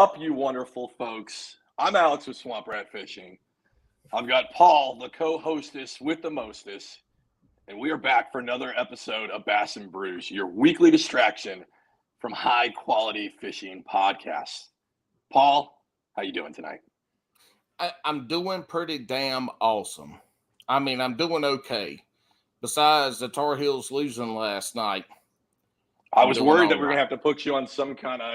up, you wonderful folks? I'm Alex with Swamp Rat Fishing. I've got Paul, the co-hostess with the mostest, and we are back for another episode of Bass and Brews, your weekly distraction from high-quality fishing podcasts. Paul, how you doing tonight? I'm doing pretty damn awesome. I mean, I'm doing okay. Besides the Tar Heels losing last night. I was worried that we were going to have to put you on some kind of,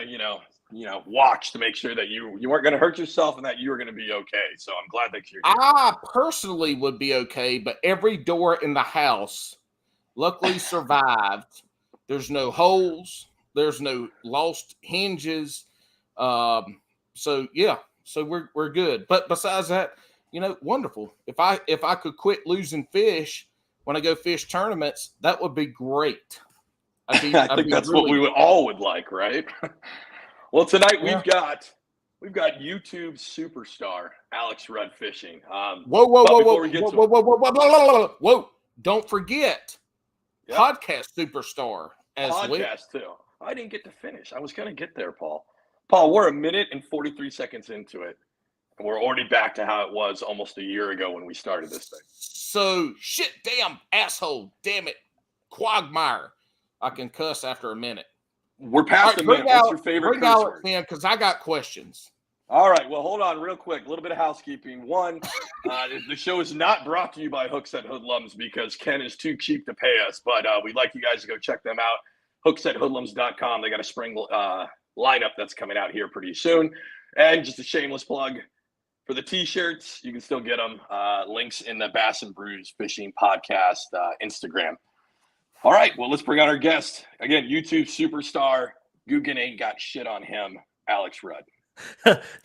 watch to make sure that you weren't going to hurt yourself and that you were going to be okay. So I'm glad that you're here. I personally would be okay, but every door in the house luckily survived. There's no holes. There's no lost hinges. So we're good. But besides that, wonderful. If I could quit losing fish when I go fish tournaments, that would be great. I think that's really what we would like, right? Well, tonight we've got YouTube superstar Alex Rudd Fishing. Whoa! Don't forget, podcast superstar as well. Podcast too. I didn't get to finish. I was going to get there, Paul. Paul, we're a minute and 43 seconds into it, and we're already back to how it was almost a year ago when we started this thing. So shit, damn asshole, damn it, quagmire. I can cuss after a minute. We're past a minute. What's your favorite curse word? Because I got questions. All right. Well, hold on real quick. A little bit of housekeeping. One, the show is not brought to you by Hooks at Hoodlums because Ken is too cheap to pay us. But we'd like you guys to go check them out. Hooksathoodlums.com. They got a spring lineup that's coming out here pretty soon. And just a shameless plug for the T-shirts. You can still get them. Links in the Bass and Brews Fishing Podcast Instagram. All right, well, let's bring on our guest. Again, YouTube superstar, Guggen ain't got shit on him, Alex Rudd.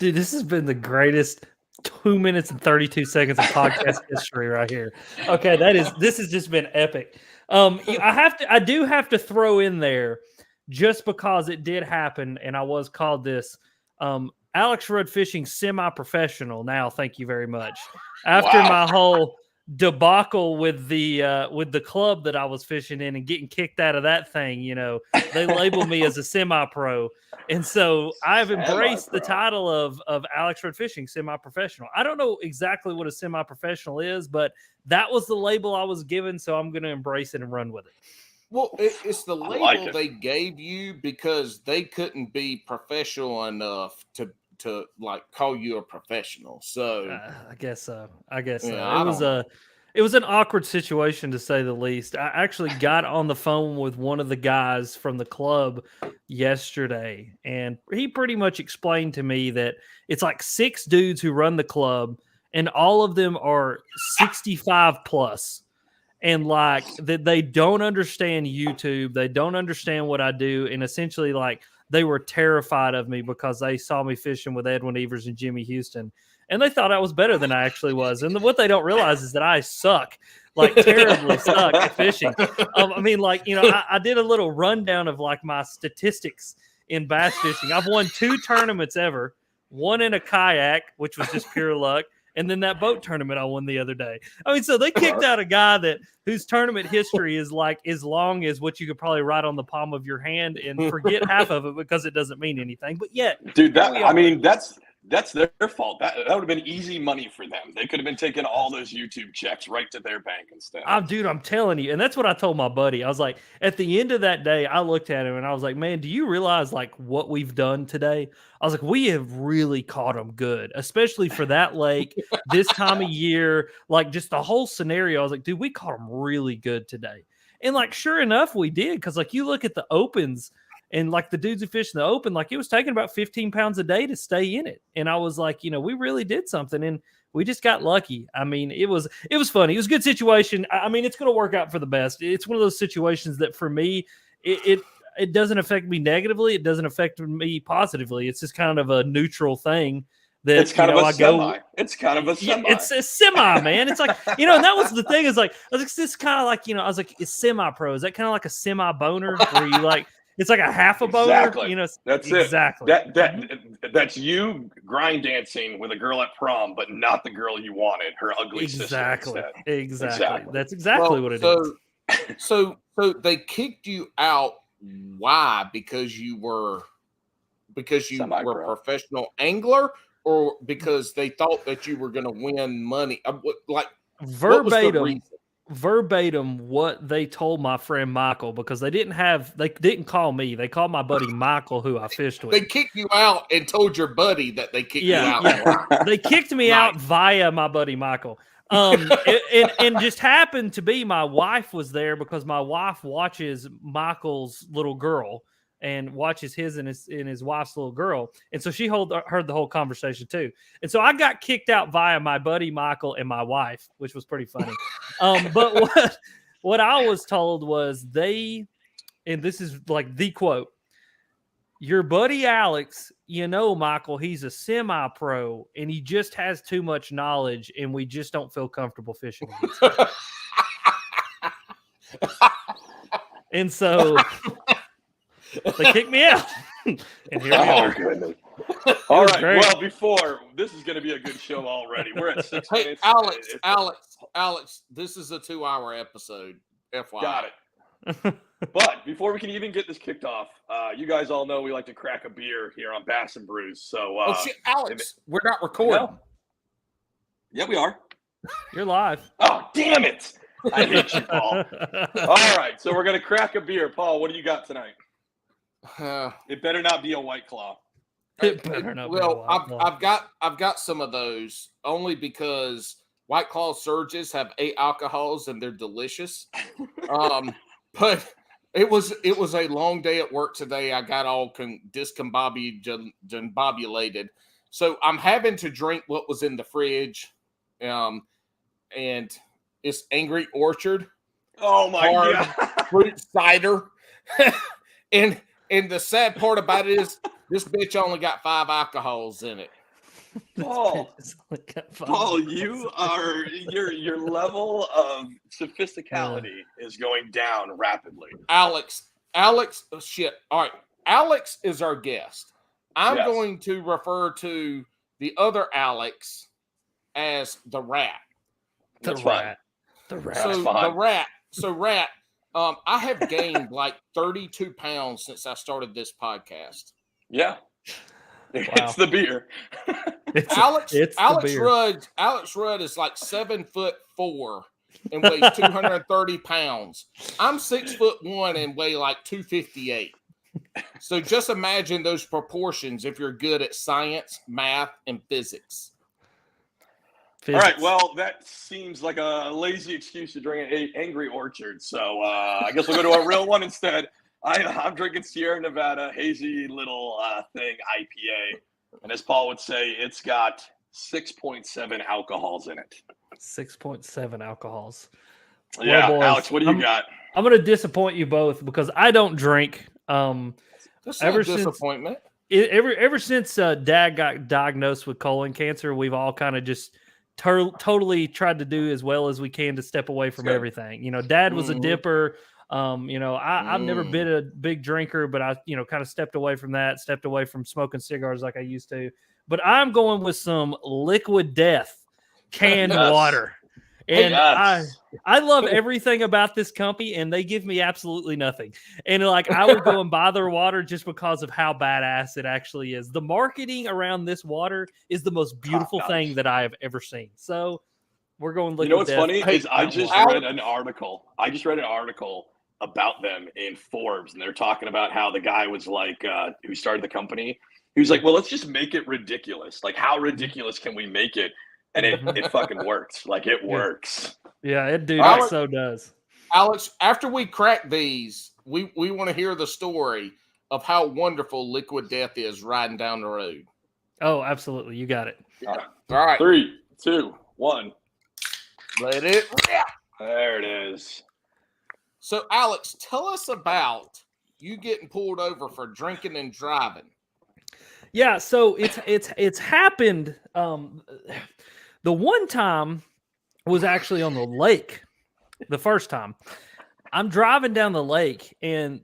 Dude, this has been the greatest 2 minutes and 32 seconds of podcast history right here. Okay, this has just been epic. I do have to throw in there, just because it did happen, and I was called this, Alex Rudd Fishing semi-professional now, thank you very much. After my whole debacle with the club that I was fishing in and getting kicked out of that thing, they label me as a semi-pro, and so I've embraced the title of Alex Rudd Fishing semi-professional. I don't know exactly what a semi-professional is, but that was the label I was given, so I'm going to embrace it and run with it. Well, it's the label they gave you because they couldn't be professional enough to like call you a professional. So I guess so. It was an awkward situation, to say the least. I actually got on the phone with one of the guys from the club yesterday, and he pretty much explained to me that it's like 6 dudes who run the club, and all of them are 65 plus. And like that, they don't understand YouTube. They don't understand what I do. And essentially, like, they were terrified of me because they saw me fishing with Edwin Evers and Jimmy Houston. And they thought I was better than I actually was. And what they don't realize is that I suck, like terribly suck at fishing. I did a little rundown of like my statistics in bass fishing. I've won 2 tournaments ever, one in a kayak, which was just pure luck. And then that boat tournament I won the other day. So they kicked out a guy whose tournament history is like as long as what you could probably write on the palm of your hand and forget half of it because it doesn't mean anything. But yet, dude, that's their fault. That would have been easy money for them. They could have been taking all those YouTube checks right to their bank instead. Dude, I'm telling you. And that's what I told my buddy. I was like, at the end of that day, I looked at him and I was like, man, do you realize like what we've done today? I was like, we have really caught them good, especially for that lake this time of year, like just the whole scenario. I was like, dude, we caught them really good today. And like, sure enough, we did. Cause like you look at the opens, and like the dudes who fish in the open, like it was taking about 15 pounds a day to stay in it. And I was like, we really did something, and we just got lucky. It was funny. It was a good situation. It's going to work out for the best. It's one of those situations that for me, it doesn't affect me negatively. It doesn't affect me positively. It's just kind of a neutral thing. That, it's kind of a semi. It's kind of a semi. It's a semi, man. It's like, and that was the thing is like, I was like, this kind of like, I was like, it's semi-pro. Is that kind of like a semi-boner where you like, it's like a half a boner? Exactly. That's exactly. That's you grind dancing with a girl at prom, but not the girl you wanted, her ugly sister instead. Exactly. That's exactly what it is. So they kicked you out. Why? Because you were because you were a professional angler, or because they thought that you were going to win money? Like verbatim what they told my friend Michael, because they didn't call me. They called my buddy Michael, who I fished with. They kicked you out and told your buddy that they kicked you out. Yeah. They kicked me out via my buddy Michael. And just happened to be my wife was there, because my wife watches Michael's little girl and watches his and his wife's little girl. And so she heard the whole conversation too. And so I got kicked out via my buddy Michael and my wife, which was pretty funny. But what I was told was and this is like the quote, "Your buddy Alex, Michael, he's a semi-pro and he just has too much knowledge and we just don't feel comfortable fishing against him." And so they kicked me out. And here we are. Goodness. All right. Great. Well, this is going to be a good show already. We're at 6 minutes. Alex, this is a 2-hour episode. FYI. Got it. But before we can even get this kicked off, you guys all know we like to crack a beer here on Bass and Brews. So, shit, Alex, we're not recording. No. Yeah, we are. You're live. Oh, damn it! I hate you, Paul. All right, so we're gonna crack a beer. Paul, what do you got tonight? It better not be a White Claw. It better not. Well, I've got some of those, only because White Claw Surges have 8 alcohols and they're delicious. But it was a long day at work today. I got all discombobulated. So I'm having to drink what was in the fridge. And it's Angry Orchard. Oh my God. Fruit cider. And the sad part about it is this bitch only got 5 alcohols in it. Paul, you are your level of sophisticality is going down rapidly. Alex, shit. All right, Alex is our guest. I'm going to refer to the other Alex as the Rat. The Rat. So Rat. I have gained like 32 pounds since I started this podcast. Yeah. Wow. It's the beer. Alex Rudd is like 7'4" and weighs 230 pounds. I'm 6'1" and weigh like 258. So just imagine those proportions if you're good at science, math, and physics. All right, well, that seems like a lazy excuse to drink an Angry Orchard. So I guess we'll go to a real one instead. I'm drinking Sierra Nevada hazy little thing IPA. And as Paul would say, it's got 6.7 alcohols in it. 6.7 alcohols. Yeah, well, Alex, what do you got? I'm going to disappoint you both because I don't drink. That's a disappointment. Ever since Dad got diagnosed with colon cancer, we've all kind of just totally tried to do as well as we can to step away from everything. Dad was a dipper. I've never been a big drinker, but I, kind of stepped away from that, stepped away from smoking cigars like I used to. But I'm going with some Liquid Death canned water. And I love everything about this company, and they give me absolutely nothing. And I would go and buy their water just because of how badass it actually is. The marketing around this water is the most beautiful thing that I have ever seen. So we're going Liquid Death. You know what's funny is I just read an article about them in Forbes, and they're talking about how the guy was who started the company. He was like, well, let's just make it ridiculous. Like, how ridiculous can we make it? And it fucking works. Like, it works. Yeah, it so does. Alex, after we crack these, we want to hear the story of how wonderful Liquid Death is riding down the road. Oh, absolutely. You got it. All right. 3, 2, 1. Let it. There it is. So, Alex, tell us about you getting pulled over for drinking and driving. Yeah, so it's happened. The one time was actually on the lake. The first time, I'm driving down the lake, and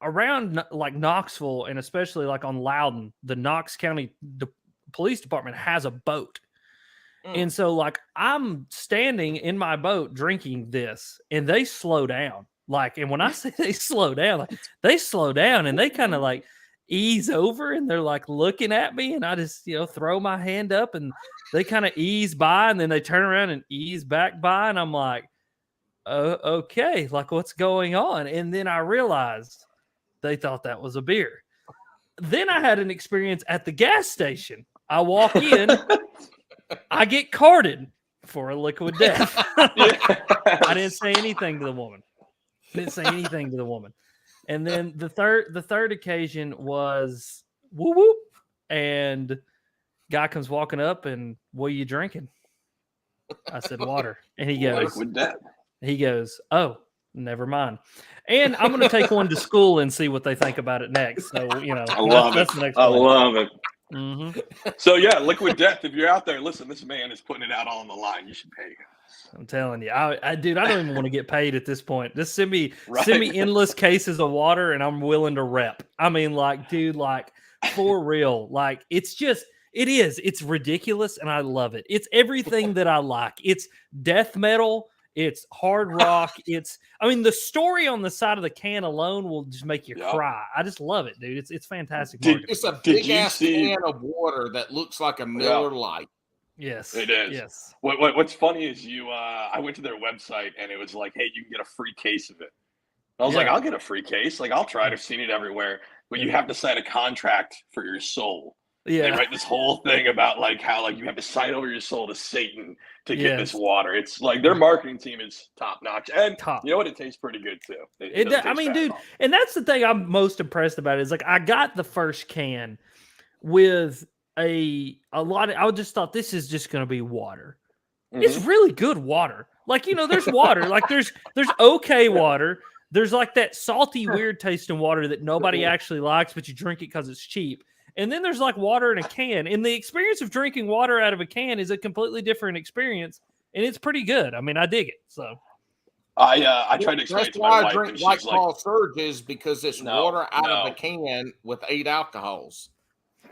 around Knoxville, and especially on Loudon, the Knox County Police Department has a boat. And so I'm standing in my boat drinking this, and they slow down. And when I say they slow down, they slow down, and they kind of ease over, and they're like looking at me, and I just, throw my hand up, and they kind of ease by, and then they turn around and ease back by, and I'm like, oh, okay, like what's going on? And then I realized they thought that was a beer. Then I had an experience at the gas station. I walk in, I get carded for a liquid death. I didn't say anything to the woman. And then the third occasion was whoop whoop, and guy comes walking up, and what are you drinking? I said water, and he goes, liquid death. He goes, oh, never mind. And I'm going to take one to school and see what they think about it next. So, I love it. I love it. Mm-hmm. So, yeah, liquid death. If you're out there, listen, this man is putting it out all on the line. You should pay him. I'm telling you, dude, I don't even want to get paid at this point. Just send me endless cases of water, and I'm willing to rep. I mean, like, dude, like, for real. Like, it's ridiculous, and I love it. It's everything that I like. It's death metal. It's hard rock. The story on the side of the can alone will just make you cry. I just love it, dude. It's fantastic. It's a big ass can of water that looks like a Miller Lite. Yes, it is. Yes. What's funny is I went to their website, and it was like, hey, you can get a free case of it. I was like, I'll get a free case. Like, I'll try it. I've seen it everywhere, but you have to sign a contract for your soul. Yeah. They write this whole thing about like how like you have to sign over your soul to Satan to get this water. It's like their marketing team is top notch, and you know what? It tastes pretty good too. Dude, and that's the thing I'm most impressed about is like I got the first can with a lot of. I just thought this is just going to be water. Mm-hmm. It's really good water. Like there's water. Like there's okay water. There's like that salty, weird tasting water that nobody actually likes, but you drink it because it's cheap. And then there's like water in a can. And the experience of drinking water out of a can is a completely different experience. And it's pretty good. I mean, I dig it. So I tried to explain to my wife. That's why I drink White Claw Surges, because it's water out of a can with 8 alcohols.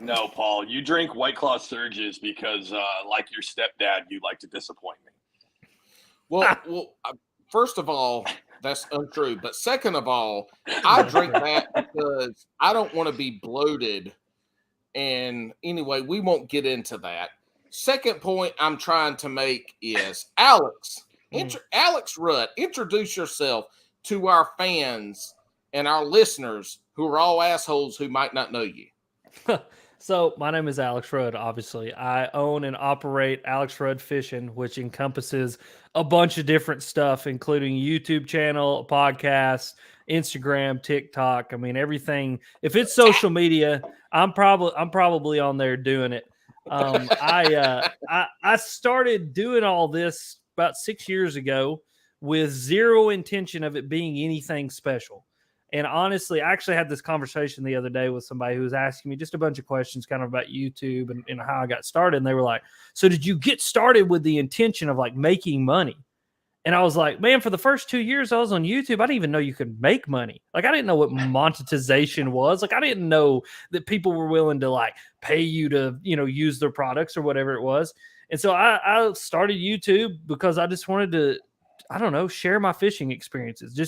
No, Paul, you drink White Claw Surges because like your stepdad, you like to disappoint me. Well, first of all, that's untrue. But second of all, I drink that because I don't want to be bloated. And anyway, we won't get into that. Second point I'm trying to make is Alex Rudd, introduce yourself to our fans and our listeners who are all assholes who might not know you. So my name is Alex Rudd. Obviously, I own and operate Alex Rudd Fishing, which encompasses a bunch of different stuff, including YouTube channel, podcast, Instagram, TikTok. I mean, everything. If it's social media, I'm probably on there doing it. I started doing all this about 6 years ago with zero intention of it being anything special. And honestly, I actually had this conversation the other day with somebody who was asking me just a bunch of questions kind of about YouTube and how I got started. And they were like, so did you get started with the intention of like making money? And I was like, man, for the first 2 years I was on YouTube, I didn't even know you could make money. Like, I didn't know what monetization was. Like, I didn't know that people were willing to like pay you to, use their products or whatever it was. And so I started YouTube because I just wanted to, I don't know, share my fishing experiences,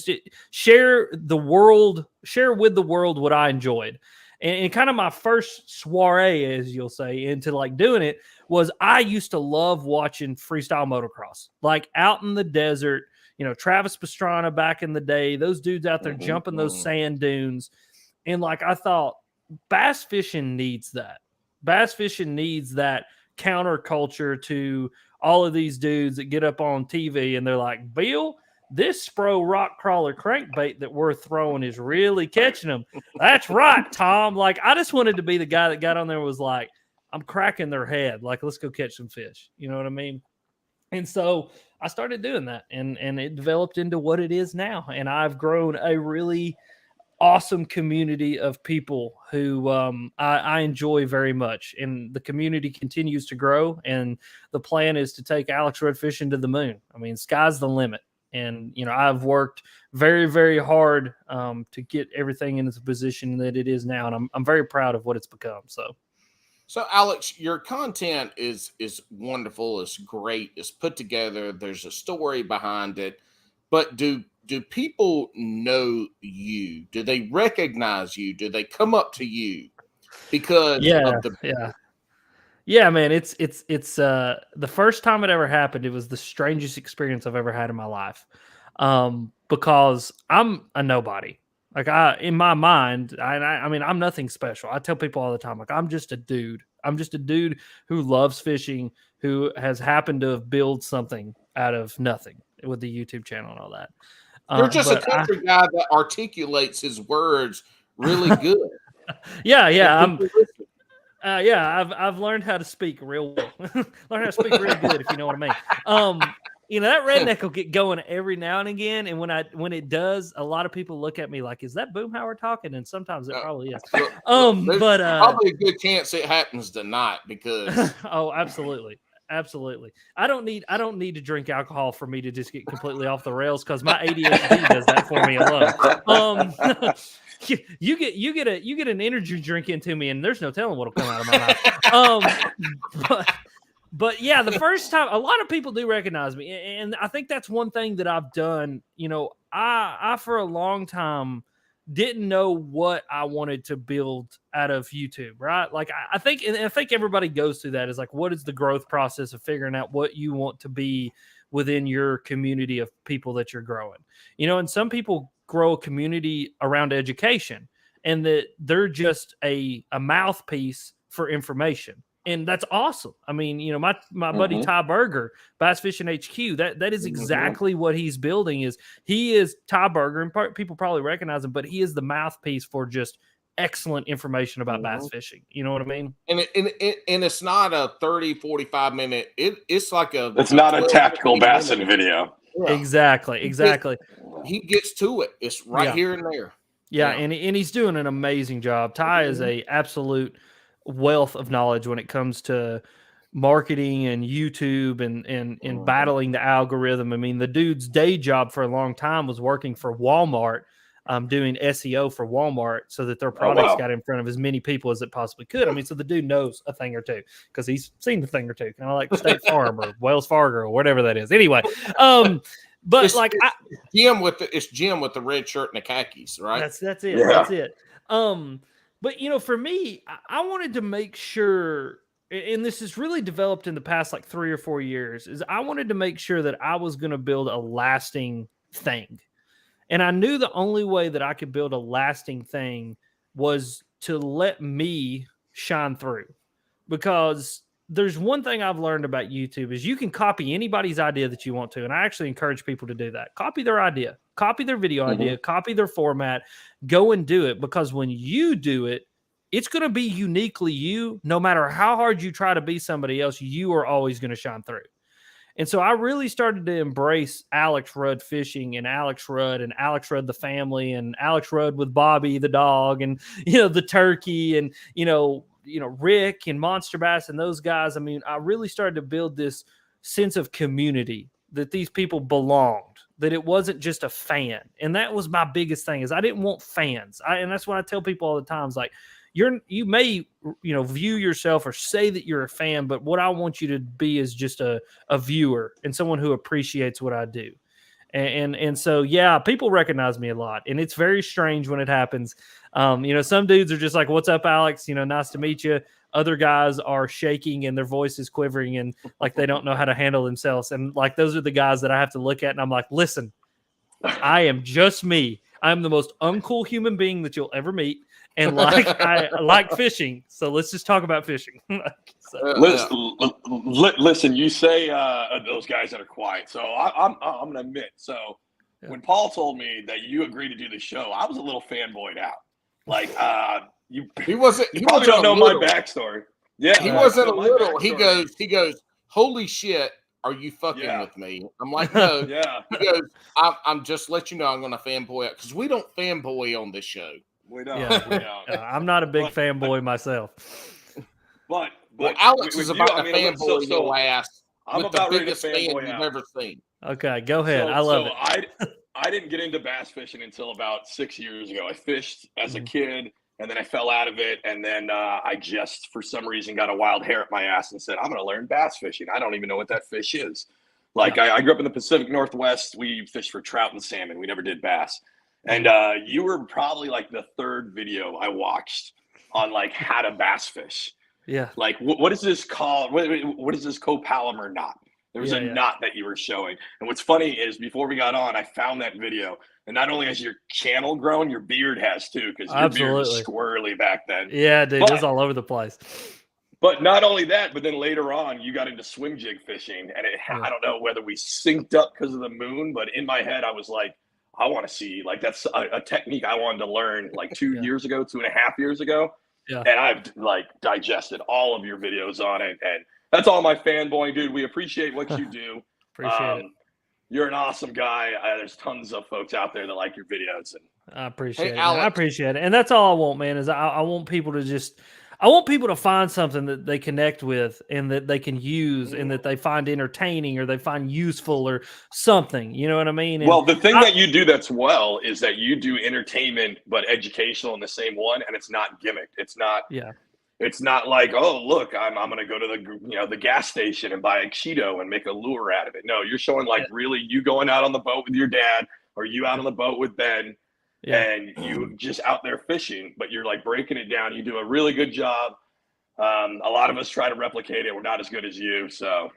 share with the world what I enjoyed. And kind of my first soiree, as you'll say, into like doing it was I used to love watching freestyle motocross, like out in the desert, Travis Pastrana back in the day, those dudes out there jumping those sand dunes. And like, I thought bass fishing needs that. Bass fishing needs that counterculture to all of these dudes that get up on TV and they're like, Bill, this Spro rock crawler crankbait that we're throwing is really catching them. That's right, Tom. Like, I just wanted to be the guy that got on there and was like, I'm cracking their head. Like, let's go catch some fish. You know what I mean? And so I started doing that, and it developed into what it is now. And I've grown a really awesome community of people who I enjoy very much. And the community continues to grow. And the plan is to take Alex Rudd Fishing to the moon. I mean, sky's the limit. And, I've worked very, very hard to get everything into the position that it is now. And I'm very proud of what it's become. So Alex, your content is wonderful. It's great. It's put together. There's a story behind it. But do do people know you? Do they recognize you? Do they come up to you because of the Yeah, man, it's the first time it ever happened, it was the strangest experience I've ever had in my life. Because I'm a nobody. Like in my mind, I mean, I'm nothing special. I tell people all the time, like, I'm just a dude. I'm just a dude who loves fishing, who has happened to have built something out of nothing with the YouTube channel and all that. You're just a country guy that articulates his words really good. Yeah. I've learned how to speak real well. Learn how to speak real good, if you know what I mean. That redneck will get going every now and again, and when it does, a lot of people look at me like, "Is that Boomhauer talking?" And sometimes it probably is. There's probably a good chance it happens tonight because oh, absolutely. I don't need to drink alcohol for me to just get completely off the rails, because my ADHD does that for me alone. You get an energy drink into me, and there's no telling what'll come out of my mouth. But yeah, the first time, a lot of people do recognize me, and I think that's one thing that I've done. I for a long time didn't know what I wanted to build out of YouTube, right? Like I think everybody goes through that, is like, what is the growth process of figuring out what you want to be within your community of people that you're growing, and some people grow a community around education, and that they're just a mouthpiece for information. And that's awesome. I mean, my buddy Ty Berger, Bass Fishing HQ, that is exactly what he's building. He is Ty Berger, and people probably recognize him, but he is the mouthpiece for just excellent information about bass fishing. You know what I mean? And it's not a 30, 45 minute. It's like it's not a tactical bassin video. Yeah. Exactly. He gets to it. It's right here and there. Yeah, and he's doing an amazing job. Ty is a absolute wealth of knowledge when it comes to marketing and YouTube and battling the algorithm. I mean, the dude's day job for a long time was working for Walmart, doing SEO for Walmart so that their products got in front of as many people as it possibly could. I mean, so the dude knows a thing or two because he's seen a thing or two, kind of like State Farm or Wells Fargo or whatever that is. Anyway, but it's Jim with the red shirt and the khakis, right? That's it. Yeah. That's it. But, for me, I wanted to make sure, and this has really developed in the past like 3 or 4 years, is I wanted to make sure that I was going to build a lasting thing. And I knew the only way that I could build a lasting thing was to let me shine through. Because there's one thing I've learned about YouTube is you can copy anybody's idea that you want to. And I actually encourage people to do that. Copy their idea, copy their video idea, copy their format, go and do it. Because when you do it, it's going to be uniquely you. No matter how hard you try to be somebody else, you are always going to shine through. And so I really started to embrace Alex Rudd Fishing and Alex Rudd the family and Alex Rudd with Bobby the dog and, the turkey and, Rick and Monster Bass and those guys. I mean, I really started to build this sense of community, that these people belonged, that it wasn't just a fan. And that was my biggest thing, is I didn't want fans. And that's what I tell people all the time, is like, you may, view yourself or say that you're a fan, but what I want you to be is just a viewer and someone who appreciates what I do. And so, yeah, people recognize me a lot, and it's very strange when it happens. Some dudes are just like, "What's up, Alex? Nice to meet you." Other guys are shaking and their voice is quivering and like they don't know how to handle themselves. And like, those are the guys that I have to look at and I'm like, listen, I am just me. I'm the most uncool human being that you'll ever meet. And I like fishing. So let's just talk about fishing. Listen, you say those guys that are quiet. So I'm going to admit. So when Paul told me that you agreed to do the show, I was a little fanboyed out. Like, you probably don't know my backstory. Yeah. He wasn't a little. He goes, holy shit. Are you fucking with me? I'm like, no. Yeah. He goes, I'm just let you know I'm going to fanboy out, because we don't fanboy on this show. We don't. I'm not a big fanboy myself. But Alex is about to fanboy your ass. I'm with about the ready to biggest fan fanboy you've ever seen. Okay, go ahead. I love it. I didn't get into bass fishing until about 6 years ago. I fished as a kid, and then I fell out of it. And then I just, for some reason, got a wild hair at my ass and said, I'm going to learn bass fishing. I don't even know what that fish is. Like I grew up in the Pacific Northwest. We fished for trout and salmon. We never did bass. And you were probably like the third video I watched on like how to bass fish. Yeah. Like what is this called? What is this copolymer knot? There was a knot that you were showing. And what's funny is before we got on, I found that video. And not only has your channel grown, your beard has too, because your beard was squirrely back then. Yeah, dude, it was all over the place. But not only that, but then later on, you got into swim jig fishing, and I don't know whether we synced up because of the moon, but in my head, I was like, I want to see, like, that's a technique I wanted to learn like 2.5 years ago. Yeah. And I've like digested all of your videos on it, and that's all my fanboy, dude. We appreciate what you do. Appreciate it. You're an awesome guy. There's tons of folks out there that like your videos, and I appreciate it. I appreciate it, and that's all I want, man. Is I want people to find something that they connect with and that they can use and that they find entertaining or they find useful or something. You know what I mean? And well, the thing that you do that's well is that you do entertainment but educational in the same one, and it's not gimmicked. It's not. Yeah. It's not like, oh, look, I'm going to go to the gas station and buy a Cheeto and make a lure out of it. No, you're showing like really you going out on the boat with your dad or you out on the boat with Ben and you just out there fishing, but you're like breaking it down. You do a really good job. A lot of us try to replicate it. We're not as good as you. So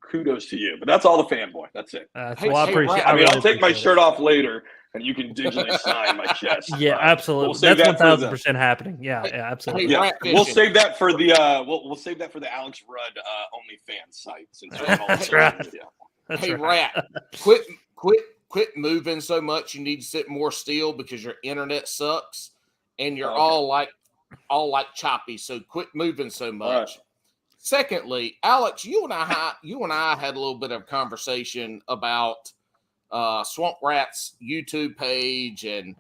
kudos to you. But that's all the fanboy. That's it. I appreciate it. I'll take my shirt off later. And you can digitally sign my chest. Yeah, absolutely. That's 1,000% happening. Yeah, absolutely. Yeah, we'll save that for the we'll save that for the Alex Rudd OnlyFans site. Since that's right. Hey, Rat, quit moving so much. You need to sit more still because your internet sucks, and you're all like choppy. So quit moving so much. Right. Secondly, Alex, you and I had a little bit of conversation about Swamp Rat's YouTube page and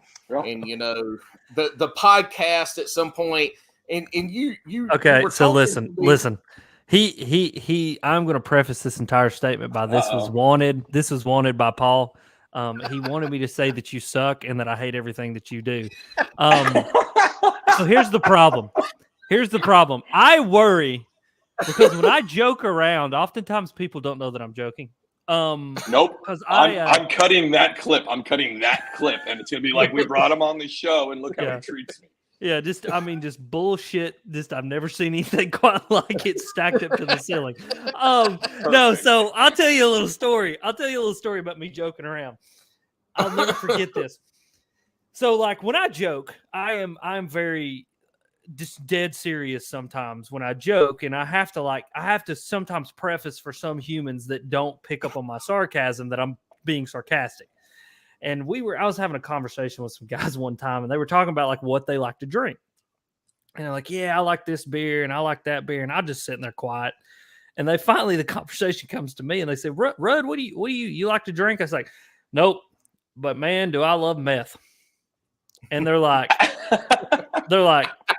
you know the podcast at some point and you okay. So listen. He I'm going to preface this entire statement by this was wanted by Paul. He wanted me to say that you suck and that I hate everything that you do. So here's the problem. I worry because when I joke around, oftentimes people don't know that I'm joking. Nope. Because I'm cutting that clip. And it's gonna be like we brought him on the show and look how he treats me. Yeah, just bullshit. I've never seen anything quite like it stacked up to the ceiling. No, so I'll tell you a little story. About me joking around. I'll never forget this. So like when I joke, I'm very just dead serious sometimes when I joke, and I have to sometimes preface for some humans that don't pick up on my sarcasm that I'm being sarcastic. And I was having a conversation with some guys one time, and they were talking about like what they like to drink. And they're like, yeah, I like this beer and I like that beer. And I'm just sitting there quiet. And the conversation comes to me and they say, Rudd, what do you like to drink? I was like, nope. But man, do I love meth. And they're like,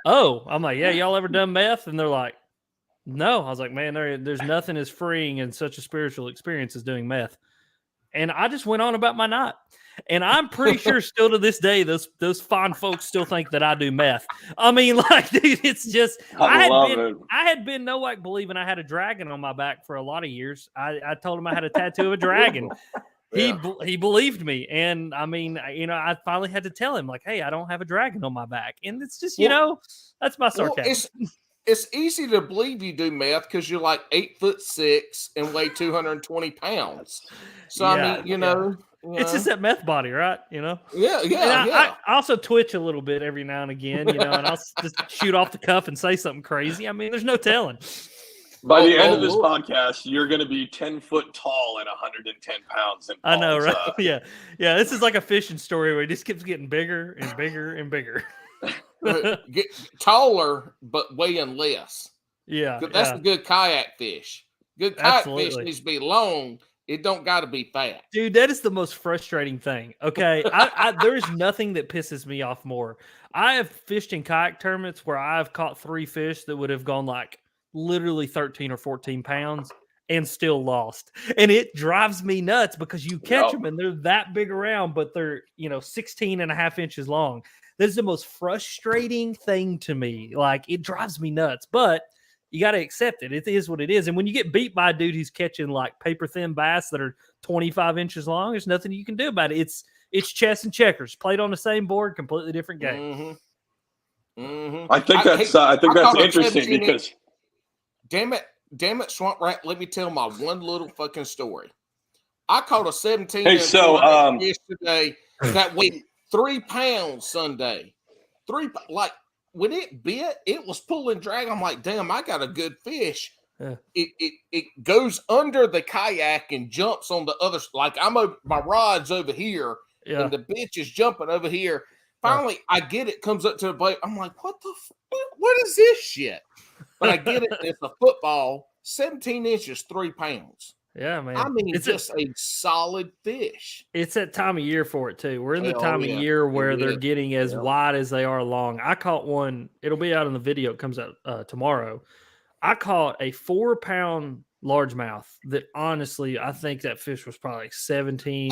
oh, I'm like, yeah, y'all ever done meth? And they're like, no. I was like, man, there's nothing as freeing and such a spiritual experience as doing meth. And I just went on about my night. And I'm pretty sure still to this day, those fine folks still think that I do meth. I mean, like, dude, it's just, I had been believing I had a dragon on my back for a lot of years. I told him I had a tattoo of a dragon. Yeah. He believed me. And I mean, you know, I finally had to tell him like, hey, I don't have a dragon on my back. And it's just, that's my sarcasm. It's easy to believe you do meth because you're like 8'6" and weigh 220 pounds. So I mean, you know, it's just that meth body, right? You know? Yeah. I also twitch a little bit every now and again, you know, and I'll just shoot off the cuff and say something crazy. I mean, there's no telling. By the end of this podcast, you're going to be 10 foot tall and 110 pounds. I know, right? Yeah. This is like a fishing story where it just keeps getting bigger and bigger and bigger. Get taller, but weighing less. Yeah. That's a good kayak fish. Good kayak fish needs to be long. It don't got to be fat. Dude, that is the most frustrating thing. Okay. There's nothing that pisses me off more. I have fished in kayak tournaments where I've caught 3 fish that would have gone like literally 13 or 14 pounds and still lost. And it drives me nuts because you catch them and they're that big around, but they're, 16 and a half inches long. That is the most frustrating thing to me. Like, it drives me nuts. But, you got to accept it. It is what it is. And when you get beat by a dude who's catching like paper thin bass that are 25 inches long, there's nothing you can do about it. It's chess and checkers played on the same board, completely different game. I think that's interesting because damn it, Swamp Rat, let me tell my one little fucking story. I caught a 17 fish today that weighed 3 pounds Sunday. When it bit, it was pulling drag. I'm like, damn, I got a good fish. Yeah. It goes under the kayak and jumps on the other. Like my rod's over here, and the bitch is jumping over here. Finally, I get it. Comes up to the bait. I'm like, what is this shit? But I get it. It's a football, 17 inches, 3 pounds. Yeah, man. I mean, it's just a solid fish. It's that time of year for it, too. We're in the time of year where they're getting as wide as they are long. I caught one. It'll be out in the video. It comes out tomorrow. I caught a 4-pound largemouth that, honestly, I think that fish was probably like 17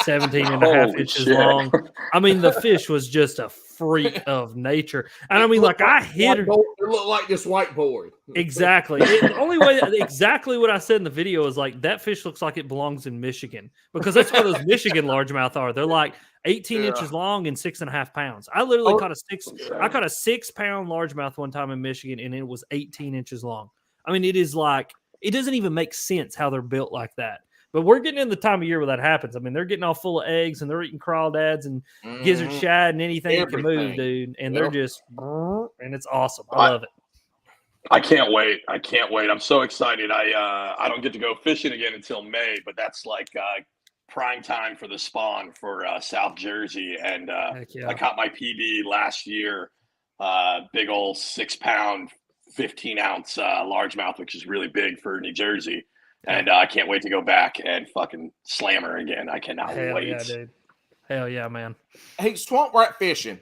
and a half inches long. I mean, the fish was just a freak of nature. And I mean, like, I hit it. It looked like this whiteboard. Exactly. The only way, exactly what I said in the video is like, that fish looks like it belongs in Michigan, because that's what those Michigan largemouth are. They're like 18 inches long and 6.5 pounds. I literally caught a 6-pound largemouth one time in Michigan, and it was 18 inches long. I mean, it is like, it doesn't even make sense how they're built like that. But we're getting in the time of year where that happens. I mean, they're getting all full of eggs, and they're eating crawdads and gizzard shad and anything that can move, dude. And they're just, and it's awesome. I love it. I can't wait. I'm so excited. I don't get to go fishing again until May, but that's like prime time for the spawn for South Jersey. And I caught my PB last year, big old 6-pound, 15-ounce largemouth, which is really big for New Jersey. And I can't wait to go back and fucking slam her again. I cannot wait. Yeah, dude. Hell yeah, man. Hey, Swamp Rat fishing.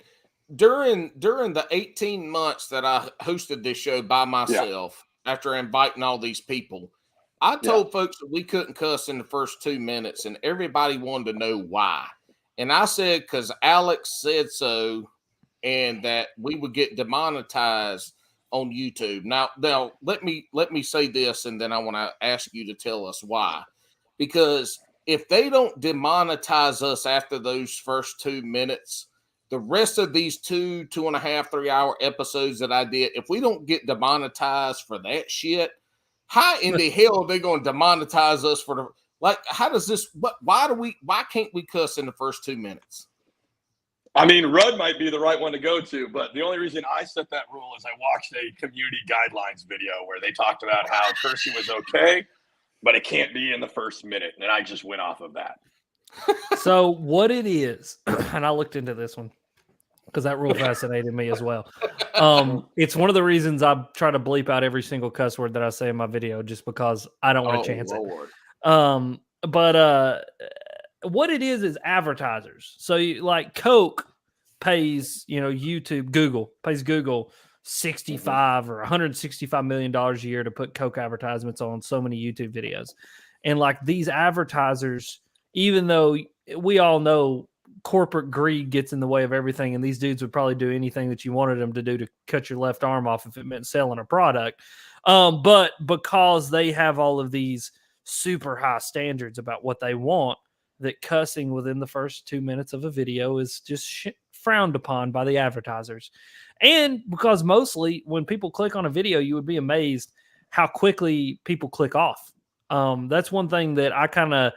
During the 18 months that I hosted this show by myself, after inviting all these people, I told folks that we couldn't cuss in the first 2 minutes, and everybody wanted to know why. And I said, because Alex said so, and that we would get demonetized on YouTube. Now, let me say this, and then I want to ask you to tell us why. Because if they don't demonetize us after those first 2 minutes, the rest of these 2.5, 3 hour episodes that I did, if we don't get demonetized for that shit, how in the hell are they going to demonetize us for the, like, how does this, why can't we cuss in the first 2 minutes? I mean, Rudd might be the right one to go to, but the only reason I set that rule is I watched a community guidelines video where they talked about how cursing was okay, but it can't be in the first minute. And I just went off of that. So what it is, and I looked into this one because that rule fascinated me as well. It's one of the reasons I try to bleep out every single cuss word that I say in my video, just because I don't want to chance it. But what it is advertisers. So like Coke pays, Google pays Google $65 or $165 million a year to put Coke advertisements on so many YouTube videos. And like these advertisers, even though we all know corporate greed gets in the way of everything, and these dudes would probably do anything that you wanted them to do to cut your left arm off if it meant selling a product. But because they have all of these super high standards about what they want, that cussing within the first 2 minutes of a video is just frowned upon by the advertisers. And because mostly when people click on a video, you would be amazed how quickly people click off. That's one thing that I kind of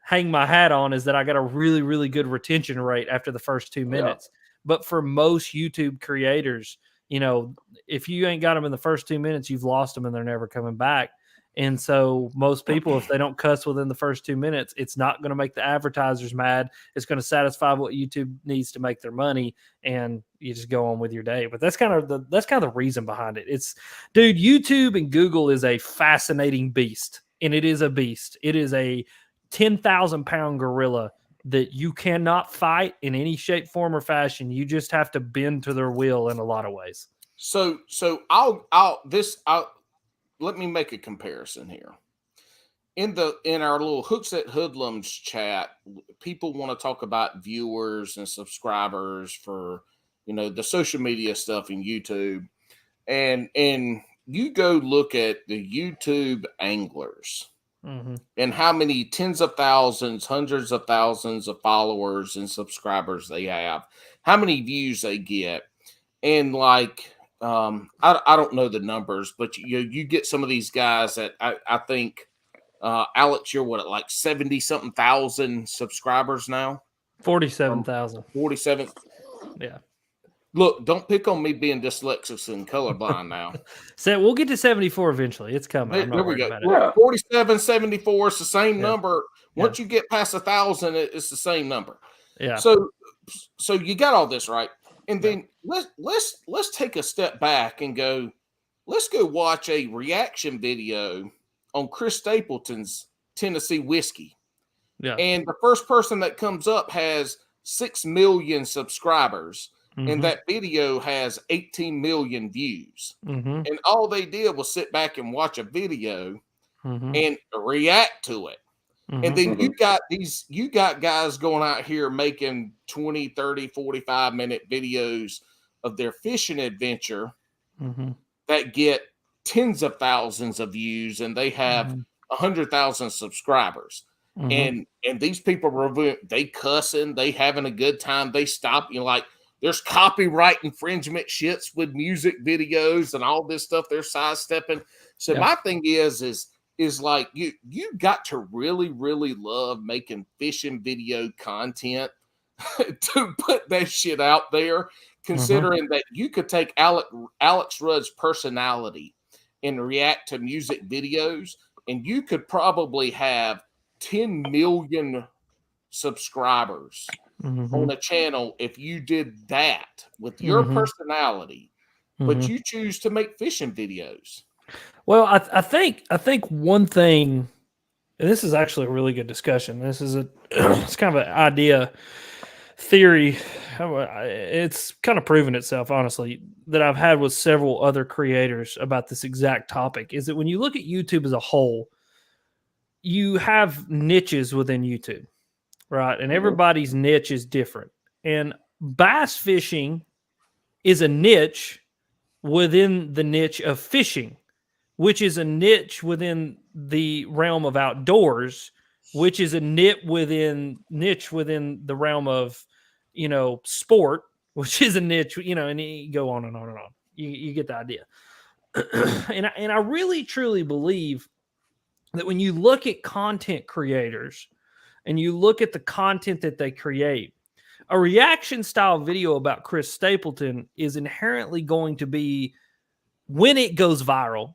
hang my hat on, is that I got a really, really good retention rate after the first 2 minutes. But for most YouTube creators, if you ain't got them in the first 2 minutes, you've lost them and they're never coming back. And so most people, if they don't cuss within the first 2 minutes, it's not going to make the advertisers mad. It's going to satisfy what YouTube needs to make their money, and you just go on with your day. But that's kind of the reason behind it. It's, dude, YouTube and Google is a fascinating beast, and it is a beast. It is a 10,000-pound gorilla that you cannot fight in any shape, form, or fashion. You just have to bend to their will in a lot of ways. So let me make a comparison here. In our little Hooks at Hoodlums chat, people want to talk about viewers and subscribers for, the social media stuff in YouTube. And you go look at the YouTube anglers and how many tens of thousands, hundreds of thousands of followers and subscribers they have, how many views they get. And like, I don't know the numbers, but you get some of these guys that I think, Alex, you're what, like 70 something thousand subscribers now? 47,000. 47. Yeah. Look, don't pick on me being dyslexic and colorblind now. So we'll get to 74 eventually. It's coming. There we go. Yeah. 47, 74, it's the same number. Once you get past 1,000, it's the same number. Yeah. So you got all this right. And then let's take a step back and go, let's go watch a reaction video on Chris Stapleton's Tennessee whiskey. Yeah. And the first person that comes up has 6 million subscribers. And that video has 18 million views. And all they did was sit back and watch a video and react to it. And then you got guys going out here making 20, 30, 45-minute videos of their fishing adventure that get tens of thousands of views, and they have 100,000 subscribers. And these people, they cussing, they having a good time, they stop, like, there's copyright infringement shits with music videos and all this stuff they're sidestepping. So my thing is like, you got to really, really love making fishing video content to put that shit out there, considering that you could take Alex Rudd's personality and react to music videos, and you could probably have 10 million subscribers on a channel if you did that with your personality, but you choose to make fishing videos. Well, I think one thing, and this is actually a really good discussion. This is it's kind of an idea theory. It's kind of proven itself, honestly, that I've had with several other creators about this exact topic, is that when you look at YouTube as a whole, you have niches within YouTube. Right. And everybody's niche is different. And bass fishing is a niche within the niche of fishing, which is a niche within the realm of outdoors, which is a niche within the realm of, sport, which is a niche, and you go on and on and on. You get the idea. And I really, truly believe that when you look at content creators, and you look at the content that they create, a reaction style video about Chris Stapleton is inherently going to be, when it goes viral,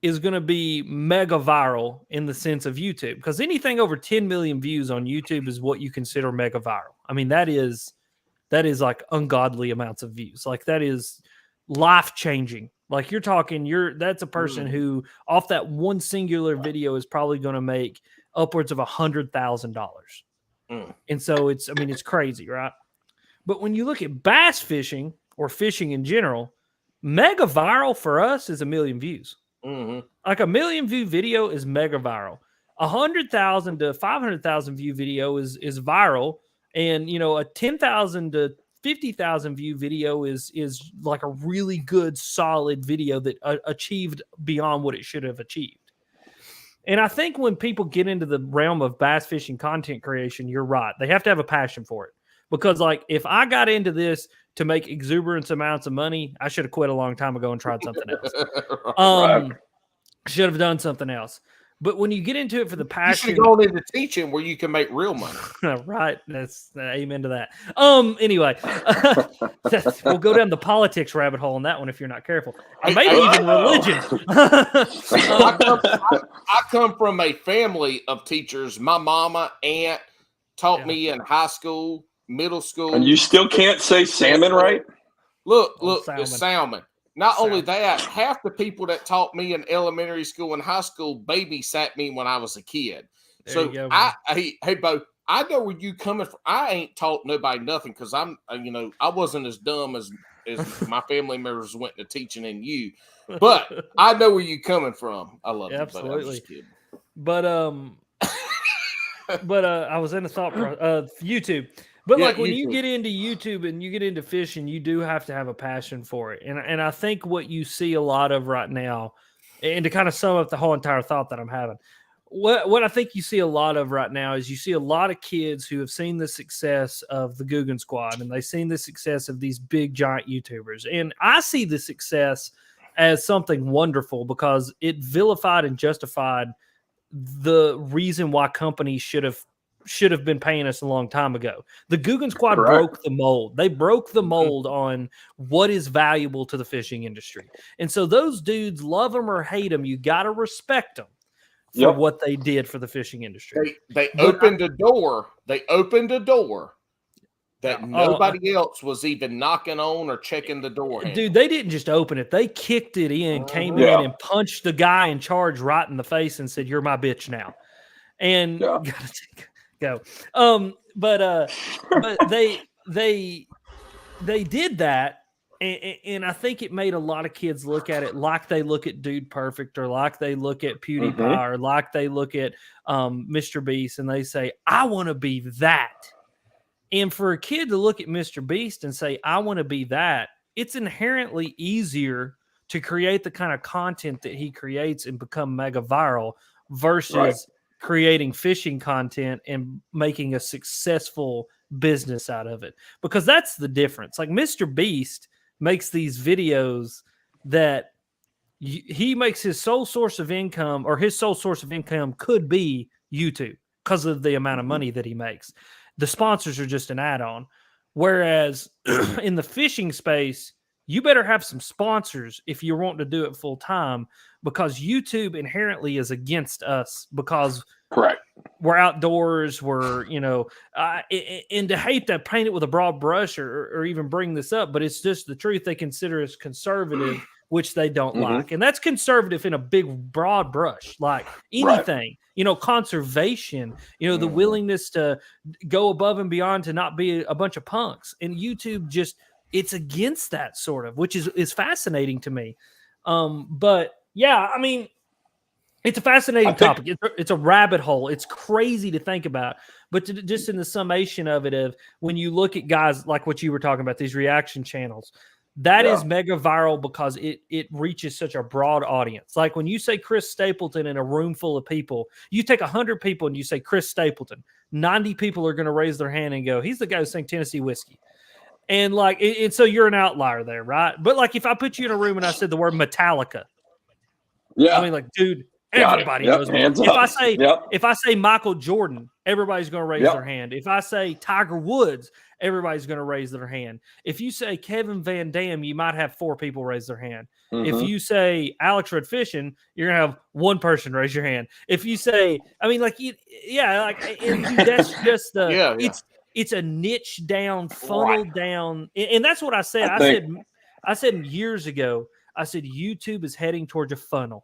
is going to be mega viral in the sense of YouTube. Because anything over 10 million views on YouTube is what you consider mega viral. I mean, that is like ungodly amounts of views. Like, that is life-changing. Like, you're talking, that's a person who, off that one singular video, is probably going to make upwards of $100,000. And so it's crazy, right? But when you look at bass fishing or fishing in general, mega viral for us is 1 million views. Like, a 1 million view video is mega viral. 100,000 to 500,000 view video is viral. And, a 10,000 to 50,000 view video is like a really good, solid video that achieved beyond what it should have achieved. And I think when people get into the realm of bass fishing content creation, you're right. They have to have a passion for it. Because, like, if I got into this to make exuberant amounts of money, I should have quit a long time ago and tried something else. Should have done something else. But when you get into it for the passion, you should go into teaching where you can make real money. Right. That's amen to that. Anyway, we'll go down the politics rabbit hole on that one if you're not careful. And maybe even religion. I come from a family of teachers. My mama, aunt taught me in high school, middle school. And you still can't say salmon, right? Look, it's salmon. Not only that, half the people that taught me in elementary school and high school babysat me when I was a kid. So hey, Bo, I know where you coming from. I ain't taught nobody nothing because I wasn't as dumb as my family members went to teaching in you. But I know where you coming from. I love you, absolutely. But But I was in a thought YouTube. But like when you get into YouTube and you get into fishing, you do have to have a passion for it. And I think what you see a lot of right now, and to kind of sum up the whole entire thought that I'm having, what I think you see a lot of right now is you see a lot of kids who have seen the success of the Guggen Squad, and they've seen the success of these big giant YouTubers. And I see the success as something wonderful because it vilified and justified the reason why companies should have been paying us a long time ago. The Guggen Squad broke the mold. They broke the mold on what is valuable to the fishing industry. And so those dudes, love them or hate them, you got to respect them for what they did for the fishing industry. They opened a door. They opened a door that nobody else was even knocking on or checking the door handle. Dude, they didn't just open it. They kicked it in, came in and punched the guy in charge right in the face and said, "You're my bitch now." And go. But they did that, and I think it made a lot of kids look at it like they look at Dude Perfect, or like they look at PewDiePie, or like they look at Mr. Beast, and they say, "I want to be that." And for a kid to look at Mr. Beast and say, "I want to be that," it's inherently easier to create the kind of content that he creates and become mega viral versus creating fishing content and making a successful business out of it. Because that's the difference. Like Mr. Beast makes these videos that he makes his sole source of income, or his sole source of income could be YouTube because of the amount of money that he makes. The sponsors are just an add-on. Whereas in the fishing space, you better have some sponsors if you want to do it full time, because YouTube inherently is against us because we're outdoors, we're, and to hate to paint it with a broad brush or even bring this up, but it's just the truth. They consider us conservative, which they don't like. And that's conservative in a big, broad brush, like anything, conservation, the willingness to go above and beyond, to not be a bunch of punks. And YouTube it's against that sort of, which is fascinating to me. But yeah, I mean, it's a fascinating topic. It's a rabbit hole. It's crazy to think about. But just in the summation of it, of when you look at guys like what you were talking about, these reaction channels, that is mega viral because it reaches such a broad audience. Like when you say Chris Stapleton in a room full of people, you take 100 people and you say Chris Stapleton, 90 people are going to raise their hand and go, "He's the guy who sang Tennessee Whiskey." And like, and so you're an outlier there, right? But like, if I put you in a room and I said the word Metallica, I mean, like, dude, everybody knows. If I say Michael Jordan, everybody's going to raise their hand. If I say Tiger Woods, everybody's going to raise their hand. If you say Kevin Van Dam, you might have 4 people raise their hand. If you say Alex Rudd Fishing, you're going to have 1 person raise your hand. If you say, I mean, like, that's just the, it's a niche down, funnel down. And that's what I said. I said years ago, I said, YouTube is heading towards a funnel.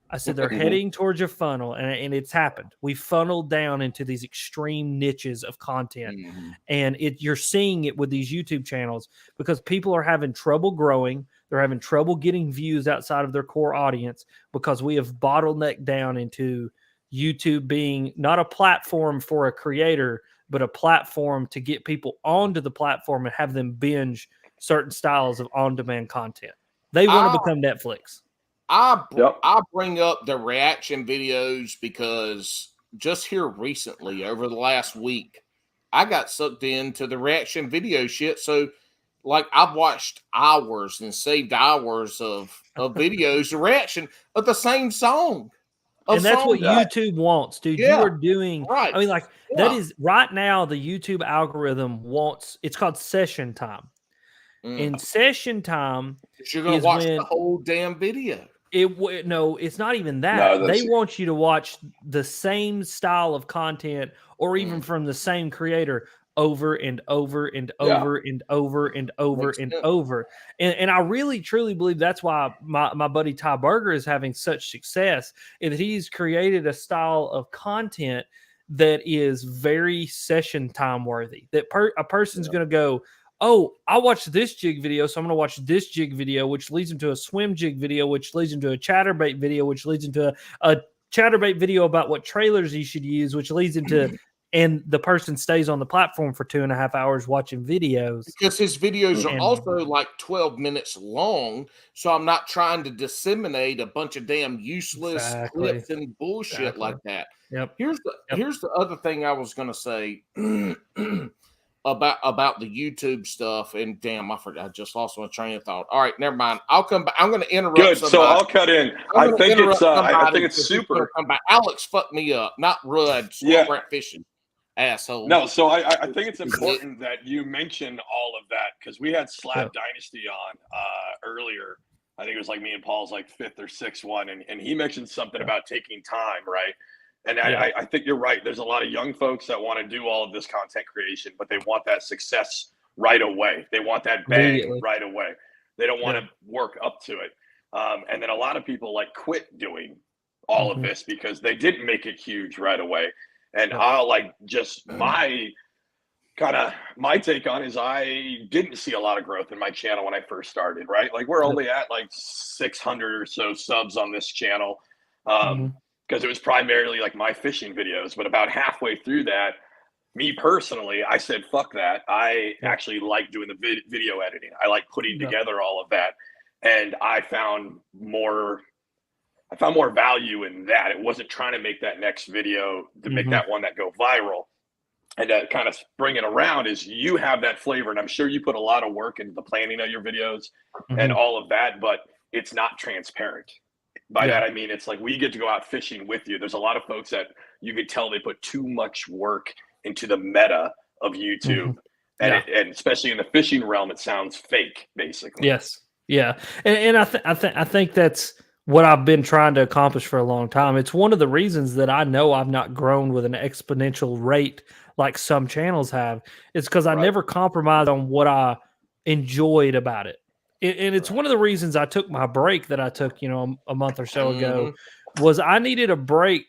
I said, they're heading towards a funnel, and it's happened. We funneled down into these extreme niches of content. And you're seeing it with these YouTube channels because people are having trouble growing. They're having trouble getting views outside of their core audience because we have bottlenecked down into YouTube being not a platform for a creator, but a platform to get people onto the platform and have them binge certain styles of on-demand content. They want to become Netflix. I bring up the reaction videos because just here recently, over the last week, I got sucked into the reaction video shit. So, like, I've watched hours and saved hours of videos, the reaction of the same song. And that's what YouTube wants, dude. You are doing, I mean, like, that is right now the YouTube algorithm wants, it's called session time. In session time, you're going to watch the whole damn video. No, it's not even that. They want you to watch the same style of content, or even from the same creator, over and over and over and over and over and over. And I really truly believe that's why my buddy Ty Berger is having such success, is that he's created a style of content that is very session time worthy. That a person's going to go, "Oh, I watched this jig video, so I'm going to watch this jig video," which leads into a swim jig video, which leads into a chatterbait video, which leads into a chatterbait video about what trailers you should use, which leads into and the person stays on the platform for 2.5 hours watching videos. Because his videos are also like 12 minutes long, so I'm not trying to disseminate a bunch of damn useless clips and bullshit like that. Yep. Here's the other thing I was going to say about the YouTube stuff, and damn, I forgot. I just lost my train of thought. All right, never mind. I'll come back. I'm going to interrupt. Good. Somebody. So I'll cut in. I think it's super. Come back. Alex fucked me up, not Rudd. Swamp fishing. Asshole. No, so I think it's important that you mention all of that, because we had Slab Dynasty on earlier. I think it was like me and Paul's like 5th or 6th one, and he mentioned something about taking time, right? And I think you're right. There's a lot of young folks that want to do all of this content creation, but they want that success right away. They want that bang right away. They don't want to work up to it. And then a lot of people like quit doing all of this because they didn't make it huge right away. And I'll like just my take on is I didn't see a lot of growth in my channel when I first started, right? Like we're only at like 600 or so subs on this channel because it was primarily like my fishing videos. But about halfway through that, me personally, I said, fuck that. I actually like doing the video editing. I like putting together all of that. And I found more value in that. It wasn't trying to make that next video to make that one that go viral. And to kind of bring it around is you have that flavor. And I'm sure you put a lot of work into the planning of your videos and all of that, but it's not transparent. By that, I mean, it's like we get to go out fishing with you. There's a lot of folks that you could tell they put too much work into the meta of YouTube. And especially in the fishing realm, it sounds fake, basically. Yes. Yeah. And I think that's what I've been trying to accomplish for a long time. It's one of the reasons that I know I've not grown with an exponential rate like some channels have. It's because I never compromised on what I enjoyed about it. And it's one of the reasons I took my break that I took, a month or so ago, was I needed a break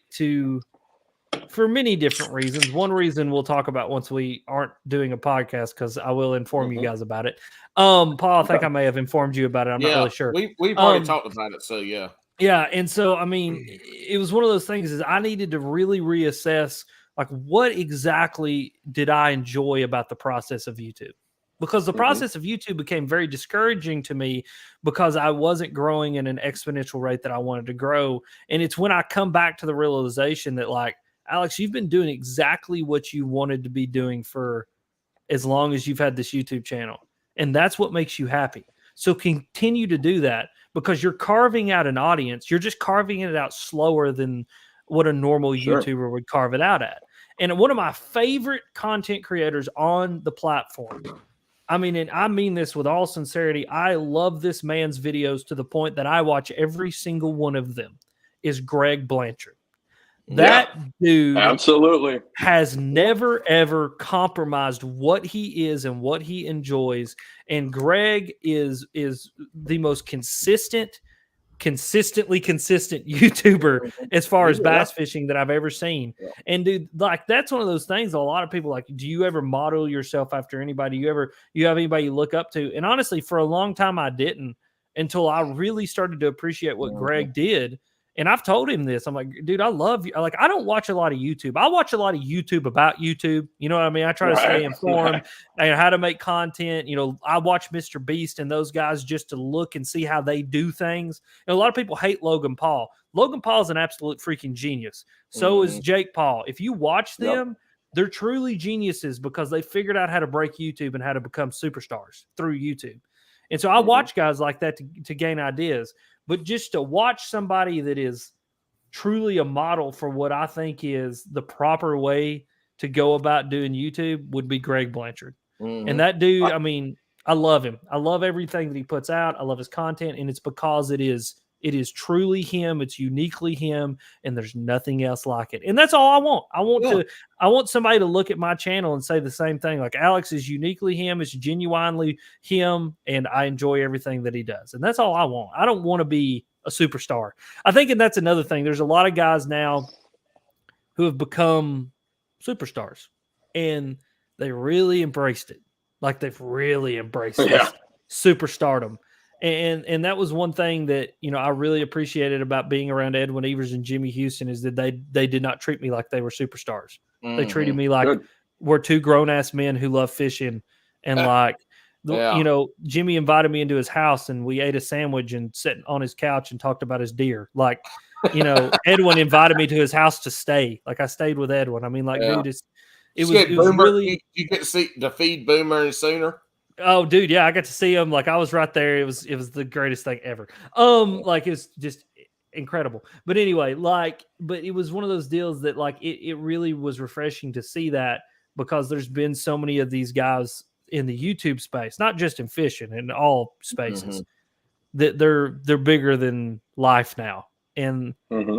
for many different reasons. One reason we'll talk about once we aren't doing a podcast, because I will inform you guys about it. Paul, I think I may have informed you about it. I'm not really sure. We've already talked about it, so yeah. Yeah, and so, I mean, it was one of those things is I needed to really reassess, like, what exactly did I enjoy about the process of YouTube? Because the process of YouTube became very discouraging to me because I wasn't growing in an exponential rate that I wanted to grow. And it's when I come back to the realization that, like, Alex, you've been doing exactly what you wanted to be doing for as long as you've had this YouTube channel. And that's what makes you happy. So continue to do that, because you're carving out an audience. You're just carving it out slower than what a normal YouTuber would carve it out at. And one of my favorite content creators on the platform, I mean, and I mean this with all sincerity, I love this man's videos to the point that I watch every single one of them, is Greg Blanchard. That dude absolutely has never, ever compromised what he is and what he enjoys. And Greg is the most consistently consistent YouTuber as far as bass fishing that I've ever seen. And dude, like, that's one of those things a lot of people like, do you ever model yourself after anybody? You have anybody you look up to? And honestly, for a long time I didn't, until I really started to appreciate what Greg did. And I've told him this. I'm like, dude, I love you. Like, I don't watch a lot of YouTube. I watch a lot of YouTube about YouTube. You know what I mean? I try to stay informed and how to make content. I watch Mr. Beast and those guys just to look and see how they do things. And a lot of people hate Logan Paul. Logan Paul is an absolute freaking genius. So is Jake Paul. If you watch them, they're truly geniuses because they figured out how to break YouTube and how to become superstars through YouTube. And so I watch guys like that to gain ideas. But just to watch somebody that is truly a model for what I think is the proper way to go about doing YouTube would be Greg Blanchard. And that dude, I mean, I love him. I love everything that he puts out. I love his content. And it's because it is truly him. It's uniquely him. And there's nothing else like it. And that's all I want. I want somebody to look at my channel and say the same thing. Like, Alex is uniquely him. It's genuinely him. And I enjoy everything that he does. And that's all I want. I don't want to be a superstar. I think, and that's another thing. There's a lot of guys now who have become superstars and they really embraced it. Like, they've really embraced superstardom. And that was one thing that, I really appreciated about being around Edwin Evers and Jimmy Houston, is that they did not treat me like they were superstars. They treated me like we're two grown-ass men who love fishing. And Jimmy invited me into his house and we ate a sandwich and sat on his couch and talked about his deer. Like, Edwin invited me to his house to stay. Like, I stayed with Edwin. I mean, like, dude, it was really. You get to see the feed Boomer and Sooner. Oh, dude, yeah, I got to see him. Like, I was right there. It was the greatest thing ever. Like, it was just incredible. But anyway, but it was one of those deals that, like, it really was refreshing to see that, because there's been so many of these guys in the YouTube space, not just in fishing, in all spaces, that they're bigger than life now. And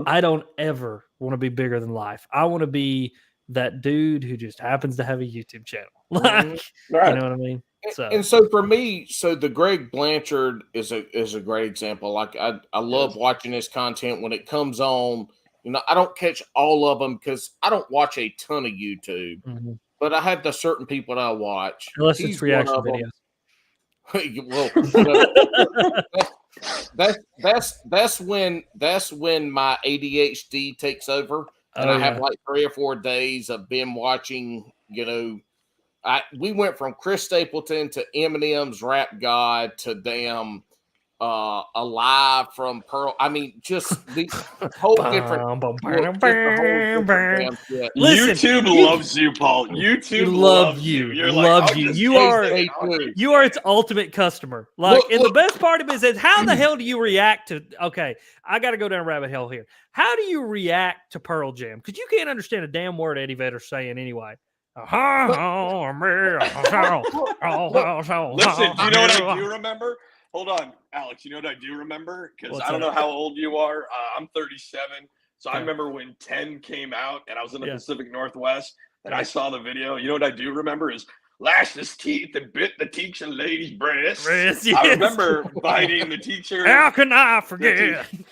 I don't ever want to be bigger than life. I want to be that dude who just happens to have a YouTube channel. Like, you know what I mean? So for me, the Greg Blanchard is a great example. Like, I love watching his content when it comes on. I don't catch all of them because I don't watch a ton of YouTube, but I have the certain people that I watch. Unless it's reaction videos. Well, that's when my ADHD takes over, and I have like 3 or 4 days of been watching. We went from Chris Stapleton to Eminem's Rap God to damn Alive from Pearl. I mean, just the whole different. YouTube loves you, Paul. YouTube loves you. You're loves you. You are its ultimate customer. Like, and the best part of it is how the hell do you react to? Okay, I got to go down a rabbit hole here. How do you react to Pearl Jam? Because you can't understand a damn word Eddie Vedder's saying anyway. Listen, do you know what I do remember? Hold on, Alex. You know what I do remember? Because I don't know how old you are. I'm 37. So I remember when 10 came out and I was in the Pacific Northwest and I saw the video. You know what I do remember is lash his teeth and bit the teacher lady's breast. Yes. I remember biting the teacher. How can I forget? He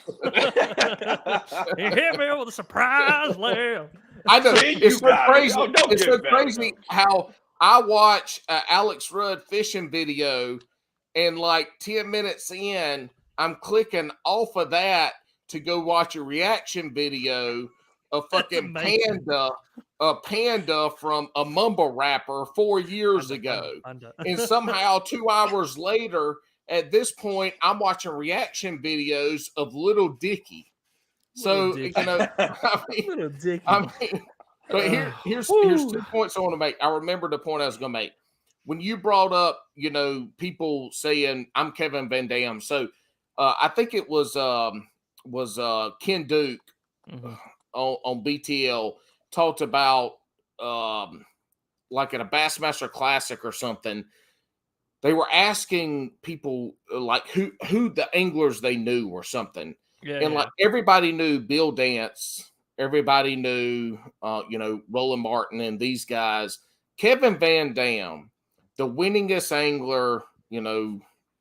hit me with a surprise laugh. I know. It's so crazy. It's so crazy how I watch Alex Rudd fishing video, and like 10 minutes in, I'm clicking off of that to go watch a reaction video of fucking Panda from a mumble rapper 4 years ago. And somehow 2 hours later, at this point, I'm watching reaction videos of Little Dicky. So, but here's 2 points I want to make. I remember the point I was going to make. When you brought up, people saying I'm Kevin Van Dam. So I think it was Ken Duke on BTL talked about like at a Bassmaster Classic or something. They were asking people like who the anglers they knew or something. Like everybody knew Bill Dance, everybody knew, Roland Martin and these guys. Kevin Van Dam, the winningest angler,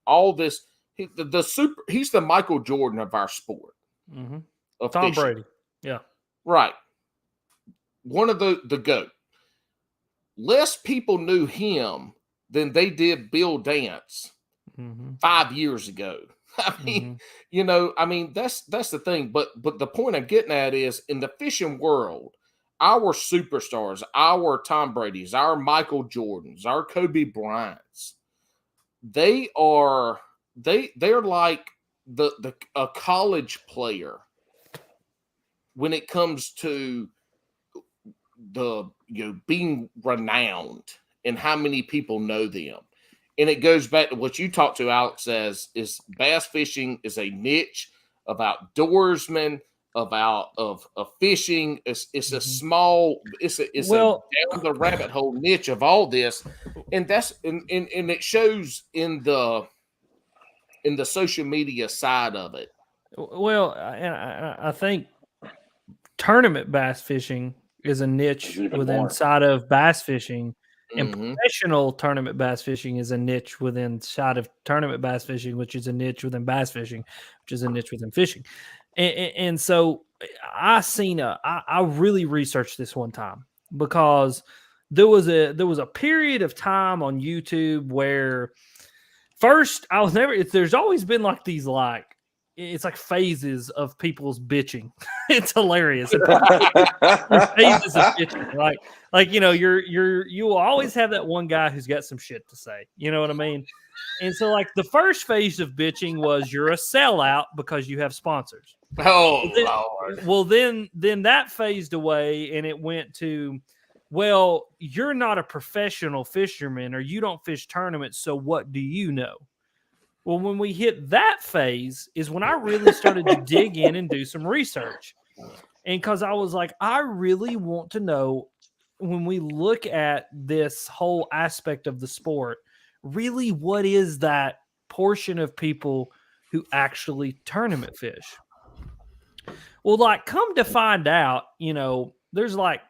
all this. He's the Michael Jordan of our sport. Of Tom fishing. Brady, right. One of the GOAT. Less people knew him than they did Bill Dance 5 years ago. I mean, that's the thing. But the point I'm getting at is in the fishing world, our superstars, our Tom Brady's, our Michael Jordans, our Kobe Bryant's, they're like a college player when it comes to being renowned and how many people know them. And it goes back to what you talked to, Alex, is bass fishing is a niche of outdoorsmen, of fishing. It's a small, it's a down the rabbit hole niche of all this. And that's and it shows in the social media side of it. Well, and I think tournament bass fishing is a niche inside of bass fishing. And professional tournament bass fishing is a niche within side of tournament bass fishing, which is a niche within bass fishing, which is a niche within fishing. And so I really researched this one time because there was a period of time on YouTube where First, I was never. There's always been like these it's like phases of people's bitching. It's hilarious. And there's phases of bitching. Like you will always have that one guy who's got some shit to say. You know what I mean? And so like the first phase of bitching was you're a sellout because you have sponsors. Oh, Lord. Well, then that phased away and it went to, well, you're not a professional fisherman or you don't fish tournaments. So what do you know? Well, when we hit that phase is when I really started to dig in and do some research. And because I was like, I really want to know when we look at this whole aspect of the sport, really what is that portion of people who actually tournament fish? Well, like, come to find out, there's like,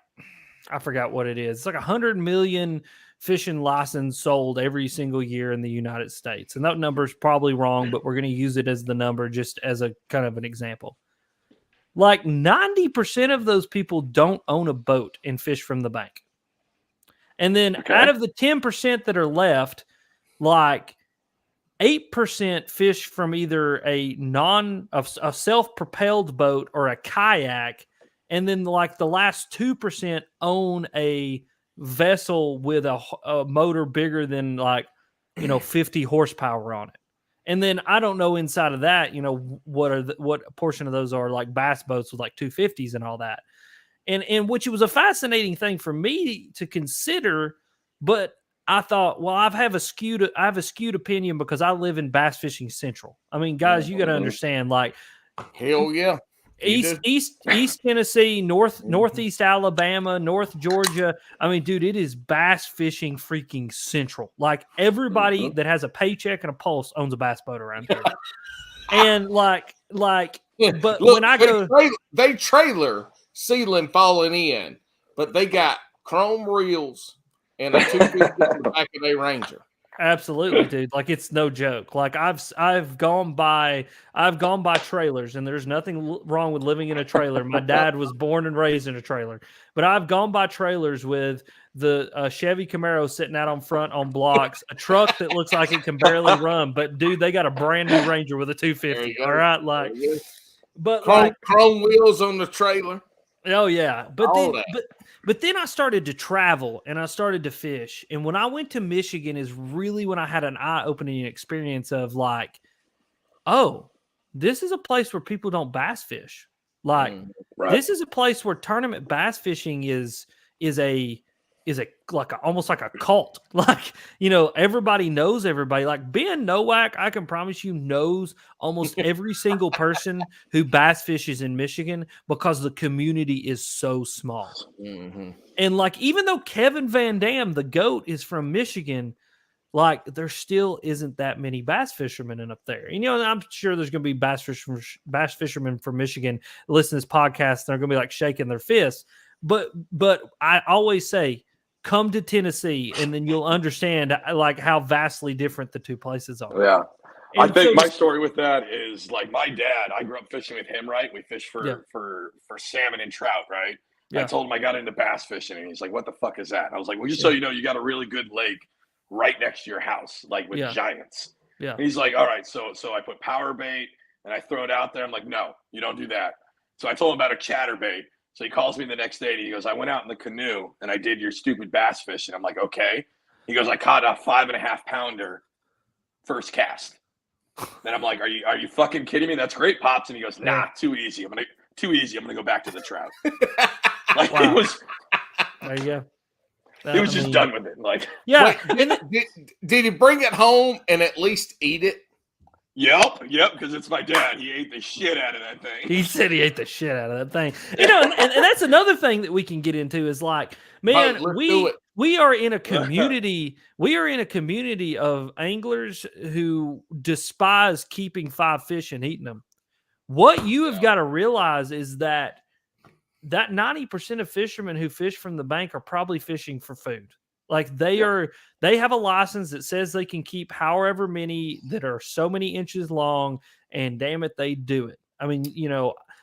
I forgot what it is. It's like 100 million fishing license sold every single year in the United States. And that number is probably wrong, but we're going to use it as the number just as a kind of an example. Like 90% of those people don't own a boat and fish from the bank. And then out of the 10% that are left, like 8% fish from either a self-propelled boat or a kayak. And then like the last 2% own a vessel with a motor bigger than 50 horsepower on it. And then I don't know inside of that, what portion of those are like bass boats with like 250s and all that. And which was a fascinating thing for me to consider, but I thought, well, I have a skewed opinion because I live in Bass Fishing Central. I mean, guys, you got to understand, like, hell yeah. East Tennessee, Northeast Alabama, North Georgia. I mean, dude, it is bass fishing freaking central. Like everybody that has a paycheck and a pulse owns a bass boat around here. And but look, when I go, they trailer ceiling falling in, but they got chrome reels and a 250 in the back of their Ranger. Absolutely, dude. Like it's no joke. Like I've gone by trailers, and there's nothing wrong with living in a trailer. My dad was born and raised in a trailer, but I've gone by trailers with the Chevy Camaro sitting out on front on blocks, a truck that looks like it can barely run, but dude, they got a brand new Ranger with a 250. All right, like, but chrome wheels on the trailer. Oh yeah, but then I started to travel and I started to fish. And when I went to Michigan is really when I had an eye-opening experience of like, oh, this is a place where people don't bass fish. Like this is a place where tournament bass fishing is almost like a cult. Like, everybody knows everybody. Like Ben Nowak, I can promise you, knows almost every single person who bass fishes in Michigan because the community is so small. Mm-hmm. And like, even though Kevin Van Dam, the GOAT, is from Michigan, like there still isn't that many bass fishermen up there. And, I'm sure there's going to be bass fishermen from Michigan listen to this podcast. And they're going to be like shaking their fists. But I always say, come to Tennessee, and then you'll understand like how vastly different the two places are. Yeah. And I think my story with that is like my dad, I grew up fishing with him, right? We fished for salmon and trout, right? Yeah. I told him I got into bass fishing, and he's like, what the fuck is that? And I was like, well, just so you know, you got a really good lake right next to your house, like with giants. Yeah. And he's like, all right, so I put power bait and I throw it out there. I'm like, no, you don't do that. So I told him about a chatterbait. So he calls me the next day and he goes, I went out in the canoe and I did your stupid bass fishing. I'm like, okay. He goes, I caught a 5.5 pounder first cast. Then I'm like, are you fucking kidding me? That's great, Pops. And he goes, nah, too easy. I'm gonna go back to the trout. Like it was. There you go. He was just done with it. Like, yeah. Wait, did he bring it home and at least eat it? Yep, because it's my dad. He ate the shit out of that thing. He said he ate the shit out of that thing. And that's another thing that we can get into is like, man, we are in a community. We are in a community of anglers who despise keeping 5 fish and eating them. What you have got to realize is that 90% of fishermen who fish from the bank are probably fishing for food. Like they have a license that says they can keep however many that are so many inches long, and damn it, they do it. I mean,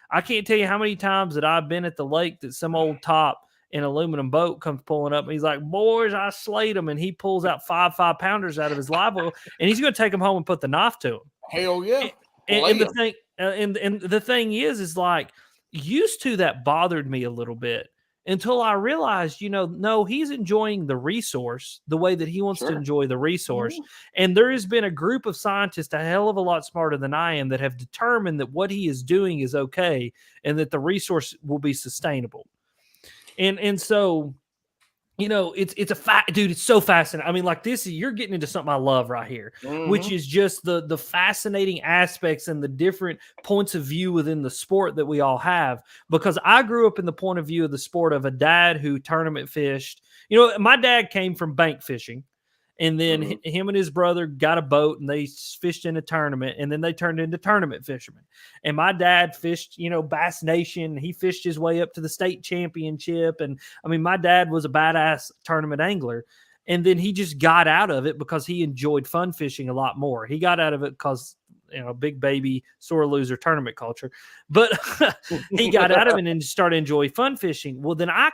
I can't tell you how many times that I've been at the lake that some old top in aluminum boat comes pulling up, and he's like, "Boys, I slayed them," and he pulls out 5-pounders out of his live oil, and he's going to take them home and put the knife to him. Hell yeah! And the thing, and the thing is like, used to that bothered me a little bit until I realized, no, he's enjoying the resource the way that he wants to enjoy the resource. And there has been a group of scientists a hell of a lot smarter than I am that have determined that what he is doing is okay and that the resource will be sustainable. And so, it's a fact, dude. It's so fascinating. I mean, like this, you're getting into something I love right here, which is just the fascinating aspects and the different points of view within the sport that we all have. Because I grew up in the point of view of the sport of a dad who tournament fished. My dad came from bank fishing, and then him and his brother got a boat and they fished in a tournament, and then they turned into tournament fishermen. And my dad fished, Bass Nation. He fished his way up to the state championship. And I mean, my dad was a badass tournament angler. And then he just got out of it because he enjoyed fun fishing a lot more. He got out of it because, big baby, sore loser tournament culture. But he got out of it and started enjoying fun fishing. Well, then I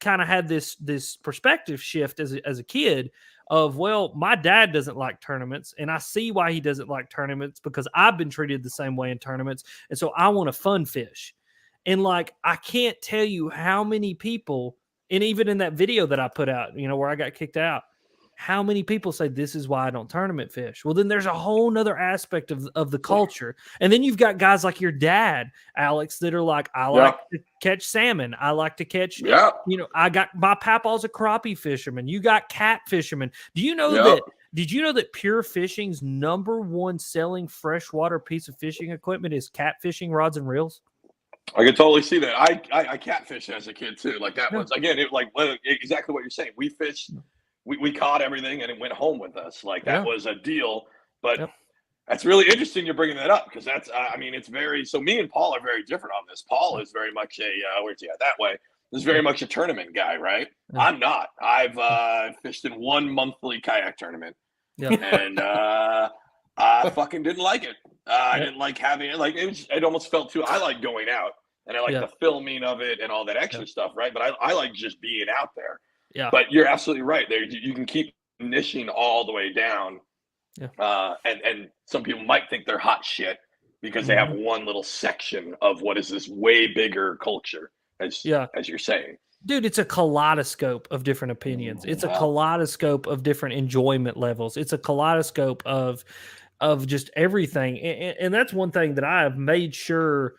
kind of had this perspective shift as a kid of, well, my dad doesn't like tournaments, and I see why he doesn't like tournaments because I've been treated the same way in tournaments, and so I want to fun fish. And like, I can't tell you how many people, and even in that video that I put out, where I got kicked out, how many people say this is why I don't tournament fish. Well, then there's a whole nother aspect of the culture. And then you've got guys like your dad, Alex, that are like, I like to catch salmon. I like to catch, I got my papaw's a crappie fisherman. You got cat fishermen. Do you know that? Did you know that Pure Fishing's #1 selling freshwater piece of fishing equipment is cat fishing rods and reels? I can totally see that. I catfish as a kid too. Like that was, again, exactly what you're saying. We fished. We caught everything and it went home with us. Like that was a deal. But that's really interesting you're bringing that up because that's, it's very, so me and Paul are very different on this. Paul is very much where's he at that way? This is very much a tournament guy, right? I'm not. I've fished in one monthly kayak tournament and I fucking didn't like it. I didn't like having it. Like it almost felt too, I like going out and I like the filming of it and all that extra stuff, right? But I like just being out there. Yeah. But you're absolutely right. There, you can keep niching all the way down. Yeah. And some people might think they're hot shit because they have one little section of what is this way bigger culture, as you're saying. Dude, it's a kaleidoscope of different opinions. It's a kaleidoscope of different enjoyment levels. It's a kaleidoscope of just everything. And that's one thing that I have made sure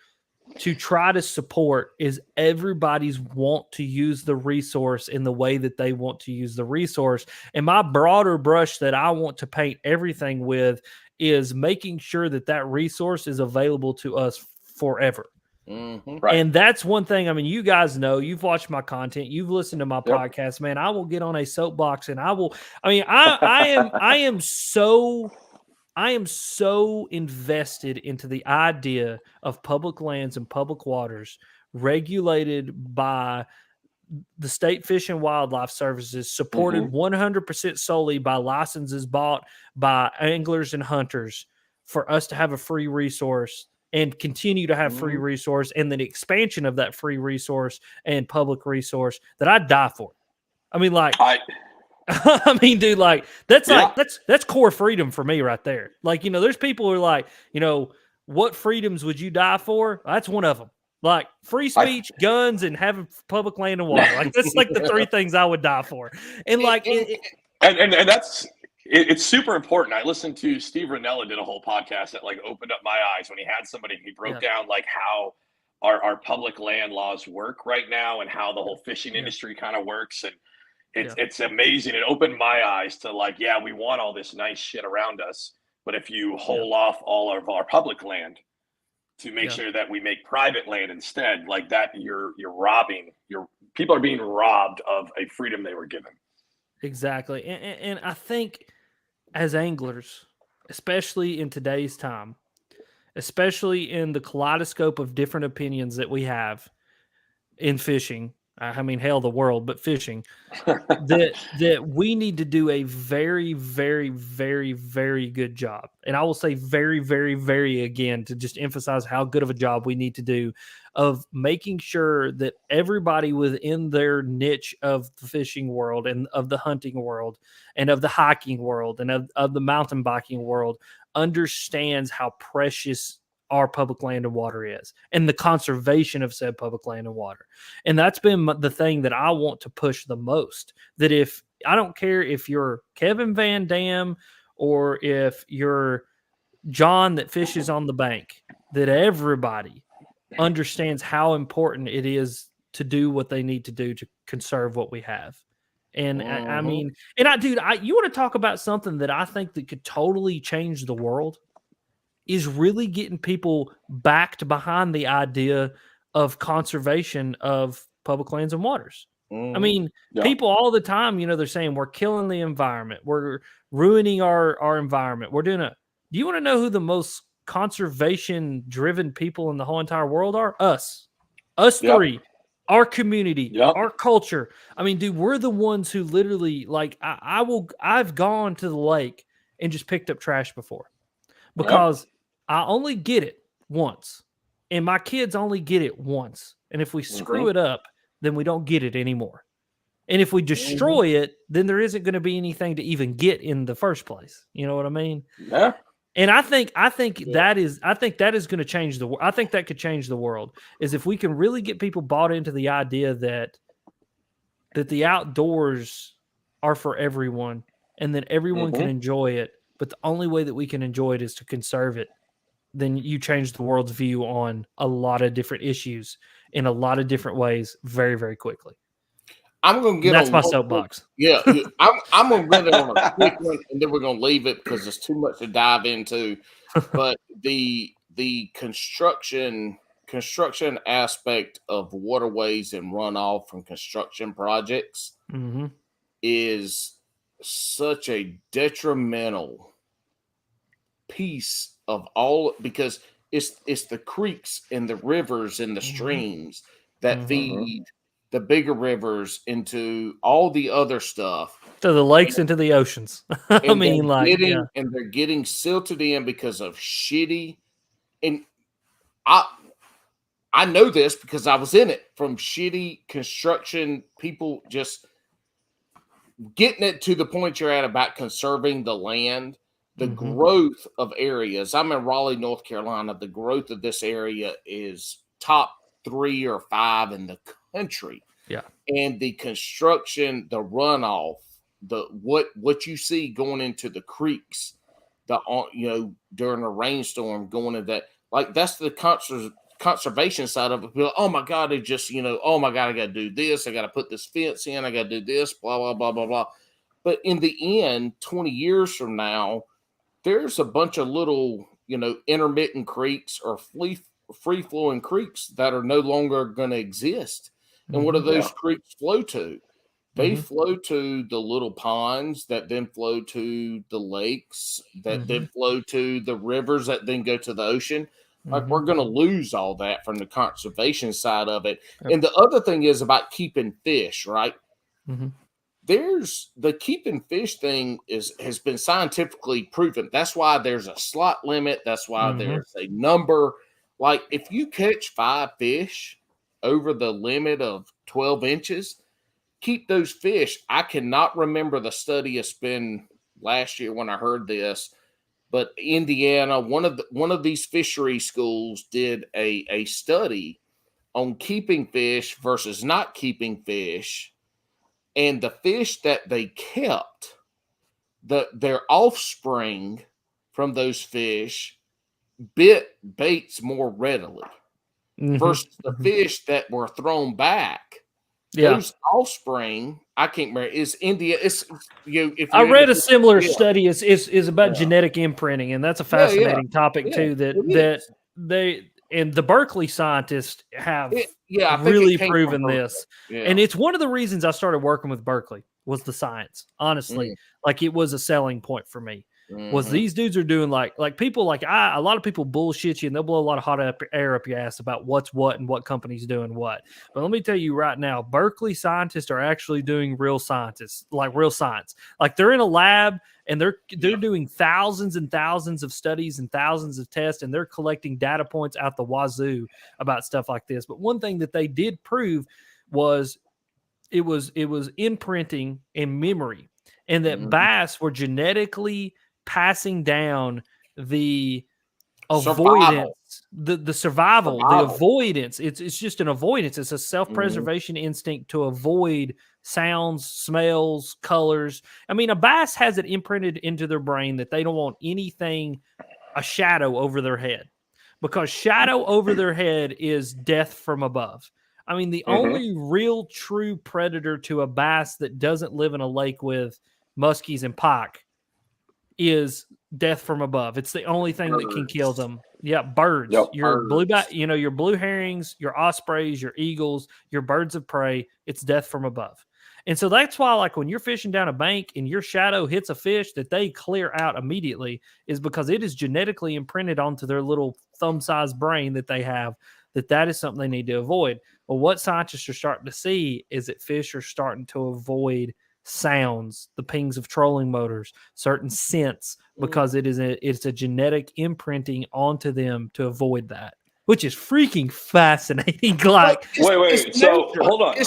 to try to support is everybody's want to use the resource in the way that they want to use the resource. And my broader brush that I want to paint everything with is making sure that resource is available to us forever. Right. And that's one thing. I mean, you guys know, you've watched my content, you've listened to my podcast, man. I will get on a soapbox and I am so invested into the idea of public lands and public waters regulated by the State Fish and Wildlife Services, supported 100% solely by licenses bought by anglers and hunters for us to have a free resource and continue to have free resource, and then expansion of that free resource and public resource that I'd die for. I mean, like, I mean, dude, like that's core freedom for me right there. Like, there's people who are like, what freedoms would you die for? That's one of them. Like free speech, guns, and having public land and water. Like that's like the three things I would die for. And like, and that's it's super important. I listened to Steve Ranella did a whole podcast that like opened up my eyes when he had somebody. He broke down like how our public land laws work right now and how the whole fishing industry kind of works. And it's amazing. It opened my eyes to like, we want all this nice shit around us, but if you hold off all of our public land to make sure that we make private land instead, like that, you're robbing. People are being robbed of a freedom they were given. Exactly, and I think as anglers, especially in today's time, especially in the kaleidoscope of different opinions that we have in fishing. I mean, hell, the world, but fishing, that we need to do a very, very, very, very good job. And I will say very, very, very again, to just emphasize how good of a job we need to do of making sure that everybody within their niche of the fishing world and of the hunting world and of the hiking world and of the mountain biking world understands how precious our public land and water is and the conservation of said public land and water. And that's been the thing that I want to push the most, that if I don't care if you're Kevin Van Dam or if you're John that fishes on the bank, that everybody understands how important it is to do what they need to do to conserve what we have. And I mean, and you want to talk about something that I think that could totally change the world is really getting people backed behind the idea of conservation of public lands and waters. I mean, people all the time, they're saying we're killing the environment. We're ruining our environment. We're doing do you want to know who the most conservation driven people in the whole entire world are? Us three, our community, our culture. I mean, dude, we're the ones who literally I've gone to the lake and just picked up trash before because I only get it once and my kids only get it once. And if we screw it up, then we don't get it anymore. And if we destroy it, then there isn't going to be anything to even get in the first place. You know what I mean? Yeah. And I think that is going to change the world. I think that could change the world is if we can really get people bought into the idea that the outdoors are for everyone and that everyone can enjoy it. But the only way that we can enjoy it is to conserve it. Then you change the world's view on a lot of different issues in a lot of different ways very, very quickly. I'm going to get that's my soapbox. Yeah, I'm going to get it on a quick one, and then we're going to leave it because there's too much to dive into. But the construction aspect of waterways and runoff from construction projects is such a detrimental piece of all, because it's the creeks and the rivers and the streams that feed the bigger rivers into all the other stuff, to the lakes, into the oceans. I mean, and they're getting silted in because of shitty. And I know this because I was in it, from shitty construction people just getting it to the point you're at about conserving the land. The growth of areas. I'm in Raleigh, North Carolina. The growth of this area is top 3 or 5 in the country. Yeah. And the construction, the runoff, what you see going into the creeks, during a rainstorm going into that, like that's the conservation side of it. Oh my God, they just, oh my God, I got to do this. I got to put this fence in. I got to do this, blah, blah, blah, blah, blah. But in the end, 20 years from now, there's a bunch of little, intermittent creeks or free-flowing creeks that are no longer going to exist. And what do those creeks flow to? They flow to the little ponds that then flow to the lakes, that then flow to the rivers that then go to the ocean. Like, we're going to lose all that from the conservation side of it. And the other thing is about keeping fish, right? There's the keeping fish thing has been scientifically proven. That's why there's a slot limit. That's why there's a number. Like, if you catch 5 fish over the limit of 12 inches, keep those fish. I cannot remember the study. It's been last year when I heard this, but Indiana, one of these fishery schools did a study on keeping fish versus not keeping fish. And the fish that they kept, their offspring from those fish bit baits more readily versus the fish that were thrown back. Those offspring, I can't remember, is India. It's I read a similar study. Is about genetic imprinting, and that's a fascinating topic too. That they and the Berkeley scientists have really proven this. And it's one of the reasons I started working with Berkeley was the science. Honestly, like it was a selling point for me. was these dudes are doing like people like a lot of people bullshit you and they'll blow a lot of hot air up your ass about what's what and what company's doing what. But let me tell you right now, Berkeley scientists are actually doing real science. Like they're in a lab and they're doing thousands and thousands of studies and thousands of tests, and they're collecting data points out the wazoo about stuff like this. But one thing that they did prove was it was imprinting and memory, and that bass were genetically passing down the avoidance, the survival, the avoidance. It's just an avoidance. It's a self-preservation instinct to avoid sounds, smells, colors. I mean, a bass has it imprinted into their brain that they don't want anything, a shadow over their head, because shadow over their head is death from above. I mean, the only real true predator to a bass that doesn't live in a lake with muskies and pike is death from above. It's the only thing that can kill them. Yeah, birds. Your your blue herrings, your ospreys, your eagles, your birds of prey. It's death from above. And so that's why, like, when you're fishing down a bank and your shadow hits a fish that they clear out immediately, is because it is genetically imprinted onto their little thumb-sized brain that they have, that is something they need to avoid. Well, what scientists are starting to see is that fish are starting to avoid sounds, the pings of trolling motors, certain scents, because it's a genetic imprinting onto them to avoid that, which is freaking fascinating. Like, wait. So hold on.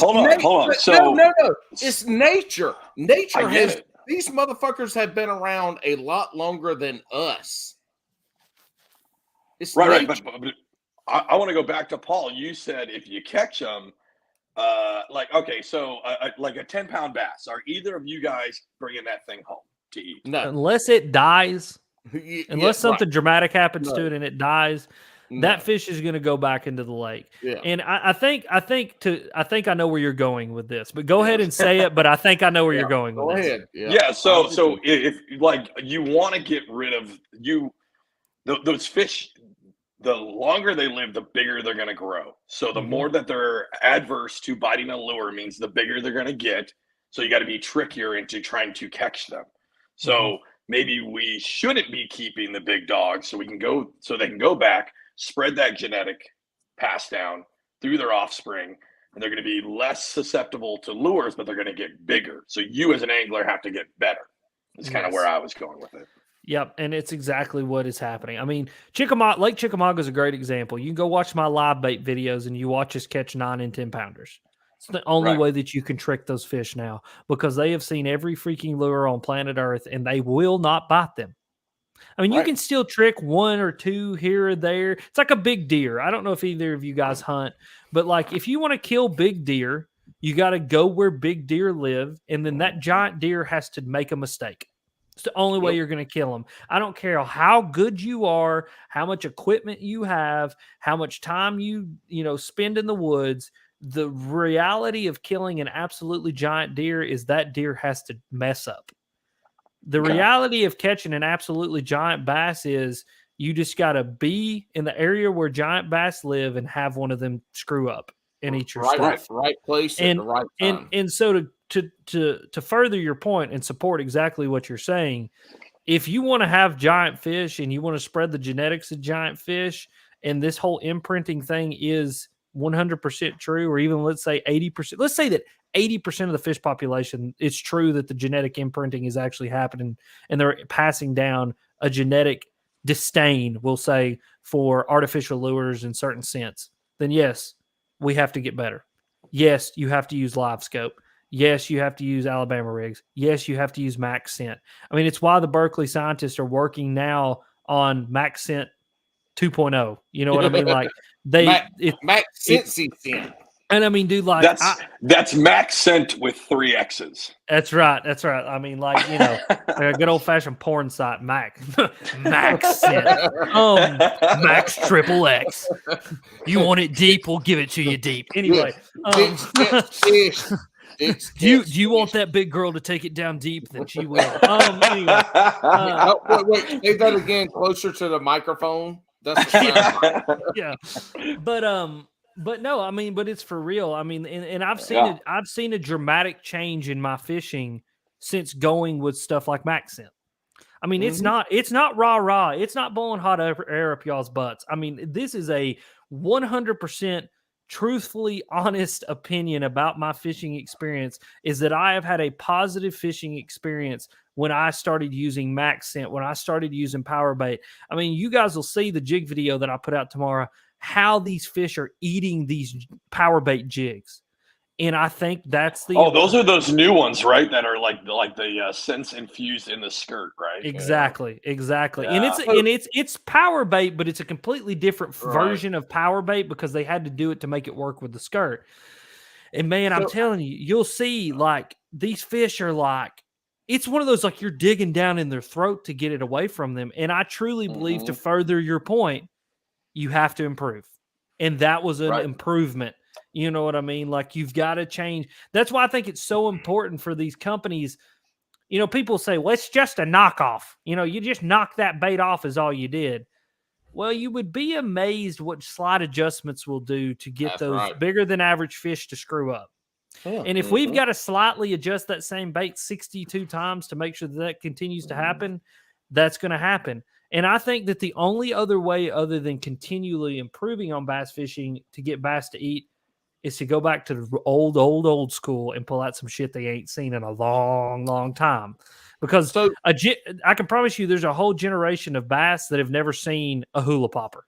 So no. It's nature. Nature has these motherfuckers have been around a lot longer than us. It's right. But I want to go back to Paul. You said if you catch them. Like a 10-pound bass. Are either of you guys bringing that thing home to eat? No, unless it dies, unless something dramatic happens to it and it dies, that fish is going to go back into the lake. Yeah. And I think I know where you're going with this. But go ahead and say it. But I think I know where you're going with this. Yeah. So if like you want to get rid of those fish. The longer they live, the bigger they're going to grow. So the more that they're adverse to biting a lure means the bigger they're going to get. So you got to be trickier into trying to catch them. So maybe we shouldn't be keeping the big dogs so they can go back, spread that genetic pass down through their offspring, and they're going to be less susceptible to lures, but they're going to get bigger. So you as an angler have to get better. That's kind of where I was going with it. Yep, and it's exactly what is happening. I mean, Lake Chickamauga is a great example. You can go watch my live bait videos and you watch us catch 9 and 10 pounders. It's the only way that you can trick those fish now, because they have seen every freaking lure on planet Earth and they will not bite them. I mean, you can still trick 1 or 2 here or there. It's like a big deer. I don't know if either of you guys hunt, but like if you want to kill big deer, you got to go where big deer live, and then that giant deer has to make a mistake. It's the only way you're going to kill them. I don't care how good you are, how much equipment you have, how much time you spend in the woods. The reality of killing an absolutely giant deer is that deer has to mess up. The reality of catching an absolutely giant bass is you just got to be in the area where giant bass live and have one of them screw up and eat your stuff. Right place at the right time. And so to further your point and support exactly what you're saying, if you want to have giant fish and you want to spread the genetics of giant fish, and this whole imprinting thing is 100% true, or even let's say 80%, let's say that 80% of the fish population, it's true that the genetic imprinting is actually happening and they're passing down a genetic disdain, we'll say, for artificial lures in certain sense, then yes, we have to get better. Yes, you have to use live scope. Yes, you have to use Alabama rigs. Yes, you have to use max scent. I mean, it's why the Berkeley scientists are working now on max scent 2.0. You know what I mean? Like max scent. And I mean, dude, like that's max scent with 3 X's. That's right. I mean, like, a good old fashioned porn site, Max scent. Max XXX. You want it deep? We'll give it to you deep. Anyway, do you want that big girl to take it down deep? Then she will. Anyway, wait, say that again, closer to the microphone. That's But no, I mean, but it's for real. I mean, and I've seen a dramatic change in my fishing since going with stuff like max scent. I mean, it's not rah-rah. It's not blowing hot air up y'all's butts. I mean, this is a 100% truthfully honest opinion about my fishing experience, is that I have had a positive fishing experience when I started using Max Scent, when I started using power bait. I mean, you guys will see the jig video that I put out tomorrow, how these fish are eating these power bait jigs. And I think that's the those are those new ones, right? That are like the scents infused in the skirt, right? Exactly. Yeah. And it's power bait, but it's a completely different version of power bait because they had to do it to make it work with the skirt. And man, I'm telling you, you'll see like these fish are like, it's one of those like you're digging down in their throat to get it away from them. And I truly believe, to further your point, you have to improve. And that was an improvement. You know what I mean? Like, you've got to change. That's why I think it's so important for these companies. You know, people say, well, it's just a knockoff. You know, you just knock that bait off is all you did. Well, you would be amazed what slight adjustments will do to get those bigger than average fish to screw up. And if we've got to slightly adjust that same bait 62 times to make sure that continues to happen, that's going to happen. And I think that the only other way other than continually improving on bass fishing to get bass to eat is to go back to the old school and pull out some shit they ain't seen in a long time. Because I can promise you there's a whole generation of bass that have never seen a hula popper.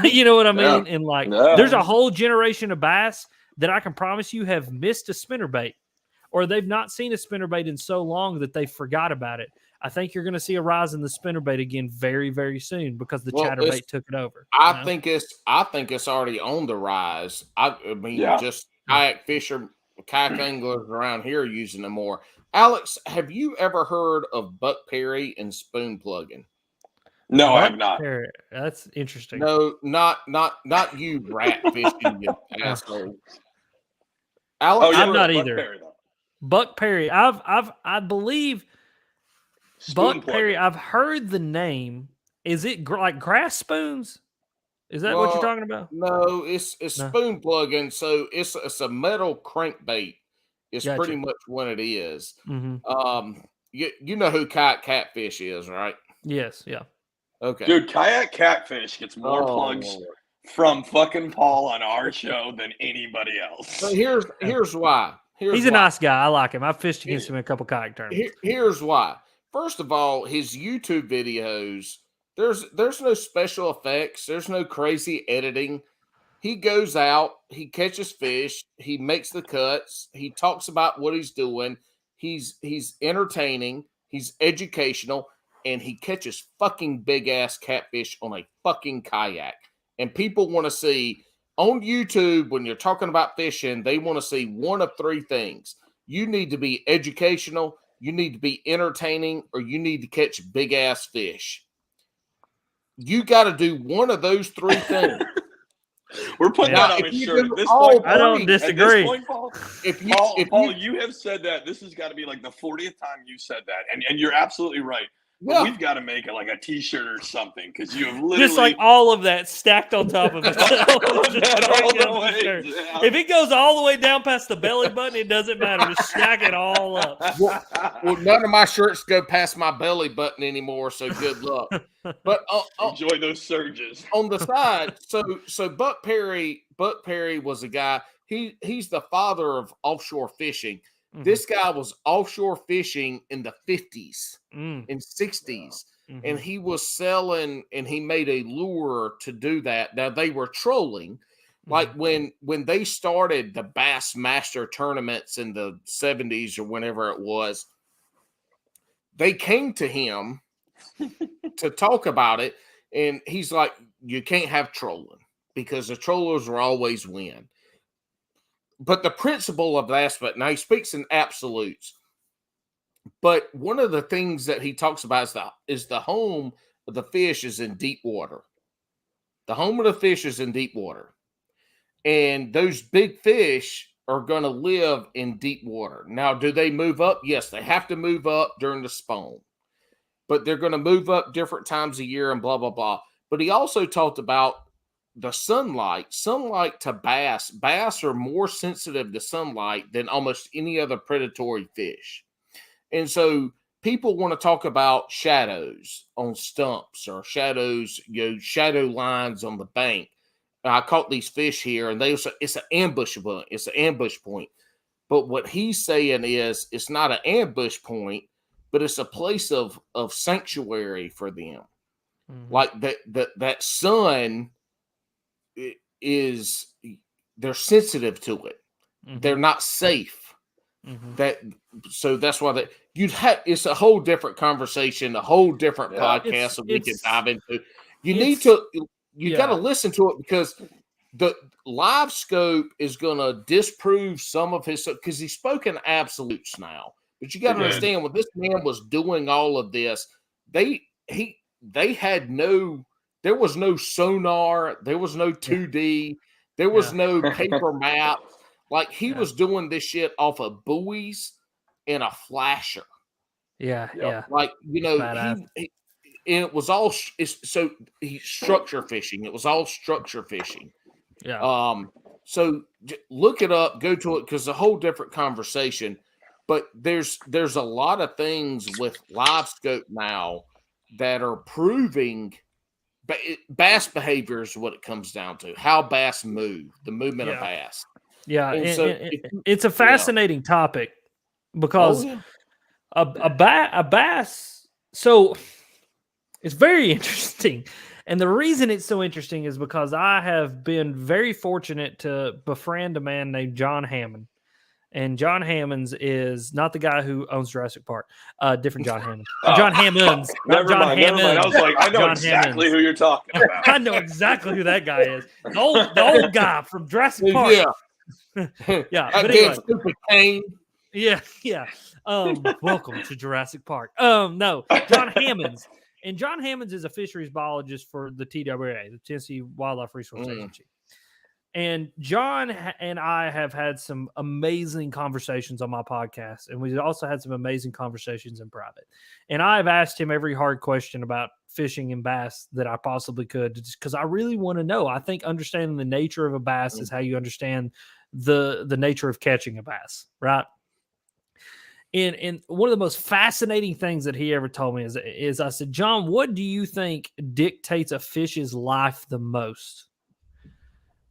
You know what I mean? And like, there's a whole generation of bass that I can promise you have missed a spinnerbait, or they've not seen a spinnerbait in so long that they forgot about it. I think you're going to see a rise in the spinnerbait again very, very soon because the chatterbait took it over. I think it's already on the rise. I mean, just kayak anglers around here are using them more. Alex, have you ever heard of buck perry and spoon plugging? No, I have not. That's interesting. No, not you, rat fishing, you asshole. Alex, I'm not either. Buck Perry. I believe Buck Perry. I've heard the name. Is it like grass spoons? Is that what you're talking about? No, it's spoon plugging. So it's a metal crankbait. It's pretty much what it is. You know who kayak catfish is, right? Yes. Yeah. Okay. Dude, kayak catfish gets more plugs from fucking Paul on our show than anybody else. So here's why. He's a nice guy. I like him. I've fished against him in a couple kayak tournaments. Here's why. First of all, his YouTube videos, there's no special effects. There's no crazy editing. He goes out, he catches fish, he makes the cuts, he talks about what he's doing. He's entertaining, he's educational, and he catches fucking big ass catfish on a fucking kayak. And people want to see on YouTube, when you're talking about fishing, they want to see one of three things. You need to be educational, you need to be entertaining, or you need to catch big ass fish. You got to do one of those three things. We're putting that on his shirt. At this point, I don't disagree. At this point, Paul, Paul, you have said that. This has got to be like the 40th time you said that. And you're absolutely right. Yeah. We've got to make it like a T-shirt or something because you have literally just like all of that stacked on top of it. If it goes all the way down past the belly button, it doesn't matter. Just stack it all up. Well, none of my shirts go past my belly button anymore, so good luck. But enjoy those surges on the side. So Buck Perry was a guy. He's the father of offshore fishing. This guy was offshore fishing in the 50s and 60s, and he was selling, and he made a lure to do that. Now, they were trolling. Like when they started the Bass Master tournaments in the 70s or whenever it was, they came to him to talk about it, and he's like, you can't have trolling because the trollers will always win. But the principle of the aspect, now he speaks in absolutes, but one of the things that he talks about is the home of the fish is in deep water. The home of the fish is in deep water. And those big fish are going to live in deep water. Now, do they move up? Yes, they have to move up during the spawn. But they're going to move up different times a year and blah, blah, blah. But he also talked about the sunlight to bass. Bass are more sensitive to sunlight than almost any other predatory fish. And so people want to talk about shadows on stumps or shadows, shadow lines on the bank. I caught these fish here, and it's an ambush point. It's an ambush point. But what he's saying is it's not an ambush point, but it's a place of sanctuary for them. Mm-hmm. Like that sun is, they're sensitive to it. Mm-hmm. They're not safe. Mm-hmm. So that's why it's a whole different conversation, a whole different podcast that we can dive into. You got to listen to it, because the live scope is going to disprove some of his, because he's spoken absolutes now. But you got to understand, when this man was doing all of this, there was no sonar, there was no 2D, there was no paper map. Like, he was doing this shit off of buoys and a flasher. Yeah. Like, it was all he's structure fishing. It was all structure fishing. Yeah. So look it up, go to it, because it's a whole different conversation. But there's a lot of things with live scope now that are proving bass behavior is what it comes down to. How bass move, the movement of bass. Yeah, it's a fascinating topic, because a bass. So it's very interesting, and the reason it's so interesting is because I have been very fortunate to befriend a man named John Hammond, and John Hammonds is not the guy who owns Jurassic Park. Different John Hammond. John Hammonds. Never mind. I was like, I know John exactly Hammonds. who you're talking about. I know exactly who that guy is. The old guy from Jurassic Park. Yeah, but anyway. Yeah. Welcome to Jurassic Park. No, John Hammonds. And John Hammonds is a fisheries biologist for the TWA, the Tennessee Wildlife Resource Agency. And John and I have had some amazing conversations on my podcast, and we also had some amazing conversations in private. And I've asked him every hard question about fishing and bass that I possibly could, because I really want to know. I think understanding the nature of a bass is how you understand the nature of catching a bass, right? And one of the most fascinating things that he ever told me is I said, John, what do you think dictates a fish's life the most?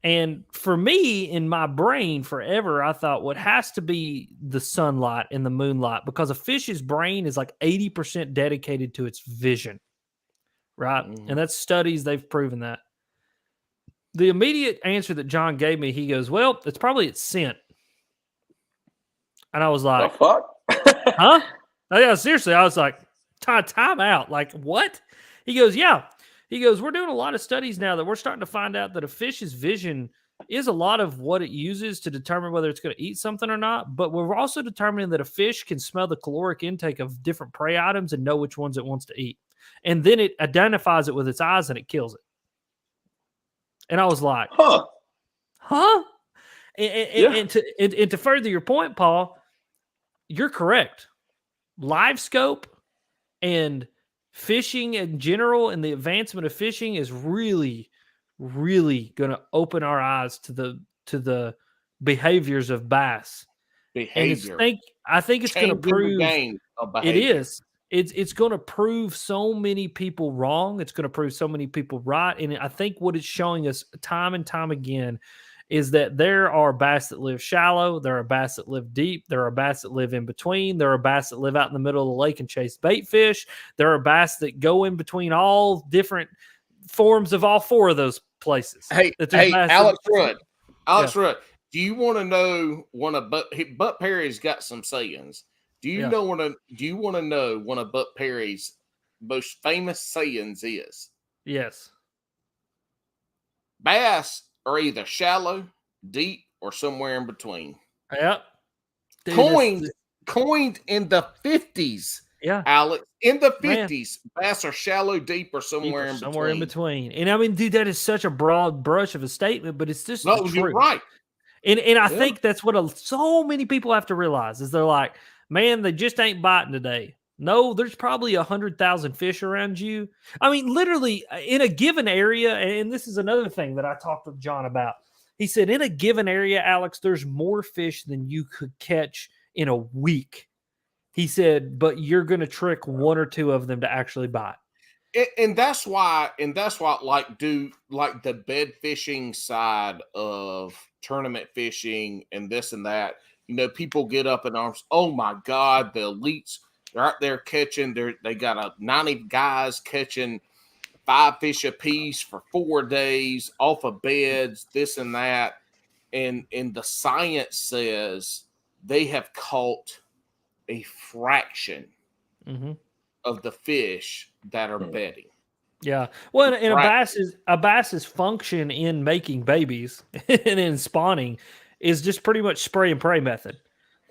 And for me, in my brain forever, I thought what has to be the sunlight and the moonlight, because a fish's brain is like 80% dedicated to its vision, right? And that's studies, they've proven that. The immediate answer that John gave me, he goes, well, it's probably its scent. And I was like, the fuck? Huh? Oh, yeah, seriously. I was like, time out. Like, what? He goes, yeah. He goes, we're doing a lot of studies now that we're starting to find out that a fish's vision is a lot of what it uses to determine whether it's going to eat something or not. But we're also determining that a fish can smell the caloric intake of different prey items and know which ones it wants to eat. And then it identifies it with its eyes and it kills it. And I was like, huh? And to further your point, Paul, you're correct. Live scope and fishing in general and the advancement of fishing is really, really going to open our eyes to the behaviors of bass. Behavior. And I think it's going to prove it is. It's going to prove so many people wrong. It's going to prove so many people right. And I think what it's showing us time and time again is that there are bass that live shallow. There are bass that live deep. There are bass that live in between. There are bass that live out in the middle of the lake and chase bait fish. There are bass that go in between all different forms of all four of those places. Hey, Alex Rudd, do you want to know one of Buck Perry's got some sayings? Do you want to know one of Buck Perry's most famous sayings is? Yes. Bass are either shallow, deep, or somewhere in between. Yep. Dude, coined in the 50s. Yeah. Alex, in the 50s, bass are shallow, deep, or somewhere in between. Somewhere in between. And I mean, dude, that is such a broad brush of a statement, but it's just the truth. You're right. And I think that's what so many people have to realize is they're like, man, they just ain't biting today. No, there's probably 100,000 fish around you. I mean, literally in a given area, and this is another thing that I talked with John about. He said, in a given area, Alex, there's more fish than you could catch in a week. He said, but you're going to trick one or two of them to actually buy it. And that's why, like the bed fishing side of tournament fishing and this and that, people get up in arms. Oh my God, the elites, they're out there catching, they got 90 guys catching 5 fish a piece for 4 days off of beds, this and that. And the science says they have caught a fraction of the fish that are bedding. Yeah. Well, and a bass's function in making babies and in spawning is just pretty much spray and pray method.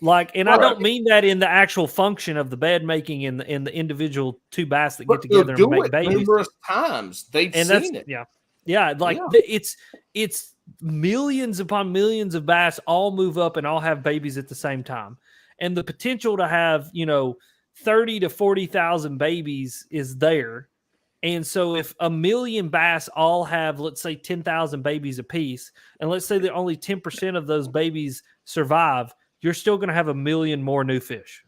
Like, and I don't mean that in the actual function of the bed making in the individual 2 bass that get together and make babies. Numerous times they've seen it. Yeah. Like it's millions upon millions of bass all move up and all have babies at the same time. And the potential to have, 30 to 40,000 babies is there. And so if 1 million bass all have, let's say, 10,000 babies apiece, and let's say that only 10% of those babies survive, you're still going to have 1 million more new fish.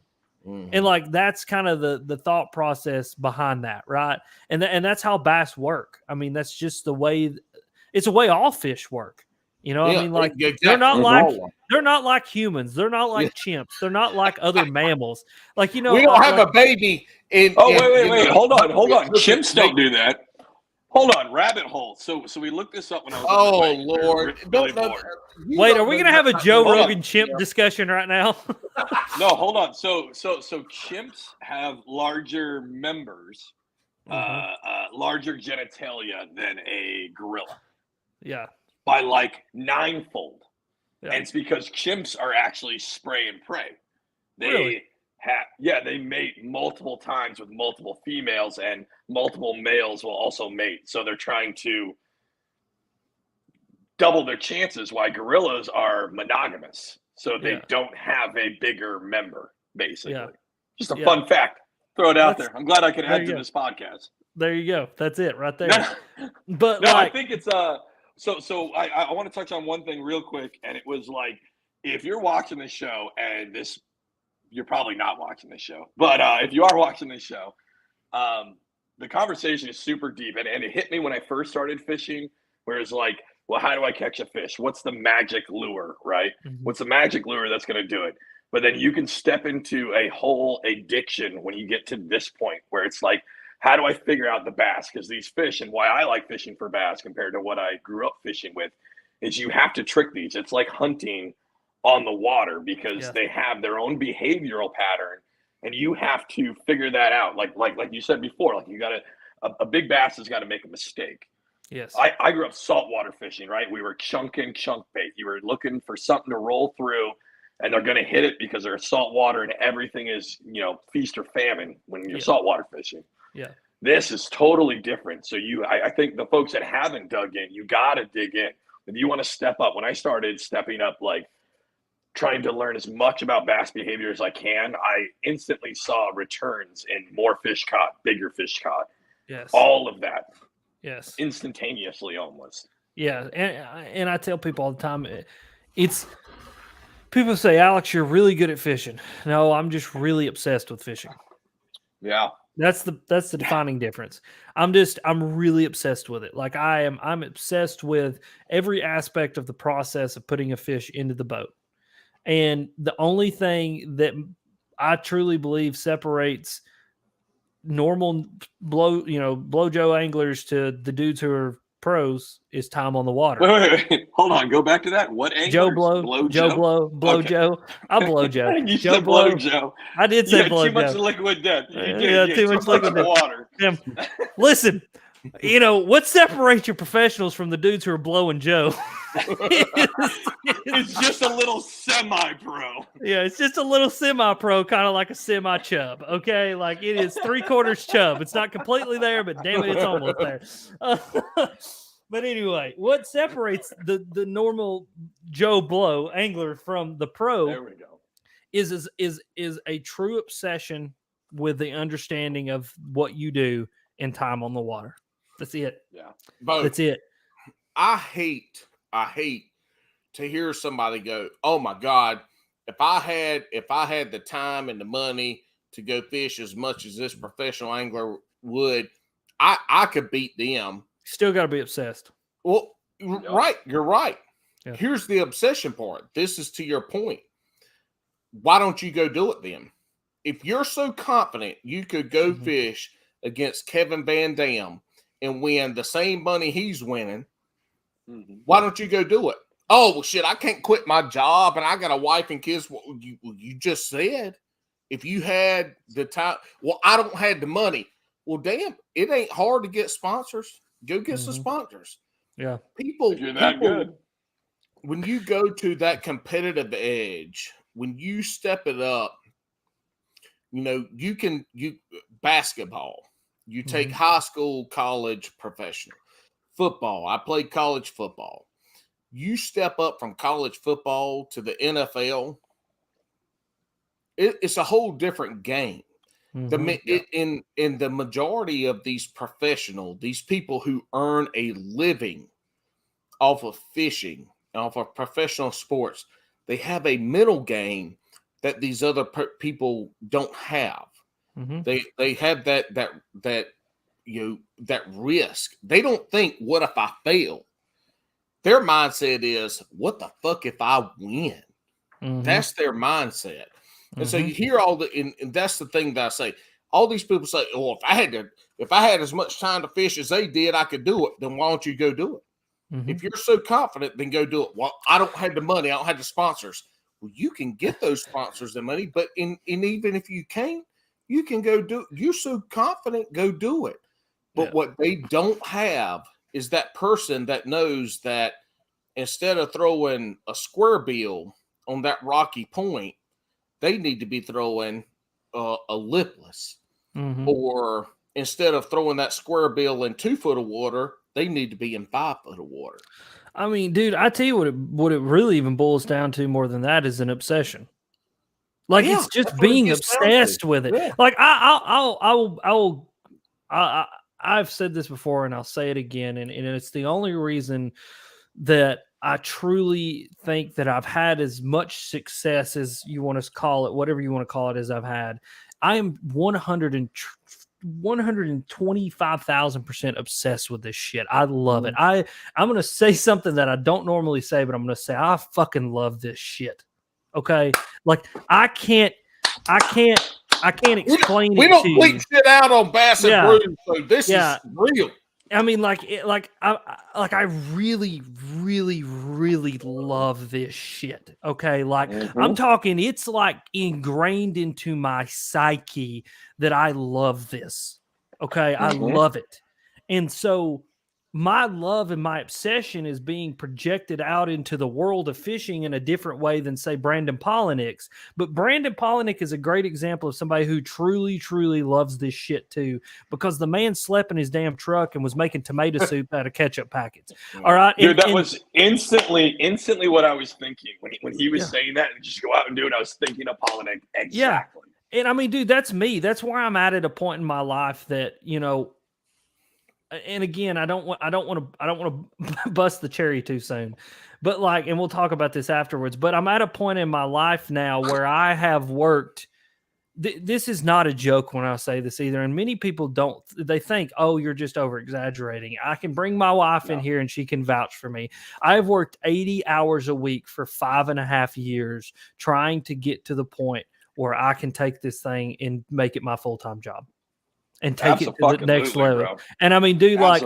And like, that's kind of the thought process behind that. Right. And that's how bass work. I mean, that's just the way all fish work. I mean, like, exactly. They're not like humans. They're not like chimps. They're not like other mammals. Like, we don't have a baby. Wait. Hold on. Chimps don't do that. Hold on, rabbit hole. So we looked this up when I was. Oh Lord! Wait, are we gonna have a Joe Rogan chimp discussion right now? No, hold on. So chimps have larger members, larger genitalia than a gorilla. Yeah. By like 9-fold. Yeah. And it's because chimps are actually spray and pray. They mate multiple times with multiple females, and multiple males will also mate. So they're trying to double their chances, why gorillas are monogamous. So they don't have a bigger member, basically. Yeah. Just a fun fact. Throw it out there. I'm glad I could add to this podcast. There you go. That's it right there. But I think it's So I want to touch on one thing real quick, and it was like, if you're watching this show, and you're probably not watching this show, but if you are watching this show, the conversation is super deep, and it hit me when I first started fishing, where it's like, well, how do I catch a fish? What's the magic lure, right? What's the magic lure that's going to do it? But then you can step into a whole addiction when you get to this point, where it's like, how do I figure out the bass? Because these fish, and why I like fishing for bass compared to what I grew up fishing with, is you have to trick these. It's like hunting on the water, because they have their own behavioral pattern, and you have to figure that out. Like you said before, like, you got a big bass has got to make a mistake. Yes. I grew up saltwater fishing, right? We were chunking chunk bait. You were looking for something to roll through, and they're going to hit it because they're saltwater, and everything is, feast or famine when you're saltwater fishing. Yeah. This is totally different. So I think the folks that haven't dug in, you got to dig in. If you want to step up, when I started stepping up, like trying to learn as much about bass behavior as I can, I instantly saw returns in more fish caught, bigger fish caught. Yes. All of that. Yes. Instantaneously almost. Yeah. And I tell people all the time, people say, Alex, you're really good at fishing. No, I'm just really obsessed with fishing. Yeah. That's the defining difference. I'm really obsessed with it. Like, I'm obsessed with every aspect of the process of putting a fish into the boat. And the only thing that I truly believe separates normal blow Joe anglers to the dudes who are pros is time on the water. Wait. Hold on. Go back to that. What anglers? Joe blow Joe. Joe. I'll blow Joe. You Joe said blow Joe. I did say blow Joe. Too much liquid death. Too much liquid water. Listen, what separates your professionals from the dudes who are blowing Joe? It's just a little semi-pro. Yeah, it's just a little semi-pro, kind of like a semi-chub. Okay, like, it is 3/4 chub. It's not completely there, but damn it, it's almost there. But anyway, what separates the normal Joe Blow angler from the pro? There we go. Is a true obsession with the understanding of what you do in time on the water. That's it. Yeah, that's it. I hate to hear somebody go, "Oh my God, if I had the time and the money to go fish as much as this professional angler would, I could beat them. Still got to be obsessed. Well, right. You're right. Yeah. Here's the obsession part. This is to your point. Why don't you go do it then? If you're so confident you could go fish against Kevin Van Dam and win the same money he's winning, why don't you go do it? Oh, well, shit, I can't quit my job and I got a wife and kids. Well, you just said if you had the time, well, I don't have the money. Well, damn, it ain't hard to get sponsors. Go get some sponsors. Yeah. People, you're that good. When you go to that competitive edge, when you step it up, you basketball, you take high school, college, professional football. I played college football. You step up from college football to the NFL. It's a whole different game. In the majority of these these people who earn a living off of fishing, off of professional sports, they have a mental game that these other people don't have. They have that risk. They don't think, what if I fail? Their mindset is, what the fuck if I win? That's their mindset. And so you hear and that's the thing that I say. All these people say, "Oh, if I had as much time to fish as they did, I could do it." Then why don't you go do it? If you're so confident, then go do it. Well, I don't have the money. I don't have the sponsors. Well, you can get those sponsors the money, but even if you can't, you can go do it. You're so confident, go do it. But what they don't have is that person that knows that instead of throwing a square bill on that rocky point, they need to be throwing a lipless. Or instead of throwing that square bill in 2 foot of water, they need to be in 5 foot of water. I mean, dude, I tell you what it really even boils down to more than that is an obsession. Like it's just being obsessed with it. Yeah. Like I've said this before and I'll say it again, and it's the only reason that I truly think that I've had as much success as you want to call it, whatever you want to call it, as I've had. I am 125,000% obsessed with this shit. I love it. I'm going to say something that I don't normally say, but I'm going to say I fucking love this shit. Okay? Like I can't explain it. We don't bleep shit out on Bass and Brews, so this is real. I mean, I really, really, really love this shit. Okay, like I'm talking, it's like ingrained into my psyche that I love this. Okay, I love it, and so my love and my obsession is being projected out into the world of fishing in a different way than, say, Brandon Polinick's. But Brandon Polinick is a great example of somebody who truly, truly loves this shit too, because the man slept in his damn truck and was making tomato soup out of ketchup packets. All right, dude, that was instantly what I was thinking when he was saying that. And just go out and do it. I was thinking of Polinick exactly. Yeah, and I mean, dude, that's me. That's where I'm at a point in my life that, you know. And again, I don't want to bust the cherry too soon, but like, and we'll talk about this afterwards, but I'm at a point in my life now where I have worked. This is not a joke when I say this either. And many people they think, oh, you're just over exaggerating. I can bring my wife in here and she can vouch for me. I've worked 80 hours a week for 5.5 years trying to get to the point where I can take this thing and make it my full-time job. And take it to the next level. Bro. And I mean, dude, like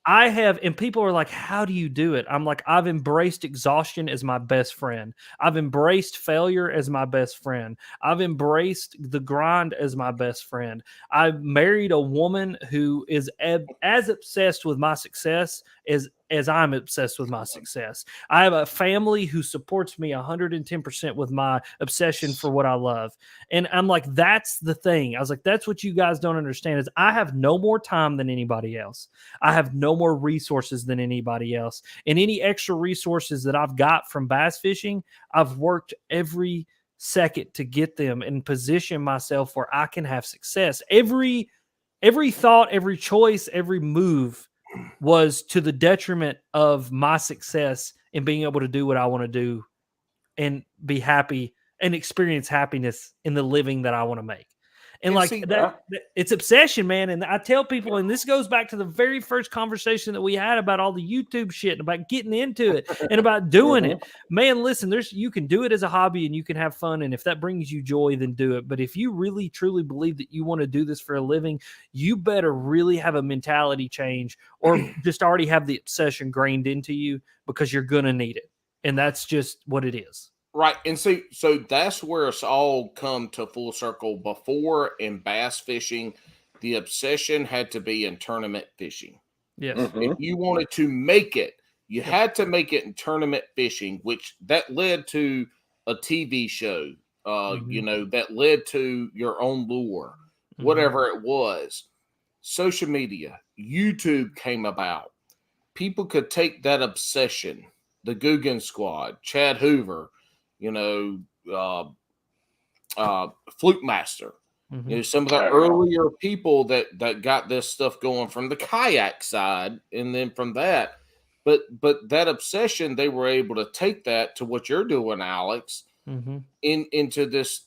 I have, and people are like, how do you do it? I'm like, I've embraced exhaustion as my best friend. I've embraced failure as my best friend. I've embraced the grind as my best friend. I married a woman who is as obsessed with my success as I'm obsessed with my success. I have a family who supports me 110% with my obsession for what I love. And I'm like, that's the thing. I was like, that's what you guys don't understand is I have no more time than anybody else. I have no more resources than anybody else. And any extra resources that I've got from bass fishing, I've worked every second to get them and position myself where I can have success. Every thought, every choice, every move was to the detriment of my success in being able to do what I want to do and be happy and experience happiness in the living that I want to make. And like see, that, it's obsession, man. And I tell people, and this goes back to the very first conversation that we had about all the YouTube shit and about getting into it and about doing it. Man, listen, you can do it as a hobby and you can have fun. And if that brings you joy, then do it. But if you really, truly believe that you want to do this for a living, you better really have a mentality change or just already have the obsession grained into you, because you're going to need it. And that's just what it is. Right. And so that's where it's all come to full circle. Before, in bass fishing, the obsession had to be in tournament fishing. Yes. If you wanted to make it, you had to make it in tournament fishing, which that led to a TV show, that led to your own lure, whatever it was. Social media, YouTube came about. People could take that obsession, the Guggen Squad, Chad Hoover, Fluke Master, some of the earlier people that got this stuff going from the kayak side, and then from that, but that obsession, they were able to take that to what you're doing, Alex, into this,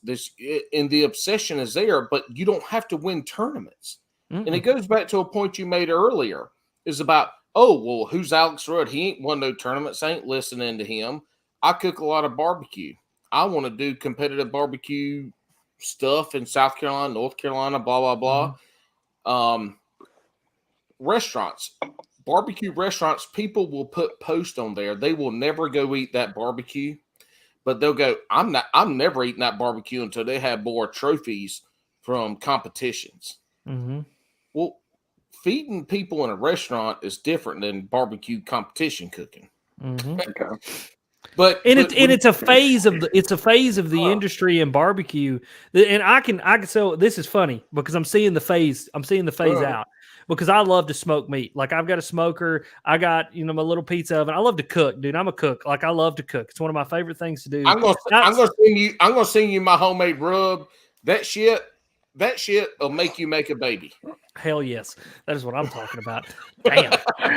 and the obsession is there, but you don't have to win tournaments. And it goes back to a point you made earlier, is about, who's Alex Rudd? He ain't won no tournaments. I ain't listening to him. I cook a lot of barbecue. I want to do competitive barbecue stuff in South Carolina, North Carolina, blah, blah, blah. Restaurants, barbecue restaurants, people will put posts on there. They will never go eat that barbecue, but they'll go, I'm never eating that barbecue until they have more trophies from competitions. Well, feeding people in a restaurant is different than barbecue competition cooking. Okay. It's a phase of the industry in barbecue, and I can. So this is funny because I'm seeing the phase out, because I love to smoke meat. Like, I've got a smoker, I got my little pizza oven. I love to cook, dude. I'm a cook. Like, I love to cook. It's one of my favorite things to do. I'm gonna send you my homemade rub. That shit will make you make a baby. Hell yes, that is what I'm talking about. Damn,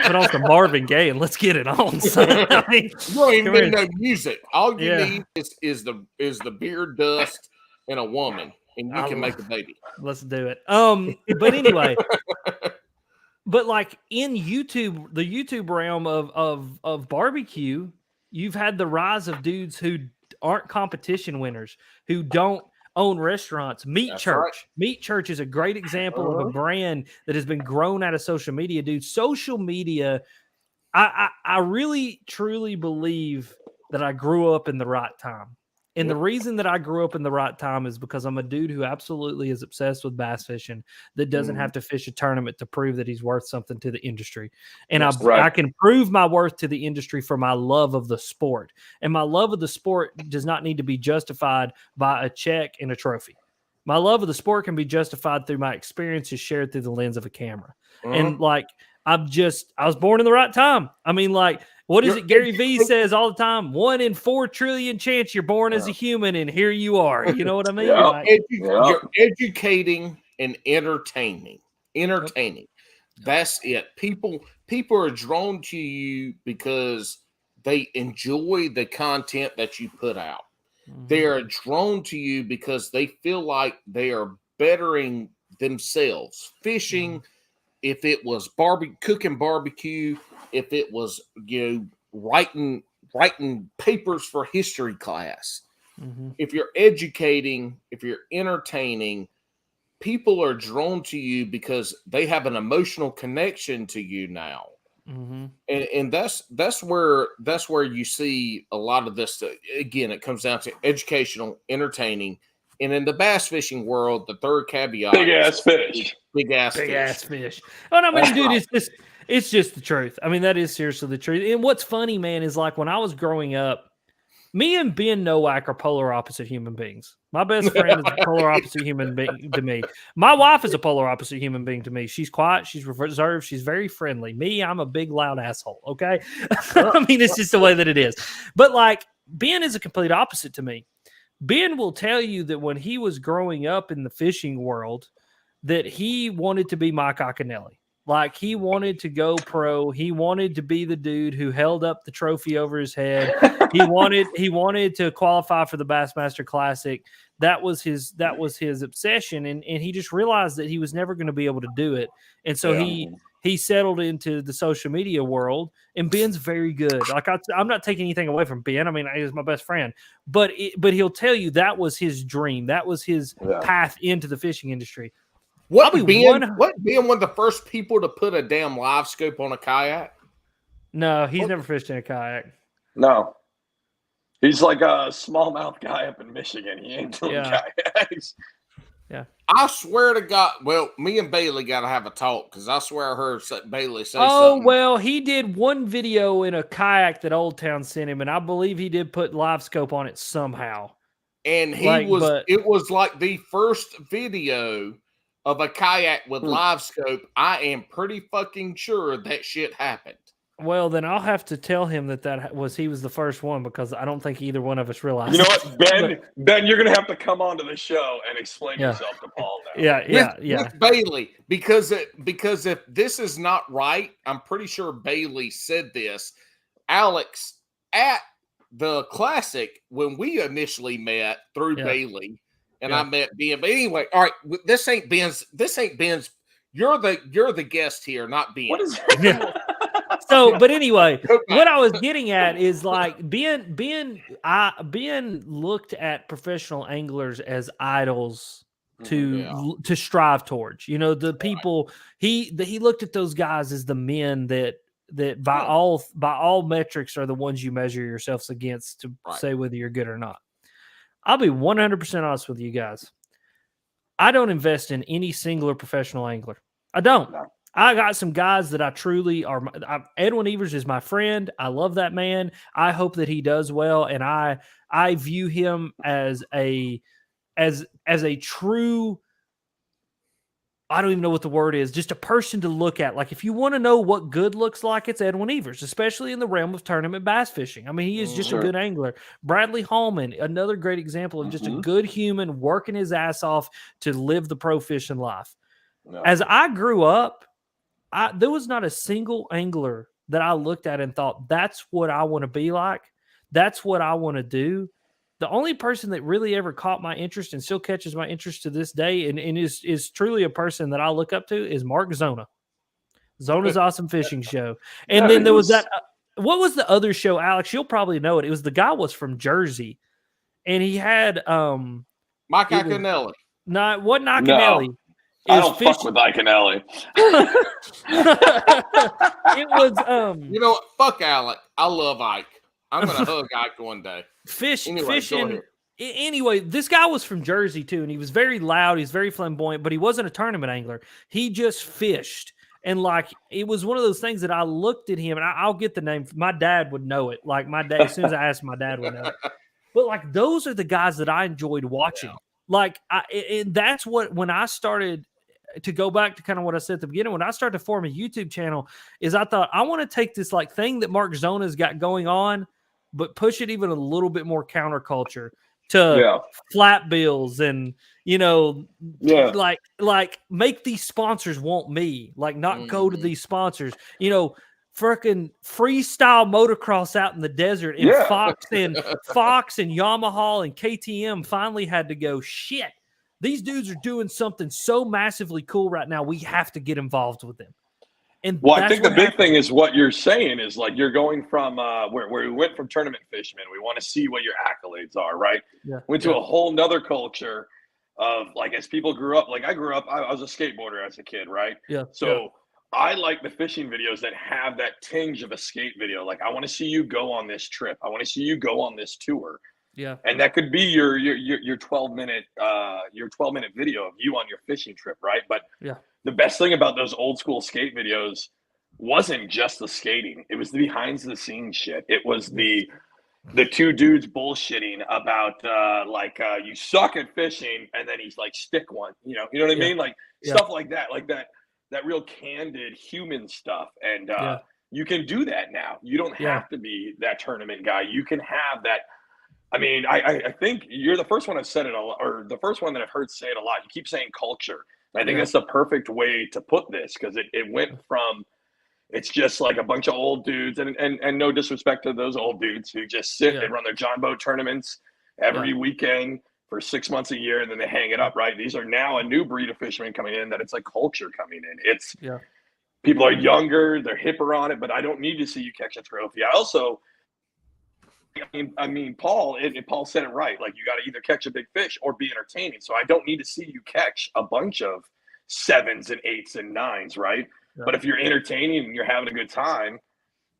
put on some Marvin Gaye and let's get it on. Son. I mean, you don't even need no music. All you need is the beer dust and a woman, and you can make a baby. Let's do it. But anyway, but like in YouTube, the YouTube realm of barbecue, you've had the rise of dudes who aren't competition winners, who don't own restaurants. Meat Church is a great example of a brand that has been grown out of social media, dude. Social media, I really truly believe that I grew up in the right time. And the reason that I grew up in the right time is because I'm a dude who absolutely is obsessed with bass fishing, that doesn't have to fish a tournament to prove that he's worth something to the industry. And I can prove my worth to the industry for my love of the sport. And my love of the sport does not need to be justified by a check and a trophy. My love of the sport can be justified through my experiences shared through the lens of a camera. And like, I was born in the right time. I mean, like, what is it? Gary Vee says all the time, 1 in 4 trillion chance you're born as a human, and here you are. You know what I mean? You're educating and entertaining. That's it. People are drawn to you because they enjoy the content that you put out. They are drawn to you because they feel like they are bettering themselves. Fishing, if it was cooking barbecue, if it was writing papers for history class, if you're educating, if you're entertaining, people are drawn to you because they have an emotional connection to you now. And that's where you see a lot of this. Again, it comes down to educational, entertaining, and in the bass fishing world, the third caveat: big ass fish. Oh, no, I mean, dude, it's just the truth. I mean, that is seriously the truth. And what's funny, man, is like when I was growing up, me and Ben Nowak are polar opposite human beings. My best friend is a polar opposite human being to me. My wife is a polar opposite human being to me. She's quiet. She's reserved. She's very friendly. Me, I'm a big, loud asshole. Okay. I mean, it's just the way that it is. But like, Ben is a complete opposite to me. Ben will tell you that when he was growing up in the fishing world, that he wanted to be Mike Iaconelli. Like, he wanted to go pro. He wanted to be the dude who held up the trophy over his head. He wanted to qualify for the Bassmaster Classic. That was his obsession. And he just realized that he was never going to be able to do it. And so he settled into the social media world, and Ben's very good. Like, I'm not taking anything away from Ben. I mean, he's my best friend, but he'll tell you that was his dream. That was his path into the fishing industry. What being one of the first people to put a damn live scope on a kayak? No, he's never fished in a kayak. No. He's like a smallmouth guy up in Michigan. He ain't doing kayaks. Yeah. I swear to God, well, me and Bailey got to have a talk because I swear I heard Bailey say something. Oh, well, he did one video in a kayak that Old Town sent him, and I believe he did put live scope on it somehow. And it was like the first video of a kayak with live scope. I am pretty fucking sure that shit happened. Well, then I'll have to tell him he was the first one, because I don't think either one of us realized. You know what, Ben, you're gonna have to come onto the show and explain yourself to Paul now. With Bailey, because if this is not right, I'm pretty sure Bailey said this. Alex, at the Classic, when we initially met through Bailey, and I met Ben. But anyway, all right, this ain't Ben's. You're the guest here, not Ben. What is So, but anyway, what I was getting at is, like, Ben looked at professional anglers as idols to strive towards. You know, the people he looked at those guys as the men that by all metrics are the ones you measure yourselves against to say whether you're good or not. I'll be 100% honest with you guys. I don't invest in any singular professional angler. I don't. No. I got some guys that I truly are. Edwin Evers is my friend. I love that man. I hope that he does well, and I view him as a true. I don't even know what the word is. Just a person to look at. Like, if you want to know what good looks like, it's Edwin Evers, especially in the realm of tournament bass fishing. I mean, he is just a good angler. Bradley Hallman, another great example of just a good human working his ass off to live the pro fishing life. No. As I grew up, there was not a single angler that I looked at and thought, that's what I want to be like. That's what I want to do. The only person that really ever caught my interest and still catches my interest to this day and is truly a person that I look up to is Mark Zona. Zona's Awesome Fishing Show. And then there was that. What was the other show, Alex? You'll probably know it. It was the guy was from Jersey. And he had Mike Iaconelli. No, it wasn't Iaconelli. No. I don't fuck with Iaconelli. It was you know what? Fuck Alec. I love Ike. I'm gonna hug Ike one day. Fishing. Anyway, this guy was from Jersey too, and he was very loud. He's very flamboyant, but he wasn't a tournament angler. He just fished, and like it was one of those things that I looked at him, and I'll get the name. My dad would know it. Like my dad, as soon as I asked, my dad would know it. But like those are the guys that I enjoyed watching. Yeah. Like and that's what when I started. To go back to kind of what I said at the beginning, when I started to form a YouTube channel, is I thought I want to take this like thing that Mark Zona's got going on, but push it even a little bit more counterculture to flat bills and, you know, like make these sponsors want me, like not go to these sponsors, you know, freaking freestyle motocross out in the desert. And Fox and Yamaha and KTM finally had to go, shit. These dudes are doing something so massively cool right now. We have to get involved with them. And I think the big thing is what you're saying is like you're going from where we went from tournament fishermen. We want to see what your accolades are, right? Yeah. Went to a whole nother culture of like as people grew up. Like I grew up, I was a skateboarder as a kid, right? Yeah. So I like the fishing videos that have that tinge of a skate video. Like I want to see you go on this trip. I want to see you go on this tour. Yeah, and that could be your 12-minute video of you on your fishing trip, right? But the best thing about those old school skate videos wasn't just the skating; it was the behind the scenes shit. It was the two dudes bullshitting about you suck at fishing, and then he's like stick one, you know what I mean? Like stuff like that real candid human stuff, and you can do that now. You don't have to be that tournament guy. You can have that. I mean, I think you're the first one I've said it a lot, or the first one that I've heard say it a lot. You keep saying culture. I think that's the perfect way to put this, because it went from, it's just like a bunch of old dudes, and no disrespect to those old dudes who just sit and run their John boat tournaments every weekend for 6 months a year, and then they hang it up, right? These are now a new breed of fishermen coming in, that it's like culture coming in. It's people are younger, they're hipper on it, but I don't need to see you catch a trophy. I mean, Paul said it right. Like, you got to either catch a big fish or be entertaining. So I don't need to see you catch a bunch of 7s and 8s and 9s, right? Yeah. But if you're entertaining and you're having a good time,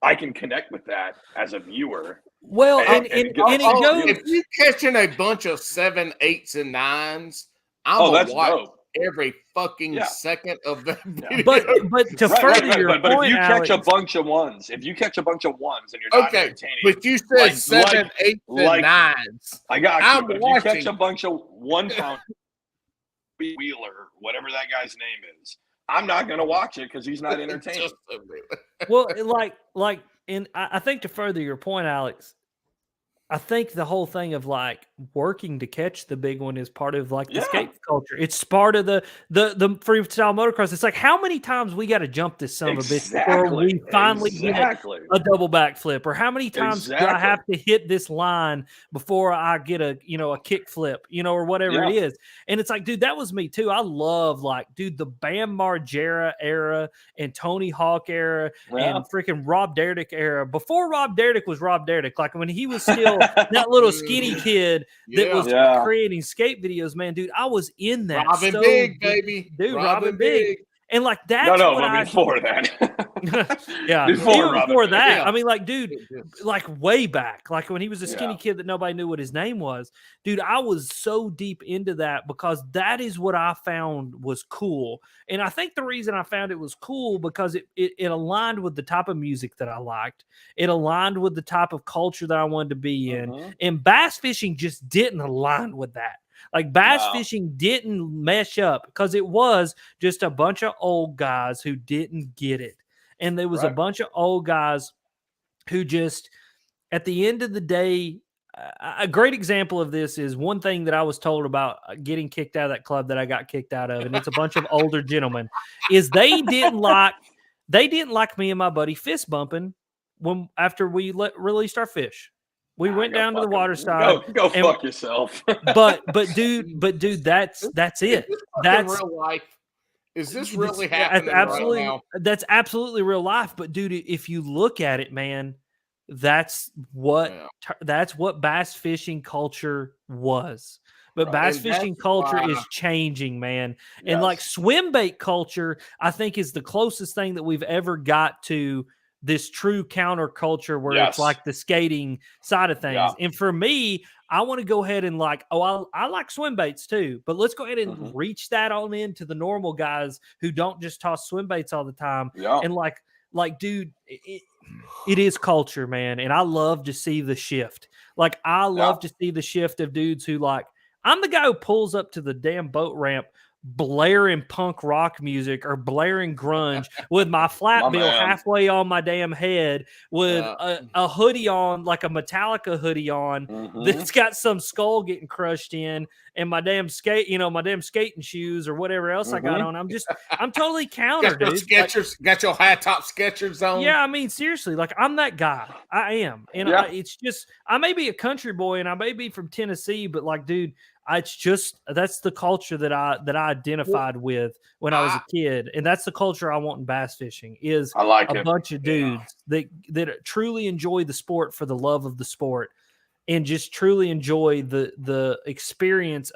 I can connect with that as a viewer. Well, and it goes, if you're catching a bunch of 7, 8s, and 9s, I'm gonna watch every fucking second of that video. But to further your point, if you Alex, catch a bunch of 1s, and you're not entertaining, but you said 7, 8s, and 9s. I got you. But if you catch a bunch of 1 pound Wheeler, whatever that guy's name is, I'm not going to watch it because he's not entertaining. Well, and I think to further your point, Alex, I think the whole thing of like working to catch the big one is part of like the skate culture. It's part of the freestyle motocross. It's like, how many times we got to jump this son of a bitch before we finally get a double backflip, or how many times do I have to hit this line before I get a kick flip, or whatever it is. And it's like, dude, that was me too. I love the Bam Margera era and Tony Hawk era and freaking Rob Dyrdek era. Before Rob Dyrdek was Rob Dyrdek, like when he was still that little skinny kid that was creating skate videos, man, dude, I was in that. Robin Big, baby. Dude, Robin Big. And like that's before that. before that. I mean, like, dude, like way back, like when he was a skinny kid that nobody knew what his name was. Dude, I was so deep into that because that is what I found was cool. And I think the reason I found it was cool because it aligned with the type of music that I liked. It aligned with the type of culture that I wanted to be in. And bass fishing just didn't align with that. Like bass fishing didn't mesh up because it was just a bunch of old guys who didn't get it. And there was a bunch of old guys who just, at the end of the day, a great example of this is one thing that I was told about getting kicked out of that club that I got kicked out of. And it's a bunch of older gentlemen is they didn't like me and my buddy fist bumping after we released our fish. We went down to the water side. Go fuck yourself. but dude, that's it. That's real life. Is this really happening absolutely, right now? That's absolutely real life. But dude, if you look at it, man, that's what bass fishing culture was. But bass fishing culture is changing, man. And like swim bait culture, I think is the closest thing that we've ever got to this true counterculture where it's like the skating side of things. And for me, I want to go ahead and I like swim baits too, but let's go ahead and reach that on into the normal guys who don't just toss swim baits all the time. And like, dude, it is culture, man. And I love to see the shift. Like I love to see the shift of dudes who I'm the guy who pulls up to the damn boat ramp blaring punk rock music or blaring grunge with my flat bill halfway on my damn head with a hoodie on, like a Metallica hoodie on that's got some skull getting crushed in, and my damn skating shoes or whatever else I got on. I'm totally counter, dude. Skechers, got your high top Skechers on. Yeah, I mean, seriously, like I'm that guy. I am. And it's just, I may be a country boy and I may be from Tennessee, but like, dude, it's just, that's the culture that I identified with when I was a kid. And that's the culture I want in bass fishing is a bunch of dudes that truly enjoy the sport for the love of the sport and just truly enjoy the experience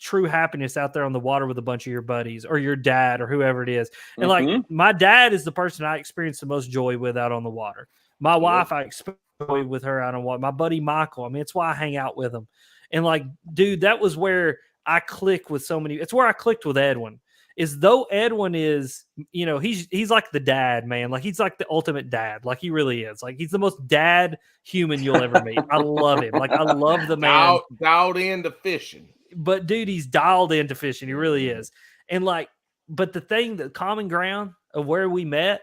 true happiness out there on the water with a bunch of your buddies or your dad or whoever it is. And like my dad is the person I experience the most joy with out on the water. My wife, I experience joy with her out on water. My buddy Michael, I mean, it's why I hang out with him. And like, dude, that was where I click with so many. It's where I clicked with Edwin. Is though Edwin is, he's like the dad, man. Like he's like the ultimate dad. Like he really is. Like he's the most dad human you'll ever meet. I love him. Like I love the man. Dialed into fishing. But dude, he's dialed into fishing. He really is. And like, but the common ground of where we met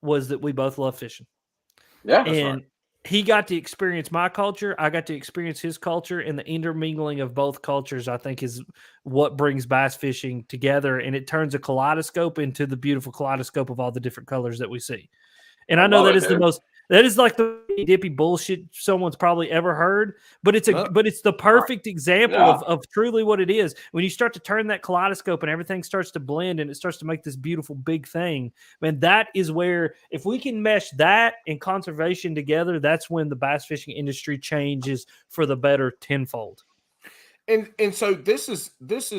was that we both love fishing. Yeah. And he got to experience my culture. I got to experience his culture, and the intermingling of both cultures, I think, is what brings bass fishing together. And it turns a kaleidoscope into the beautiful kaleidoscope of all the different colors that we see. And I know that is that is like the dippy bullshit someone's probably ever heard, but it's the perfect example of truly what it is. When you start to turn that kaleidoscope and everything starts to blend and it starts to make this beautiful big thing, man, that is where, if we can mesh that and conservation together, that's when the bass fishing industry changes for the better tenfold. And so this is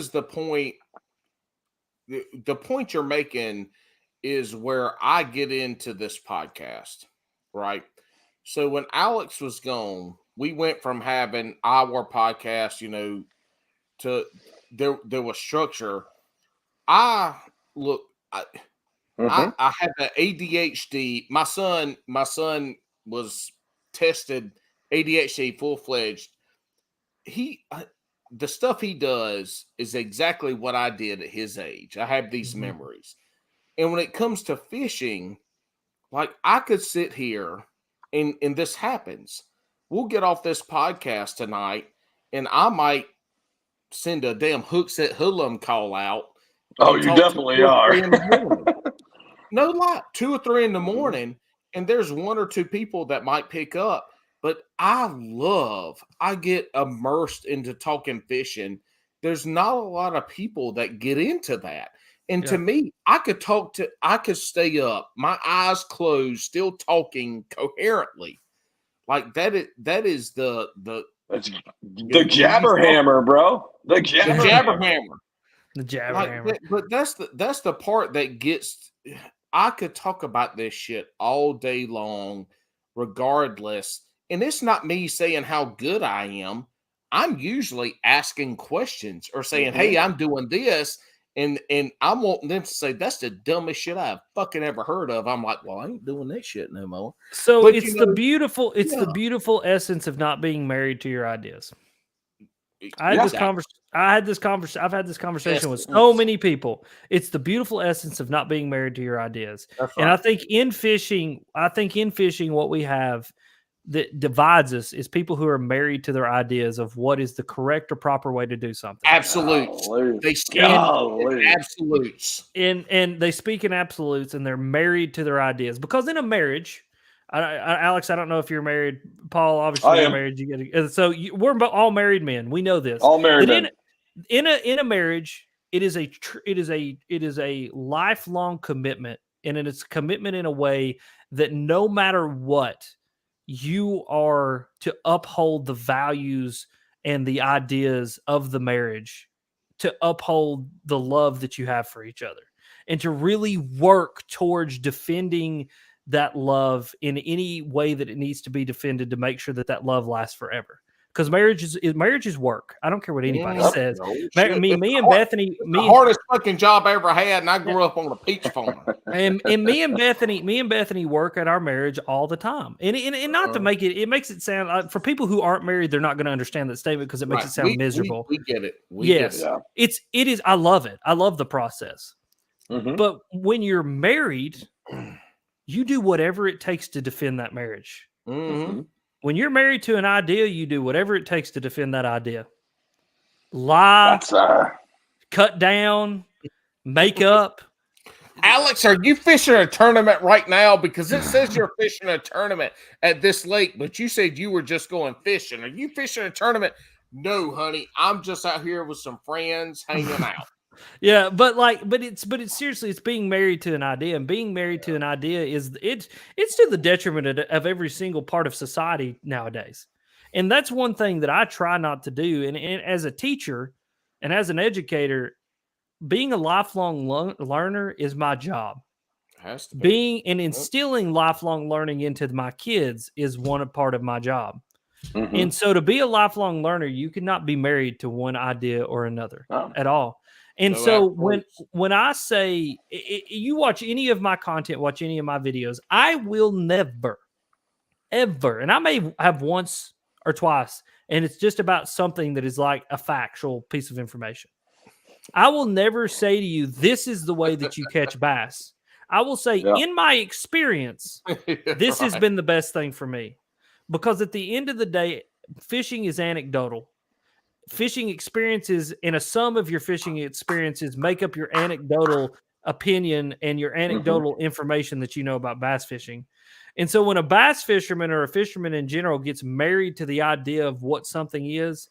the point. The point you're making is where I get into this podcast, right? So when Alex was gone, we went from having our podcast, to there was structure. I had the ADHD. My son was tested ADHD full-fledged. The stuff he does is exactly what I did at his age. I have these memories. And when it comes to fishing, like, I could sit here and this happens. We'll get off this podcast tonight and I might send a damn hook set hoodlum call out. Oh, you definitely are. No lie, 2 or 3 in the morning, and there's 1 or 2 people that might pick up. But I get immersed into talking fishing. There's not a lot of people that get into that. And to me, I could stay up, my eyes closed, still talking coherently. Like that is the jabberhammer, bro. The jabberhammer. The jabberhammer. But that's the part that gets. I could talk about this shit all day long, regardless. And it's not me saying how good I am. I'm usually asking questions or saying, "Hey, I'm doing this." And I'm wanting them to say, that's the dumbest shit I've fucking ever heard of. I'm like, well, I ain't doing that shit no more. So but it's the beautiful essence of not being married to your ideas. I've had this conversation with so many people. It's the beautiful essence of not being married to your ideas. Right. And I think in fishing, what we have that divides us is people who are married to their ideas of what is the correct or proper way to do something. Absolutes. They speak in absolutes. And they speak in absolutes, and they're married to their ideas. Because in a marriage, Alex, I don't know if you're married. Paul, obviously you're married. We're all married men. We know this. All married men. In a marriage, it is a lifelong commitment, and it's a commitment in a way that no matter what, you are to uphold the values and the ideas of the marriage, to uphold the love that you have for each other, and to really work towards defending that love in any way that it needs to be defended to make sure that love lasts forever. Because marriage is work. I don't care what anybody says. Me and Bethany, the hardest fucking job I ever had, and I grew up on a peach farm. and me and Bethany work at our marriage all the time. And not to make it makes it sound like, for people who aren't married, they're not going to understand that statement because it makes it sound miserable. We get it. It is. I love it. I love the process. But when you're married, you do whatever it takes to defend that marriage. When you're married to an idea, you do whatever it takes to defend that idea. Lie, cut down, make up. Alex, are you fishing a tournament right now? Because it says you're fishing a tournament at this lake, but you said you were just going fishing. Are you fishing a tournament? No, honey. I'm just out here with some friends hanging out. Yeah, but it's seriously, it's being married to an idea, and being married to an idea it's to the detriment of every single part of society nowadays. And that's one thing that I try not to do. And as a teacher and as an educator, being a lifelong learner is my job. Has to be. Being and instilling lifelong learning into my kids is one part of my job. And so to be a lifelong learner, you cannot be married to one idea or another at all. And when I say you watch any of my content, watch any of my videos, I will never, ever, and I may have once or twice, and it's just about something that is like a factual piece of information. I will never say to you, this is the way that you catch bass. I will say, in my experience, this has been the best thing for me. because at the end of the day, fishing is anecdotal. Fishing experiences and a sum of your fishing experiences make up your anecdotal opinion and your anecdotal information that you know about bass fishing. And so when a bass fisherman or a fisherman in general gets married to the idea of what something is,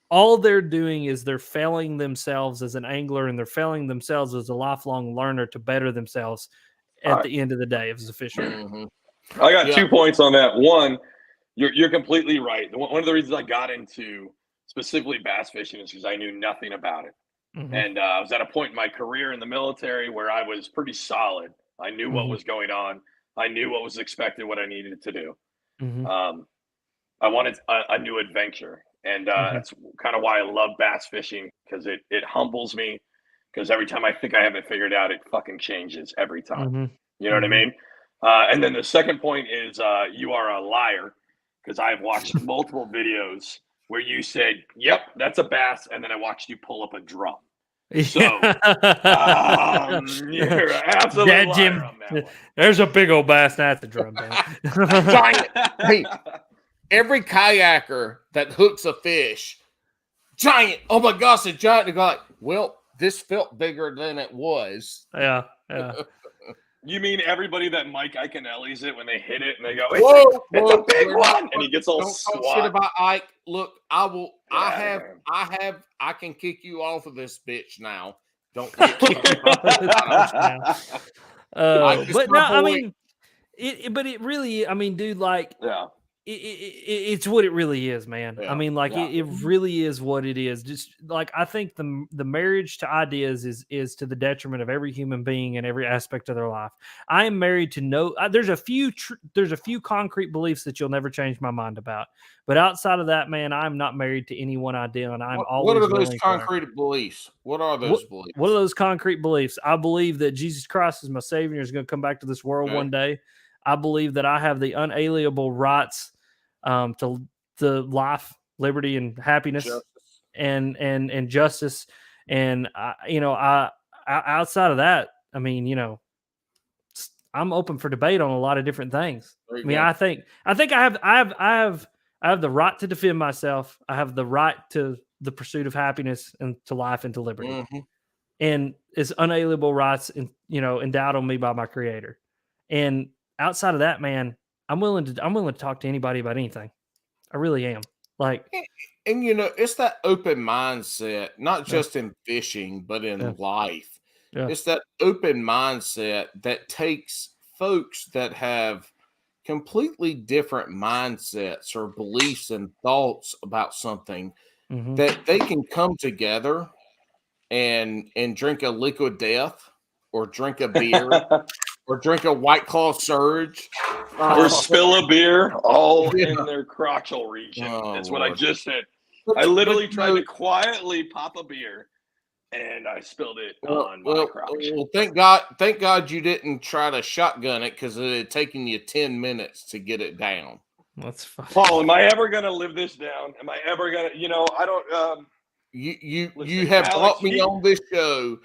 all they're doing is they're failing themselves as an angler, and they're failing themselves as a lifelong learner to better themselves at the end of the day as a fisherman. I got 2 points on that. One, you're completely right. One of the reasons I got into specifically bass fishing is because I knew nothing about it. And I was at a point in my career in the military where I was pretty solid. I knew what was going on. I knew what was expected, what I needed to do. I wanted a new adventure. And that's kind of why I love bass fishing, because it humbles me, because every time I think I have it figured out, it fucking changes every time. You know what I mean? And then the second point is you are a liar, because I've watched multiple videos where you said, yep, that's a bass, and then I watched you pull up a drum. So you're absolutely liar on that one. There's a big old bass at the drum. Giant. Hey, every kayaker that hooks a fish, giant. Oh my gosh, a giant. They go like, well, this felt bigger than it was. Yeah. You mean everybody that Mike Iaconelli's it when they hit it and they go, it's a big one, and he gets all squat. Shit about Ike. Look, I will. I can kick you off of this bitch now. Don't kick me off. But no, I mean, it really. I mean, dude, like, it's what it really is, man. I mean, like, it really is what it is. Just like, I think the marriage to ideas is to the detriment of every human being in every aspect of their life. I am married to there's a few concrete beliefs that you'll never change my mind about, but outside of that, man, I'm not married to any one idea, and I'm always. What are those concrete beliefs? What are those beliefs? What are those concrete beliefs? I believe that Jesus Christ is my Savior, is going to come back to this world one day. I believe that I have the unalienable rights to life, liberty, and happiness, and justice. And outside of that, I mean, I'm open for debate on a lot of different things. I mean, I think I have the right to defend myself. I have the right to the pursuit of happiness and to life and to liberty, and it's unalienable rights, endowed on me by my Creator. And outside of that, man, I'm willing to talk to anybody about anything. I really am. Like, and it's that open mindset, not just in fishing, but in life. It's that open mindset that takes folks that have completely different mindsets or beliefs and thoughts about something, that they can come together and drink a liquid death, or drink a beer, or drink a White Claw Surge, or spill a beer all in their crotchal region. That's what I just said. I literally tried to quietly pop a beer, and I spilled it on my crotch. Well, thank God you didn't try to shotgun it, because it had taken you 10 minutes to get it down. That's fine. Paul, am I ever going to live this down? Am I ever going to, I don't. You have brought me on this show.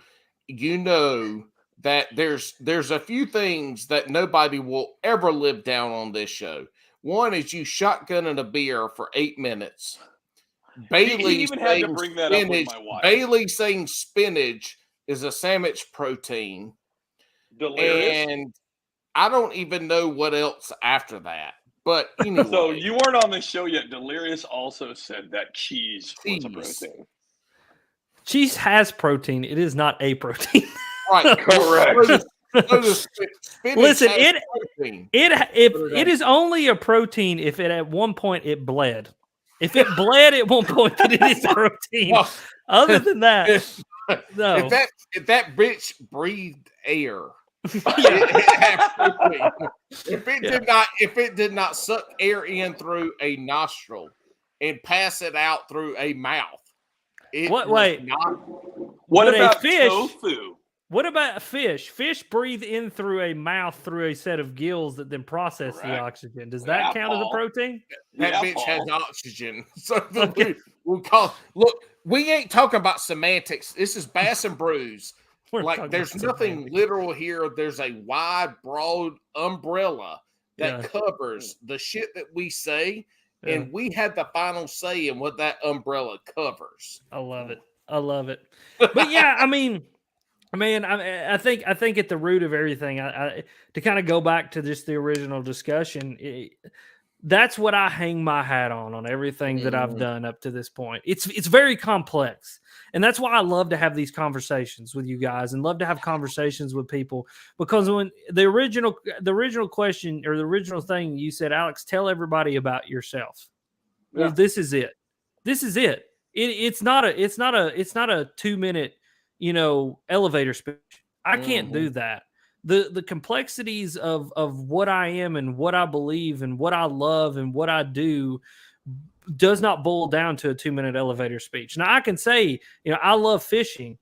That there's a few things that nobody will ever live down on this show. One is you shotgunning a beer for 8 minutes. Bailey even had to bring that up with my wife. Bailey saying spinach is a sandwich protein. Delirious. And I don't even know what else after that. But anyway. So you weren't on the show yet. Delirious also said that cheese was a protein. Cheese has protein. It is not a protein. Right, correct. Listen, it is only a protein if it at one point it bled. If it bled at one point, then it is a protein. Well, other than that, no. If that bitch breathed air, if it did not suck air in through a nostril and pass it out through a mouth, what about fish? Tofu? What about fish? Fish breathe in through a mouth through a set of gills that then process the oxygen. Does that count as a protein? That bitch has oxygen. So we'll call. Look, we ain't talking about semantics. This is Bass and Brews. Like, there's nothing literal here. There's a wide, broad umbrella that covers the shit that we say, and we have the final say in what that umbrella covers. I love it. But yeah, I mean, man, I think at the root of everything, to kind of go back to just the original discussion, that's what I hang my hat on everything that I've done up to this point. It's very complex. And that's why I love to have these conversations with you guys and love to have conversations with people, because when the original question or the original thing you said, Alex, tell everybody about yourself. Yeah. Well, this is it. It's not a 2-minute, elevator speech. I can't do that. The complexities of what I am and what I believe and what I love and what I do does not boil down to a 2-minute elevator speech. Now I can say, I love fishing,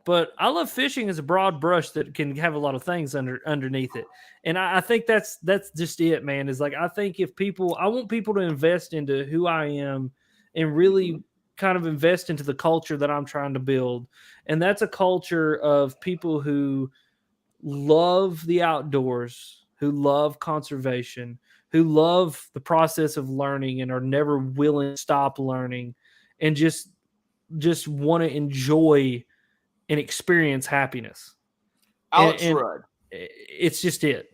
but I love fishing as a broad brush that can have a lot of things underneath it. And I think that's just it, man. Is like, I think I want people to invest into who I am and really kind of invest into the culture that I'm trying to build. And that's a culture of people who love the outdoors, who love conservation, who love the process of learning and are never willing to stop learning, and just want to enjoy and experience happiness. Alex Rudd. It's just it.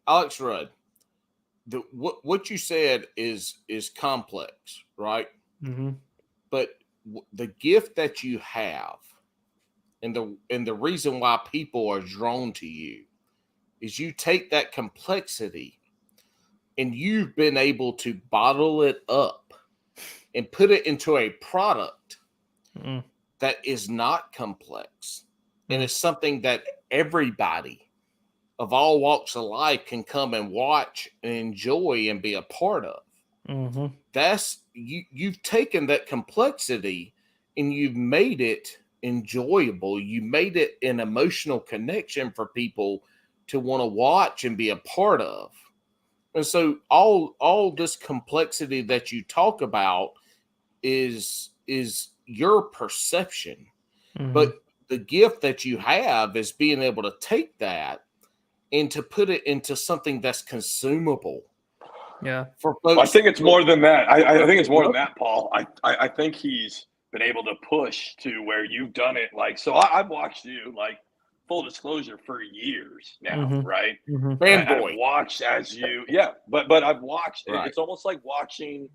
Alex Rudd. What you said is complex, right? Mm-hmm. But the gift that you have, and the reason why people are drawn to you, is you take that complexity and you've been able to bottle it up and put it into a product that is not complex and is something that everybody of all walks of life can come and watch and enjoy and be a part of. Mm-hmm. That's you've taken that complexity and you've made it enjoyable. You made it an emotional connection for people to want to watch and be a part of. And so all this complexity that you talk about is your perception. Mm-hmm. But the gift that you have is being able to take that and to put it into something that's consumable. Yeah. For folks, I think it's more than that. I think it's more than that, Paul. I think he's been able to push to where you've done it. Like, so I've watched you, like, full disclosure, for years now, right? Mm-hmm. I've watched as you, but I've watched. Right. It's almost like watching,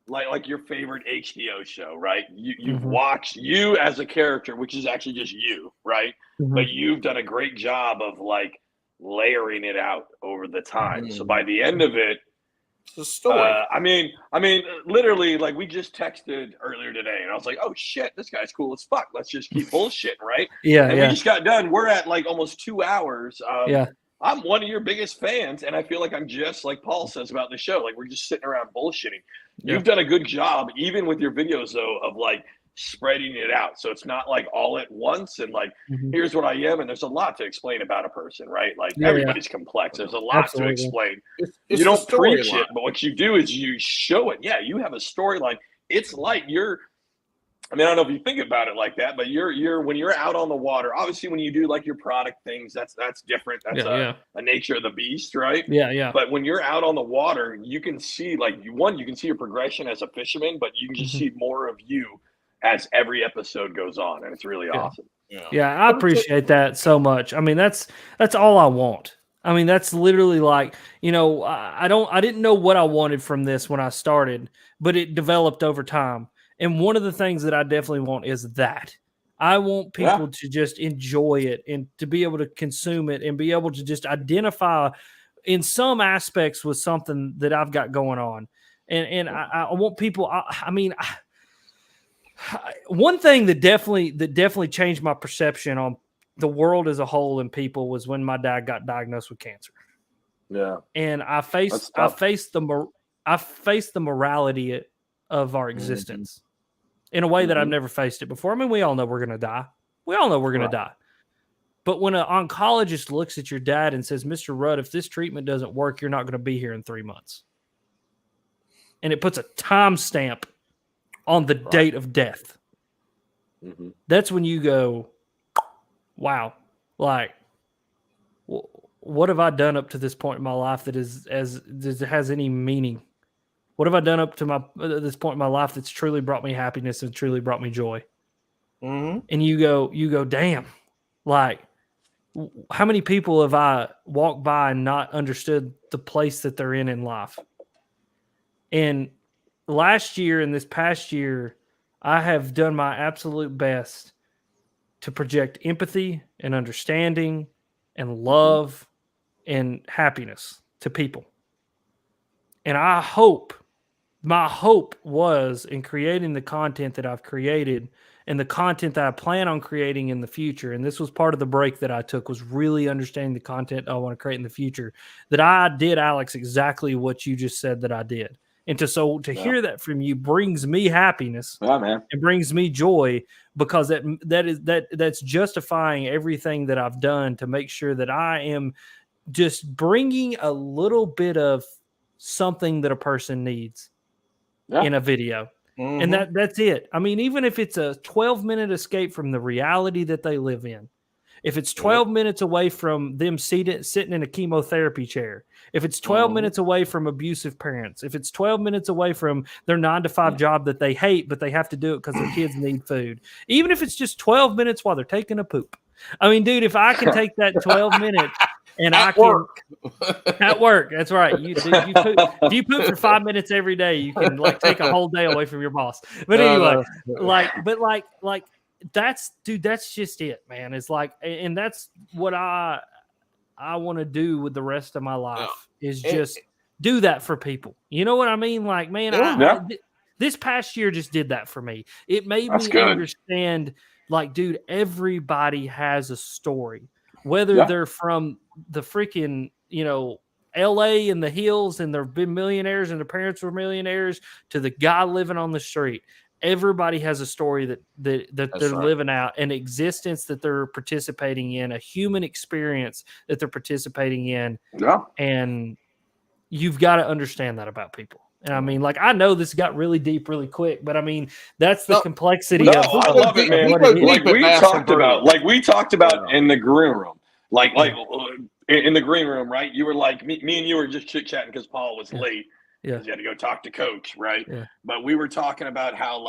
like your favorite HBO show, right? You've watched you as a character, which is actually just you, right? Mm-hmm. But you've done a great job of like layering it out over the time. So by the end of it, it's a story. I mean, literally, like, we just texted earlier today, and I was like, "Oh shit, this guy's cool as fuck. Let's just keep bullshitting, right?" And we just got done. We're at like almost 2 hours. I'm one of your biggest fans, and I feel like I'm just like Paul says about the show. Like, we're just sitting around bullshitting. You've done a good job, even with your videos, though, of like spreading it out. So it's not like all at once and like, here's what I am. And there's a lot to explain about a person, right? Like everybody's complex. There's a lot to explain. It's you don't preach it, but what you do is you show it. Yeah, you have a storyline. It's like I don't know if you think about it like that, but you're when you're out on the water, obviously when you do like your product things, that's different. That's a nature of the beast, right? Yeah. But when you're out on the water, you can see like you can see your progression as a fisherman, but you can just see more of you as every episode goes on, and it's really awesome. Yeah, I appreciate that so much. I mean, that's all I want. I mean, that's literally like, I didn't know what I wanted from this when I started, but it developed over time. And one of the things that I definitely want is that I want people to just enjoy it and to be able to consume it and be able to just identify in some aspects with something that I've got going on. And I want people, one thing that definitely changed my perception on the world as a whole and people was when my dad got diagnosed with cancer. Yeah. And I faced the morality of our existence in a way that I've never faced it before. I mean, we all know we're going to die. But when an oncologist looks at your dad and says, "Mr. Rudd, if this treatment doesn't work, you're not going to be here in 3 months." And it puts a timestamp on the date of death. That's when you go, wow, like, what have I done up to this point in my life that has any meaning? What have I done up to this point in my life that's truly brought me happiness and truly brought me joy? Mm-hmm. And you go, damn, like, how many people have I walked by and not understood the place that they're in life? And last year and this past year, I have done my absolute best to project empathy and understanding and love and happiness to people. And my hope was in creating the content that I've created and the content that I plan on creating in the future. And this was part of the break that I took, was really understanding the content I want to create in the future, that I did, Alex, exactly what you just said that I did. And to hear that from you brings me happiness. Yeah, man. It brings me joy, because that's justifying everything that I've done to make sure that I am just bringing a little bit of something that a person needs in a video. Mm-hmm. And that's it. I mean, even if it's a 12-minute escape from the reality that they live in, if it's 12 minutes away from them sitting in a chemotherapy chair, if it's 12 minutes away from abusive parents, if it's 12 minutes away from their 9-to-5 job that they hate, but they have to do it because their kids need food, even if it's just 12 minutes while they're taking a poop. I mean, dude, if I can take that 12 minutes and at work. At work, that's right. If you poop for 5 minutes every day, you can like take a whole day away from your boss. But anyway, that's just it, man. It's like, and that's what I want to do with the rest of my life, is just do that for people. You know what I mean? Like, man, this past year just did that for me. It made me understand, like, dude, everybody has a story, whether they're from the freaking, LA and the hills and they've been millionaires and their parents were millionaires, to the guy living on the street. Everybody has a story that they're living out, an existence that they're participating in, a human experience that they're participating in. Yeah. And you've got to understand that about people. And I mean, like, I know this got really deep really quick, but I mean, that's the complexity of I love it, man. We talked about in the green room, in the green room, right? You were like, me and you were just chit-chatting because Paul was late. Yeah. You had to go talk to Coach, right? Yeah. But we were talking about how,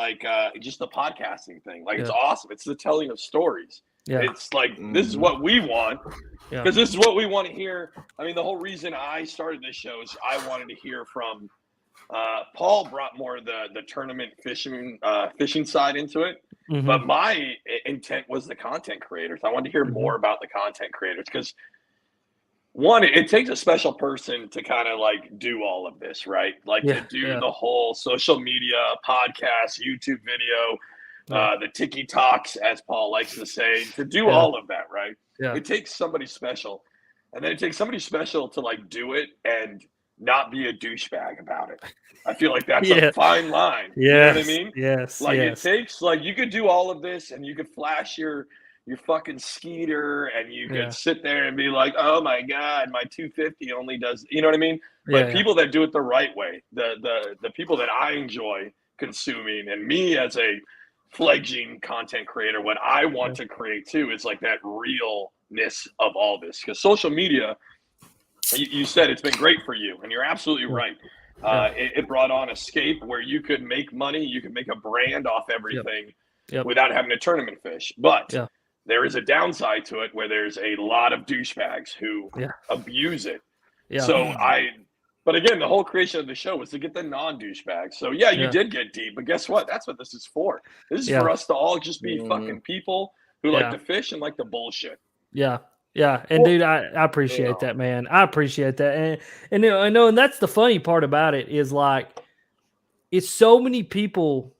just the podcasting thing, it's awesome. It's the telling of stories. Yeah. It's like, this is what we want, because this is what we want to hear. I mean, the whole reason I started this show is I wanted to hear from Paul. Brought more of the tournament fishing side into it. Mm-hmm. But my intent was the content creators. I wanted to hear more about the content creators, because one, it takes a special person to kind of do all of this, right? To do the whole social media, podcast, YouTube video, the TikToks, as Paul likes to say, to do all of that, right? Yeah. It takes somebody special. And then it takes somebody special to do it and not be a douchebag about it. I feel like that's a fine line. You know what I mean? Yes. It takes, you could do all of this and you could flash your fucking Skeeter and you could sit there and be like, oh my God, my 250 only does, you know what I mean? But people that do it the right way, the people that I enjoy consuming, and me as a fledgling content creator, what I want to create too is that realness of all this. Because social media, you said it's been great for you, and you're absolutely right. It brought on escape where you could make money, you could make a brand off everything without having to tournament fish. But there is a downside to it where there's a lot of douchebags who abuse it. Yeah. So but again, the whole creation of the show was to get the non-douchebags. So you did get deep, but guess what? That's what this is for. This is for us to all just be fucking people who like to fish and like to bullshit. Yeah. Yeah. And dude, I appreciate that, man. I appreciate that. And I know, and that's the funny part about it is it's so many people.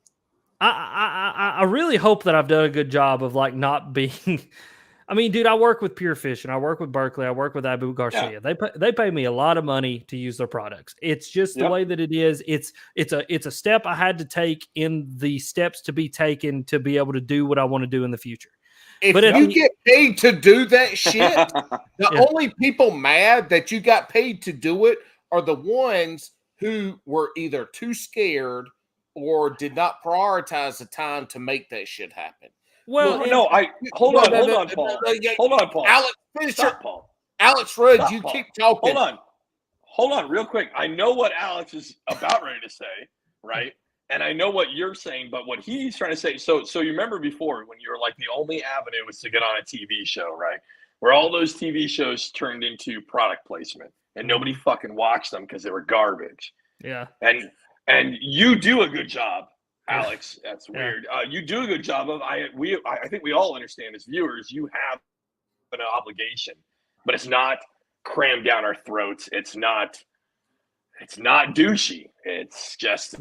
I really hope that I've done a good job of not being. I mean, dude, I work with Pure Fish and I work with Berkeley. I work with Abu Garcia. Yeah. They pay me a lot of money to use their products. It's just the way that it is. It's a step I had to take in the steps to be taken to be able to do what I want to do in the future. If you get paid to do that shit, the only people mad that you got paid to do it are the ones who were either too scared or did not prioritize the time to make that shit happen. Well, hold on, Paul. Hold on, Paul. Alex Fisher. Stop, Paul. Alex Rudd, you keep talking. Hold on, real quick. I know what Alex is about ready to say, right? And I know what you're saying, but what he's trying to say. So you remember before when you were like the only avenue was to get on a TV show, right? Where all those TV shows turned into product placement, and nobody fucking watched them because they were garbage. Yeah. And you do a good job, Alex. That's weird. You do a good job of. I think we all understand as viewers, you have an obligation, but it's not crammed down our throats. It's not douchey. It's just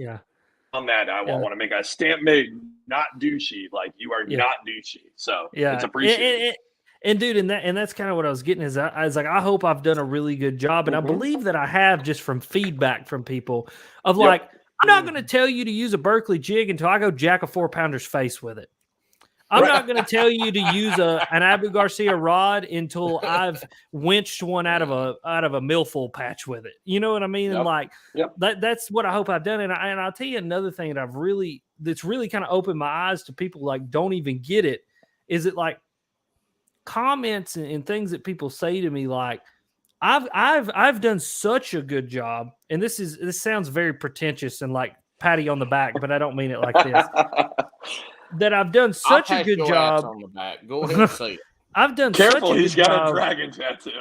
on that. I want to make a stamp made, not douchey. Like you are not douchey. So it's appreciated. And dude, and that's kind of what I was getting is I was like, I hope I've done a really good job. And I believe that I have, just from feedback from people of like, I'm not going to tell you to use a Berkeley jig until I go jack a 4-pounder's face with it. I'm not going to tell you to use an Abu Garcia rod until I've winched one out of a millful patch with it. You know what I mean? And like that's what I hope I've done. And I'll tell you another thing that that's really kind of opened my eyes to people like don't even get it, is it like comments and things that people say to me like, I've done such a good job, and this sounds very pretentious and like patty on the back, but I don't mean it like this. That I've done such a good job. On the back. Go ahead and say it. I've done Careful, such a he's good got job. a dragon tattoo.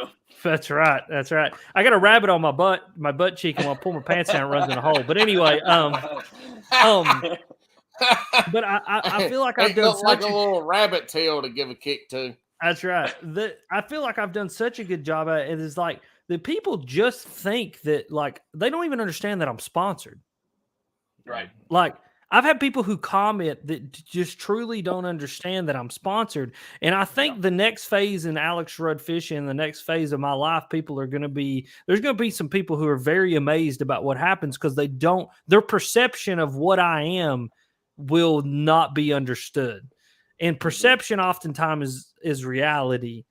That's right. I got a rabbit on my butt cheek, and when I pull my pants down, it runs in a hole. But anyway, but I feel like I've done like a little rabbit tail to give a kick to. That's right. I feel like I've done such a good job at it. It's like the people just think that like they don't even understand that I'm sponsored. Right. Like I've had people who comment that just truly don't understand that I'm sponsored. And I think the next phase in Alex Rudd Fishing, the next phase of my life, there's going to be some people who are very amazed about what happens because their perception of what I am will not be understood. And perception oftentimes is reality.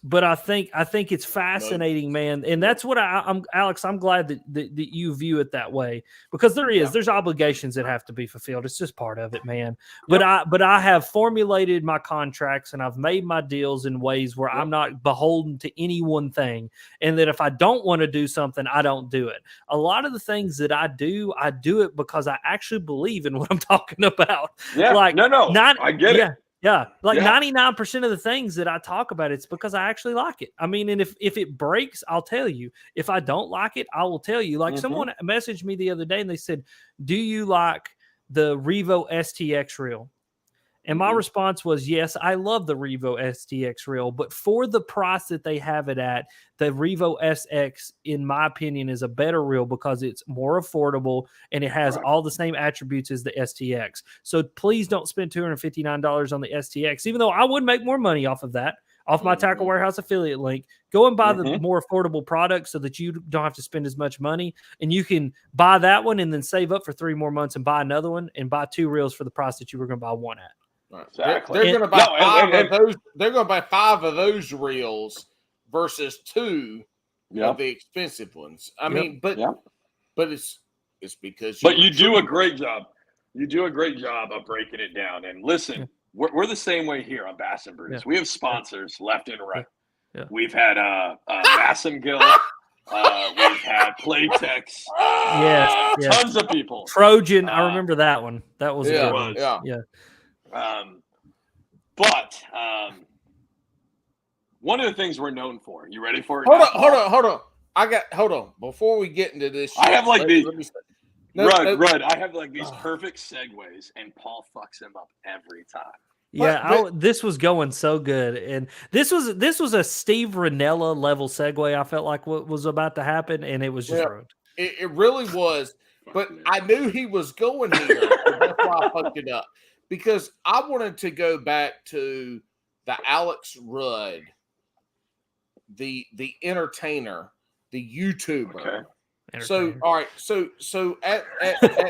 But I think it's fascinating, man, and that's what I'm Alex. I'm glad that you view it that way because there's obligations that have to be fulfilled. It's just part of it, man. But I have formulated my contracts and I've made my deals in ways where I'm not beholden to any one thing, and that if I don't want to do something, I don't do it. A lot of the things that I do it because I actually believe in what I'm talking about. Yeah, like I get it. Yeah, like 99% of the things that I talk about, it's because I actually like it. I mean, and if it breaks, I'll tell you. If I don't like it, I will tell you. Like someone messaged me the other day and they said, "Do you like the Revo STX reel?" And my response was, yes, I love the Revo STX reel, but for the price that they have it at, the Revo SX, in my opinion, is a better reel because it's more affordable and it has all the same attributes as the STX. So please don't spend $259 on the STX, even though I would make more money off of that, off my Tackle Warehouse affiliate link. Go and buy the more affordable product so that you don't have to spend as much money, and you can buy that one and then save up for 3 more months and buy another one and buy 2 reels for the price that you were going to buy one at. Exactly. They're going to buy 5 of those. They're going to buy 5 of those reels versus 2 of the expensive ones. I mean, but it's because. But you do a great job. You do a great job of breaking it down. And listen, we're the same way here on Bass and Brews. We have sponsors left and right. We've had Bassam Gill. We've had Playtex. Tons of people. Trojan. I remember that one. That was good. But one of the things we're known for. You ready for it? Hold on. Hold on. Before we get into this, I have like these. Rudd, I have like these perfect segues, and Paul fucks them up every time. Yeah, this was going so good, and this was a Steve Ranella level segue. I felt like what was about to happen, and it was just ruined. It really was, but I knew he was going here. So that's why I fucked it up. Because I wanted to go back to the Alex Rudd, the entertainer, the YouTuber. Okay. So all right, so at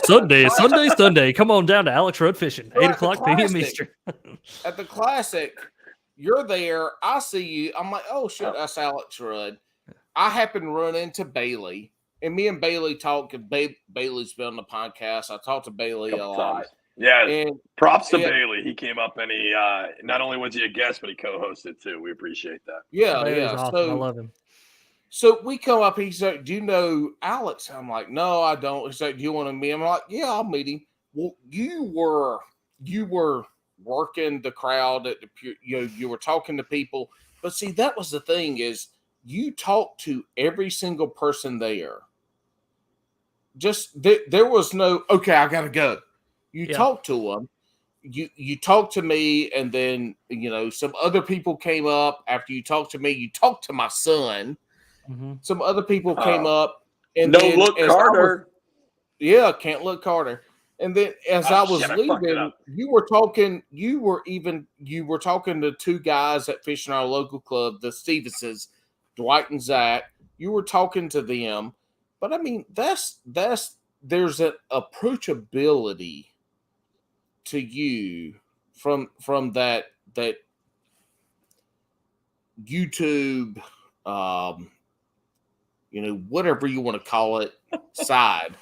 Sunday, come on down to Alex Rudd Fishing, 8:00 p.m. Eastern. At the Classic, you're there. I see you. I'm like, oh shit, that's Alex Rudd. I happen to run into Bailey, and me and Bailey talk. And Bailey's been on the podcast. I talked to Bailey a lot. Yeah, And props to Bailey. He came up and he not only was he a guest, but he co-hosted too. We appreciate that. yeah, Bailey's yeah. awesome. I love him. So we come up. He's like, "Do you know Alex?" I'm like, "No, I don't." He's like, "Do you want to meet him?" I'm like, "Yeah, I'll meet him." Well, you were working the crowd at the, you were talking to people, but see, that was the thing is you talked to every single person there. Just there was no, okay, I gotta go. You talked to them. You talked to me, and then some other people came up after you talked to me. You talked to my son. Mm-hmm. Some other people came up, and no then look Carter. Can't look Carter. And then as I was leaving, you were talking to two guys that fish in our local club, the Stevenses, Dwight and Zach. You were talking to them, but I mean there's an approachability to you from that YouTube whatever you want to call it, side,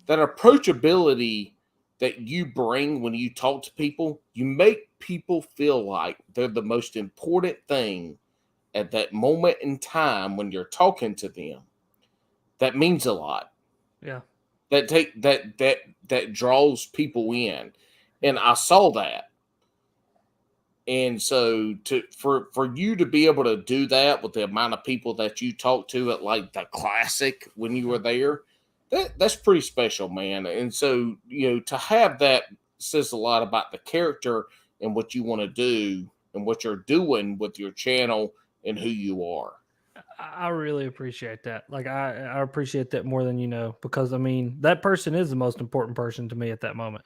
that approachability that you bring when you talk to people, you make people feel like they're the most important thing at that moment in time when you're talking to them. That means a lot. Yeah. That draws people in. And I saw that. And so for you to be able to do that with the amount of people that you talked to at like the Classic when you were there, that's pretty special, man. And so, to have that says a lot about the character and what you want to do and what you're doing with your channel and who you are. I really appreciate that. Like I appreciate that more than you know, because I mean that person is the most important person to me at that moment.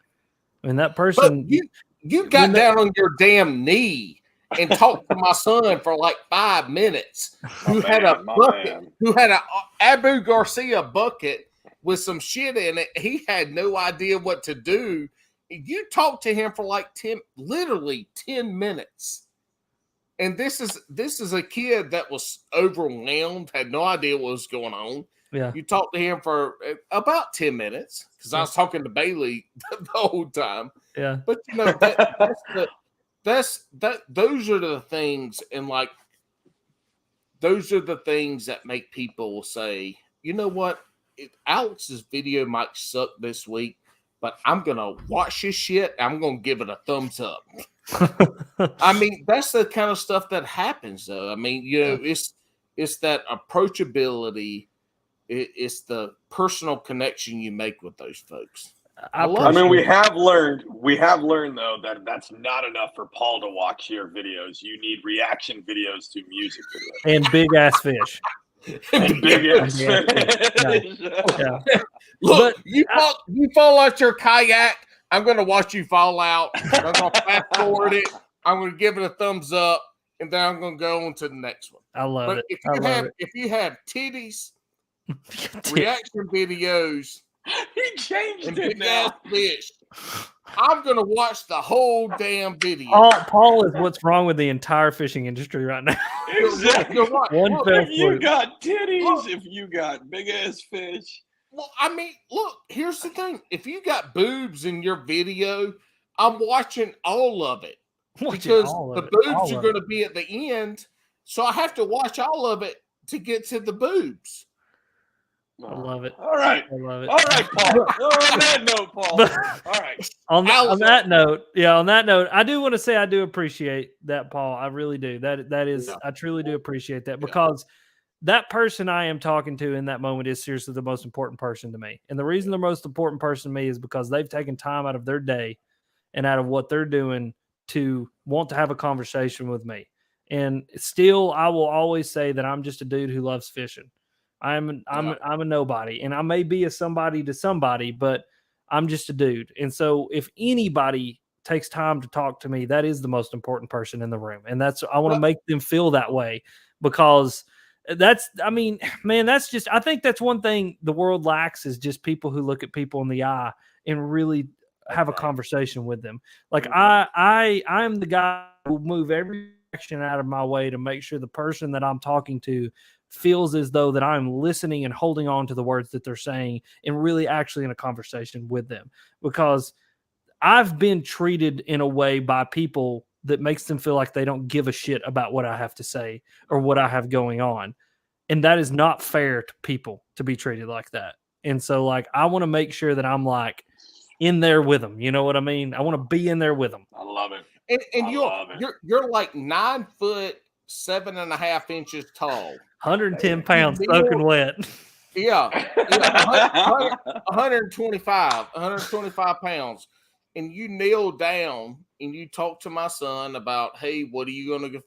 I mean that person. But you got down on your damn knee and talked to my son for like 5 minutes. Who had a Abu Garcia bucket with some shit in it. He had no idea what to do. You talked to him for like 10 minutes. And this is a kid that was overwhelmed, had no idea what was going on. Yeah. You talked to him for about 10 minutes because I was talking to Bailey the whole time. Yeah. But those are the things, and like those are the things that make people say, you know what? Alex's video might suck this week, but I'm gonna watch this shit. I'm gonna give it a thumbs up. I mean, that's the kind of stuff that happens, though. I mean, it's that approachability. It's the personal connection you make with those folks. I mean, we have learned though that that's not enough for Paul to watch your videos. You need reaction videos to music videos and big ass fish. And big ass fish. Yeah. Look, you fall out your kayak. I'm going to watch you fall out. I'm going to fast forward it. I'm going to give it a thumbs up, and then I'm going to go on to the next one. I love it. If you have titties, reaction videos. He changed it now. Fish, I'm gonna watch the whole damn video. Paul is what's wrong with the entire fishing industry right now. Exactly. If you got titties, if you got big ass fish. Well, I mean, look, here's the thing. If you got boobs in your video, I'm watching all of it. Because the boobs are going to be at the end. So I have to watch all of it to get to the boobs. I love it. All right. I love it. All right, Paul. On that note, Paul. All right. On that note, I do want to say I do appreciate that, Paul. I really do. That is, I truly do appreciate that, because that person I am talking to in that moment is seriously the most important person to me. And the reason the most important person to me is because they've taken time out of their day and out of what they're doing to want to have a conversation with me. And still, I will always say that I'm just a dude who loves fishing. I'm a nobody, and I may be a somebody to somebody, but I'm just a dude. And so if anybody takes time to talk to me, that is the most important person in the room. And I want to make them feel that way, because I think that's one thing the world lacks, is just people who look at people in the eye and really have a conversation with them. Like I'm the guy who will move every action out of my way to make sure the person that I'm talking to feels as though that I'm listening and holding on to the words that they're saying and really actually in a conversation with them. Because I've been treated in a way by people that makes them feel like they don't give a shit about what I have to say or what I have going on. And that is not fair to people to be treated like that. And so like, I want to make sure that I'm like in there with them. You know what I mean? I want to be in there with them. I love it. And you're like 9 foot 7.5 inches tall, 110 pounds soaking wet. Yeah, 125 pounds. And you kneel down and you talk to my son about, hey, what are you going to go?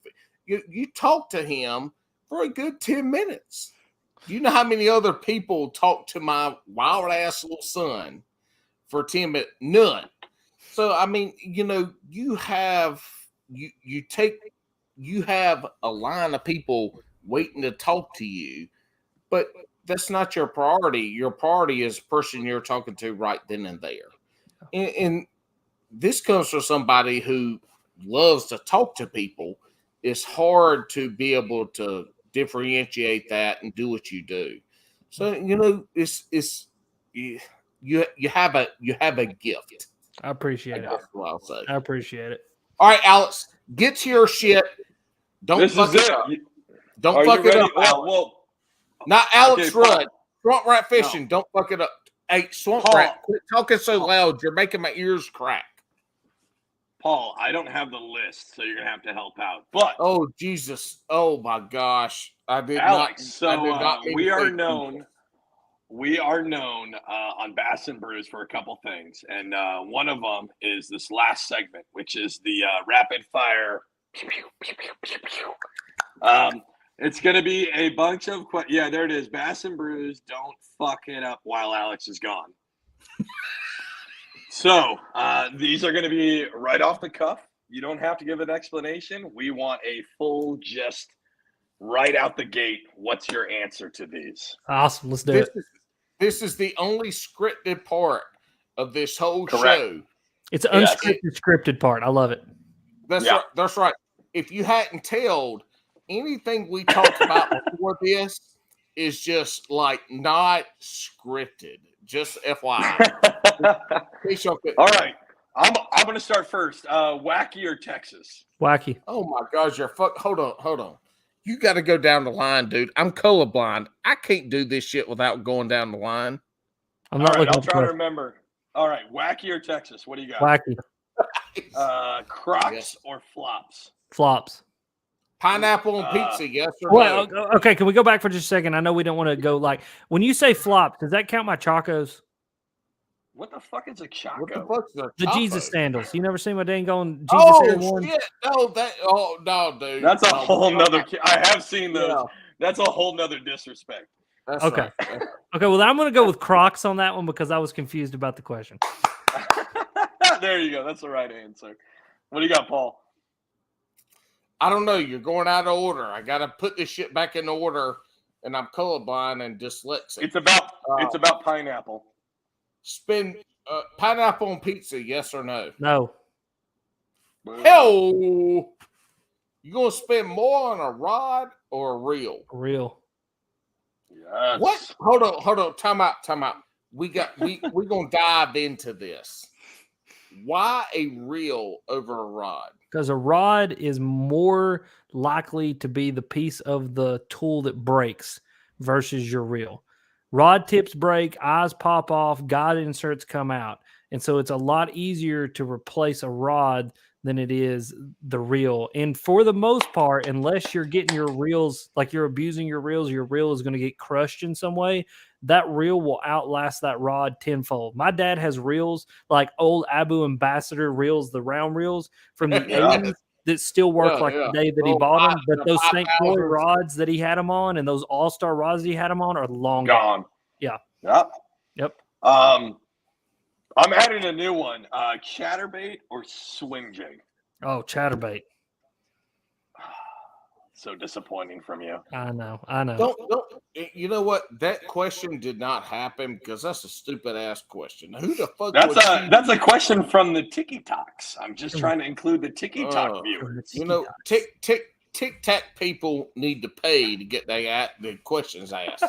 You talk to him for a good 10 minutes. Do you know how many other people talk to my wild ass little son for 10 minutes? None. So, I mean, you have a line of people waiting to talk to you, but that's not your priority. Your priority is the person you're talking to right then and there. And this comes from somebody who loves to talk to people. It's hard to be able to differentiate that and do what you do. So, you have a gift. I appreciate it. That's what I'll say. I appreciate it. All right, Alex, get to your shit. Don't fuck it up. Don't fuck it up. Well, not Alex okay, Rudd. Swamp Rat Fishing. No. Don't fuck it up. Hey, Swamp Rat, quit talking so loud. You're making my ears crack. Paul, I don't have the list, so you're gonna have to help out. But oh Jesus, oh my gosh, Alex, we are known on Bass and Brews for a couple things, and one of them is this last segment, which is the rapid fire. It's going to be a bunch of there it is. Bass and Brews, don't fuck it up while Alex is gone. So these are going to be right off the cuff. You don't have to give an explanation. We want a full, just right out the gate. What's your answer to these? Awesome. Let's do it. This is the only scripted part of this whole show. It's an unscripted, scripted part. I love it. That's right. That's right. If you hadn't told, anything we talked about before this is just like not scripted. Just FYI. All right. I'm going to start first. Wacky or Texas? Wacky. Oh my gosh, hold on. You got to go down the line, dude. I'm colorblind. I can't do this shit without going down the line. I'm not looking. I'll try to remember. All right, Wacky or Texas? What do you got? Wacky. Crocs or flops? Flops. Pineapple on pizza, yes or no? Okay, can we go back for just a second? I know we don't want to go like when you say flops, does that count my Chacos? What the fuck is a Chaco? What the fuck is a the Jesus sandals. You never seen my dang on Jesus sandals? Shit. No, dude. That's a whole nother. I have seen those. Yeah. That's a whole nother disrespect. That's okay. Right. Okay. Well, I'm going to go with Crocs on that one because I was confused about the question. There you go. That's the right answer. What do you got, Paul? I don't know. You're going out of order. I got to put this shit back in order, and I'm colorblind and dyslexic. It's about pineapple. Spend pineapple on pizza, yes or no? No. Hell, you gonna spend more on a rod or a reel? Reel. Yes. What? Hold on. Time out. We're gonna dive into this. Why a reel over a rod? Because a rod is more likely to be the piece of the tool that breaks versus your reel. Rod tips break, eyes pop off, guide inserts come out. And so it's a lot easier to replace a rod than it is the reel. And for the most part, unless you're getting your reels, like you're abusing your reel is going to get crushed in some way. That reel will outlast that rod tenfold. My dad has reels, like old Abu Ambassador reels, the round reels from the 80s that still work the day that he bought them. But those St. Croix rods that he had them on and those all-star rods that he had them on are long gone. Yeah. Yep. I'm adding a new one. Chatterbait or swing jig? Oh, chatterbait. So disappointing from you. I know. Don't. You know what? That question did not happen because that's a stupid ass question. Who the fuck? That's a question from the Tiki Talks. I'm just trying to include the Tiki Talk viewers. Tic Tac people need to pay to get the questions asked.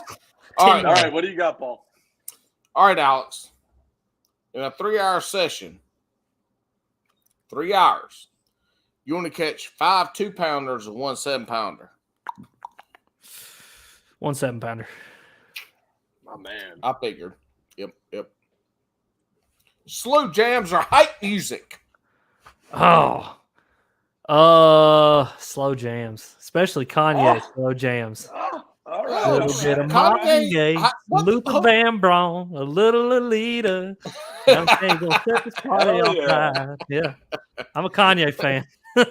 All right. What do you got, Paul? All right, Alex. In a 3-hour session, 3 hours. You want to catch 5 2-pounders and 1 7-pounder. 1 7-pounder. My man. I figured. Yep. Slow jams or hype music. Oh. Slow jams. Especially Kanye slow jams. All A right. little bit of Kanye, Marvin Gaye, Luther Vandross, a little Alita. I'm saying gonna set this party off right. Yeah. I'm a Kanye fan. All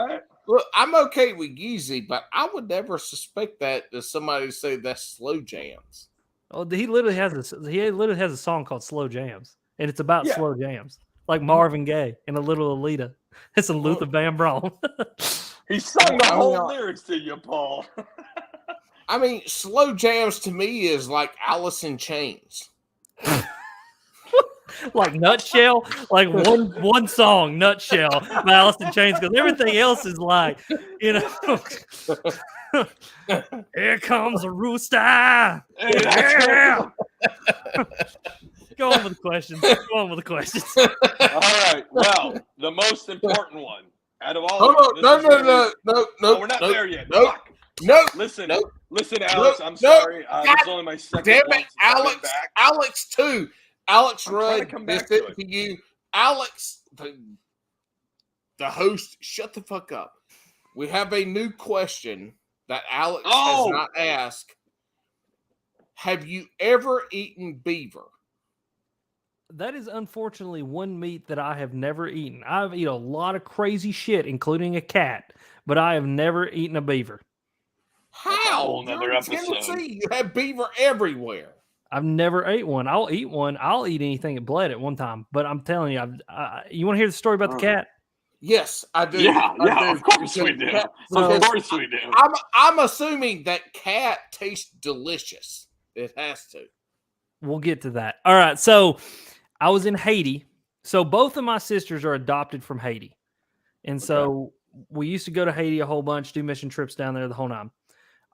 right. Look, I'm okay with Yeezy, but I would never suspect that somebody say that's slow jams. Oh, he literally has a song called Slow Jams, and it's about slow jams, like Marvin Gaye and a little Alita. It's a Luther Vandross. He sung the whole lyrics to you, Paul. I mean, slow jams to me is like Alice in Chains. Like Nutshell, like one song, Nutshell, by Alice in Chains, because everything else is like, you know, here comes a rooster. Yeah. Go on with the questions. All right. Well, the most important one out of all. Hold on. No. We're not there yet. No. Listen, Alex. I'm sorry. It's only my second. Damn it, Alex. Alex too. Alex Rudd, this is for you. Alex, the host, shut the fuck up. We have a new question that Alex has not asked. Have you ever eaten beaver? That is unfortunately one meat that I have never eaten. I've eaten a lot of crazy shit, including a cat, but I have never eaten a beaver. How? You're in Tennessee. You have beaver everywhere. I've never ate one. I'll eat one. I'll eat anything that bled at one time. But I'm telling you, you want to hear the story about the cat? Yes, I do. Yeah, of course we do. Of course we do. I'm assuming that cat tastes delicious. It has to. We'll get to that. All right. So I was in Haiti. So both of my sisters are adopted from Haiti. And so we used to go to Haiti a whole bunch, do mission trips down there the whole time.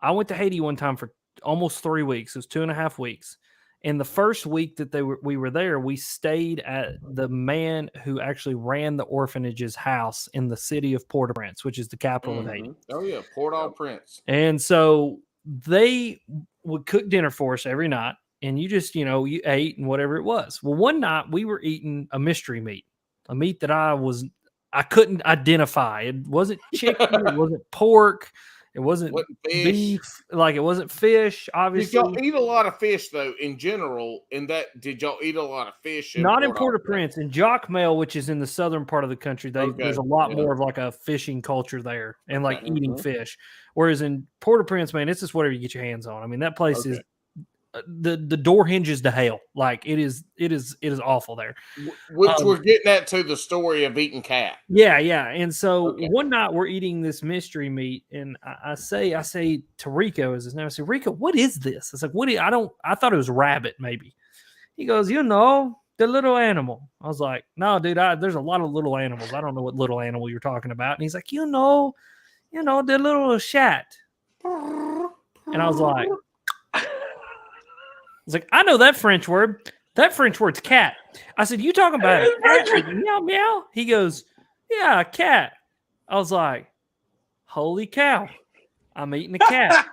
I went to Haiti one time for almost 3 weeks. It was 2.5 weeks. And the first week that we were there, we stayed at the man who actually ran the orphanage's house in the city of Port-au-Prince, which is the capital of Haiti. Oh, yeah, Port-au-Prince. And so they would cook dinner for us every night, and you just, you ate and whatever it was. Well, one night we were eating a mystery meat, a meat that I couldn't identify. It wasn't chicken, it wasn't pork. It wasn't beef, like it wasn't fish, obviously. Did y'all eat a lot of fish, though, in general? Did y'all eat a lot of fish? Not in Port-au-Prince. In Jacmel, which is in the southern part of the country, there's a lot more of like a fishing culture there and like eating fish. Whereas in Port-au-Prince, man, it's just whatever you get your hands on. I mean, that place is the door hinges to hell. Like it is awful there. Which we're getting at to the story of eating cat. Yeah. And so one night we're eating this mystery meat, and I say to Rico, is his name? I say, Rico, what is this? It's like, I thought it was rabbit, maybe. He goes, the little animal. I was like, no, dude, there's a lot of little animals. I don't know what little animal you're talking about. And he's like, the little shat. And I was like, I know that French word. That French word's cat. I said, you talking about a cat? Meow, meow. He goes, yeah, a cat. I was like, holy cow. I'm eating a cat.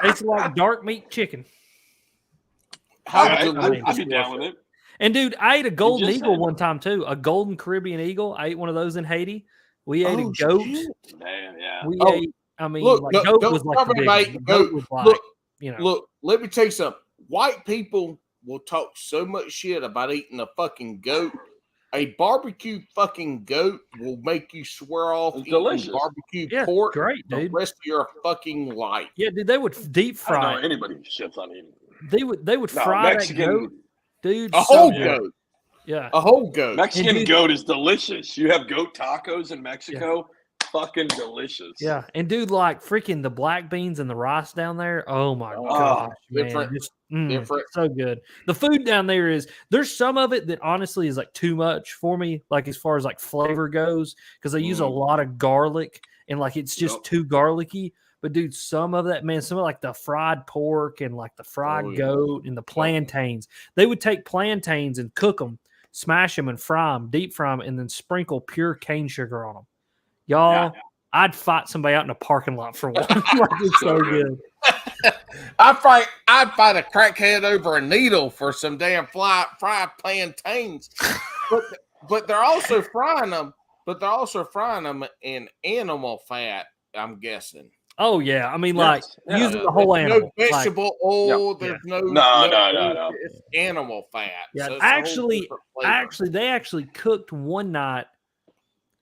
It's like dark meat chicken. I'd be down with it. And dude, I ate a golden eagle one time too. A golden Caribbean eagle. I ate one of those in Haiti. We ate a goat. Man, yeah. We ate, goat was like the big goat was like, Look, let me tell you something. White people will talk so much shit about eating a fucking goat. A barbecue fucking goat will make you swear off eating barbecue pork the rest of your fucking life. Yeah, dude, they would deep fry. I don't know anybody shits on eating. They would fry Mexican, that goat, dude. A whole goat. Yeah, a whole goat. Mexican goat is delicious. You have goat tacos in Mexico. Fucking delicious. Yeah, and dude, like freaking the black beans and the rice down there. Oh my gosh, man, different, so good. The food down there there's some of it that honestly is like too much for me, like as far as like flavor goes, because they use a lot of garlic and like it's just too garlicky. But dude, some of that, man, some of like the fried pork and like the fried goat and the plantains, they would take plantains and cook them smash them and fry them, deep fry them, and then sprinkle pure cane sugar on them. Y'all, I'd fight somebody out in a parking lot for one. It's so good. I'd fight a crackhead over a needle for some damn fried plantains. But they're also frying them. But they're also frying them in animal fat, I'm guessing. Oh yeah, I mean, using the whole animal. No vegetable oil. There's no. It's animal fat. Yeah, so actually, they actually cooked one night.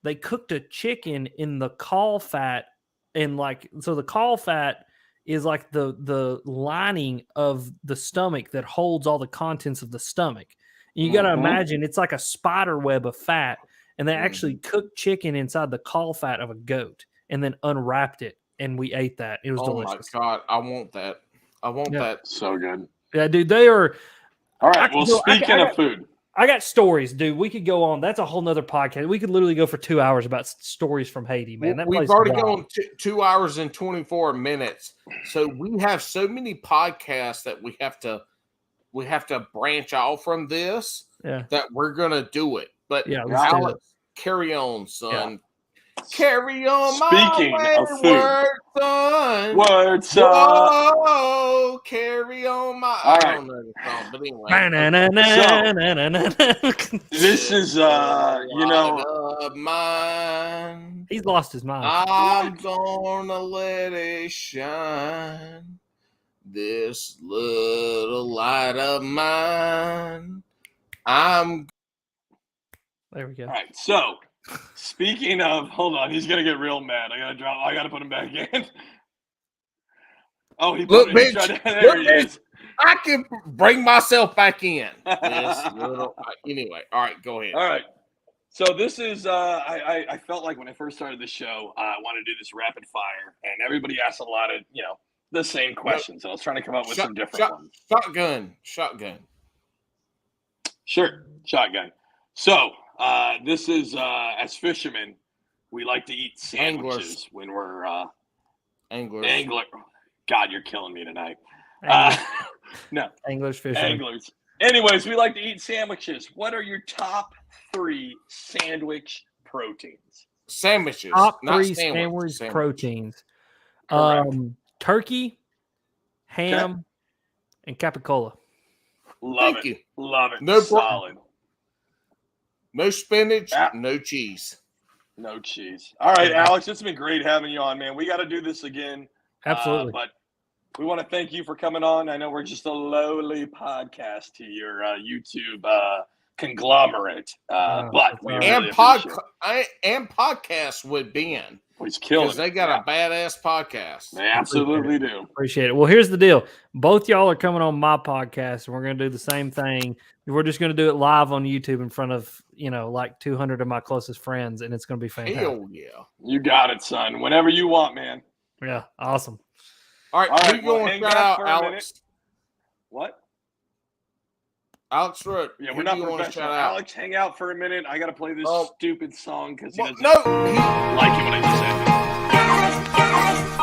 They cooked a chicken in the caul fat, and so the caul fat is like the lining of the stomach that holds all the contents of the stomach. And you got to imagine it's like a spider web of fat, and they actually cooked chicken inside the caul fat of a goat, and then unwrapped it. And we ate that. It was delicious. Oh, my God. I want that. I want that. So good. Yeah, dude, they are. All right. Well, speaking of food. I got stories, dude. We could go on. That's a whole nother podcast. We could literally go for 2 hours about stories from Haiti, man. We've already gone 2 hours and 24 minutes. So we have so many podcasts that we have to branch off from this that we're going to do it. But Alex, carry on, son. Yeah. Carry on Speaking my of food. Word, son. Whoa, carry on my. All right. I don't know the song, but anyway. This is, mine. He's lost his mind. I'm gonna let it shine. This little light of mine. There we go. All right. So, speaking of, hold on, he's gonna get real mad. I gotta put him back in. Oh, he put look, bitch. There he is. I can bring myself back in. Anyway, all right, go ahead. All right. So this is I felt like when I first started the show, I wanted to do this rapid fire, and everybody asked a lot of the same questions. So I was trying to come up with some different ones. Shotgun. Sure, shotgun. So this is as fishermen, we like to eat sandwiches when we're angler. God, you're killing me tonight. No, English fishermen. Anglers. Anyways, we like to eat sandwiches. What are your top 3 sandwich proteins? Sandwiches. Top 3 sandwich proteins. Turkey, ham, and capicola. Love it. No solid. No spinach, no cheese. No cheese. All right, Alex, it's been great having you on, man. We got to do this again. Absolutely. But we want to thank you for coming on. I know we're just a lowly podcast to your YouTube conglomerate, but we really and podcasts with Ben. He's killing because they got a badass podcast. They absolutely do. Appreciate it. Well, here's the deal. Both y'all are coming on my podcast, and we're going to do the same thing. We're just going to do it live on YouTube in front of, like 200 of my closest friends, and it's going to be fantastic. Hell yeah. You got it, son. Whenever you want, man. Yeah, awesome. All right, we're going to shout out Alex. What? Alex Root. Yeah, we're not professional. Alex, hang out for a minute. I got to play this stupid song because he doesn't like it when I just said it.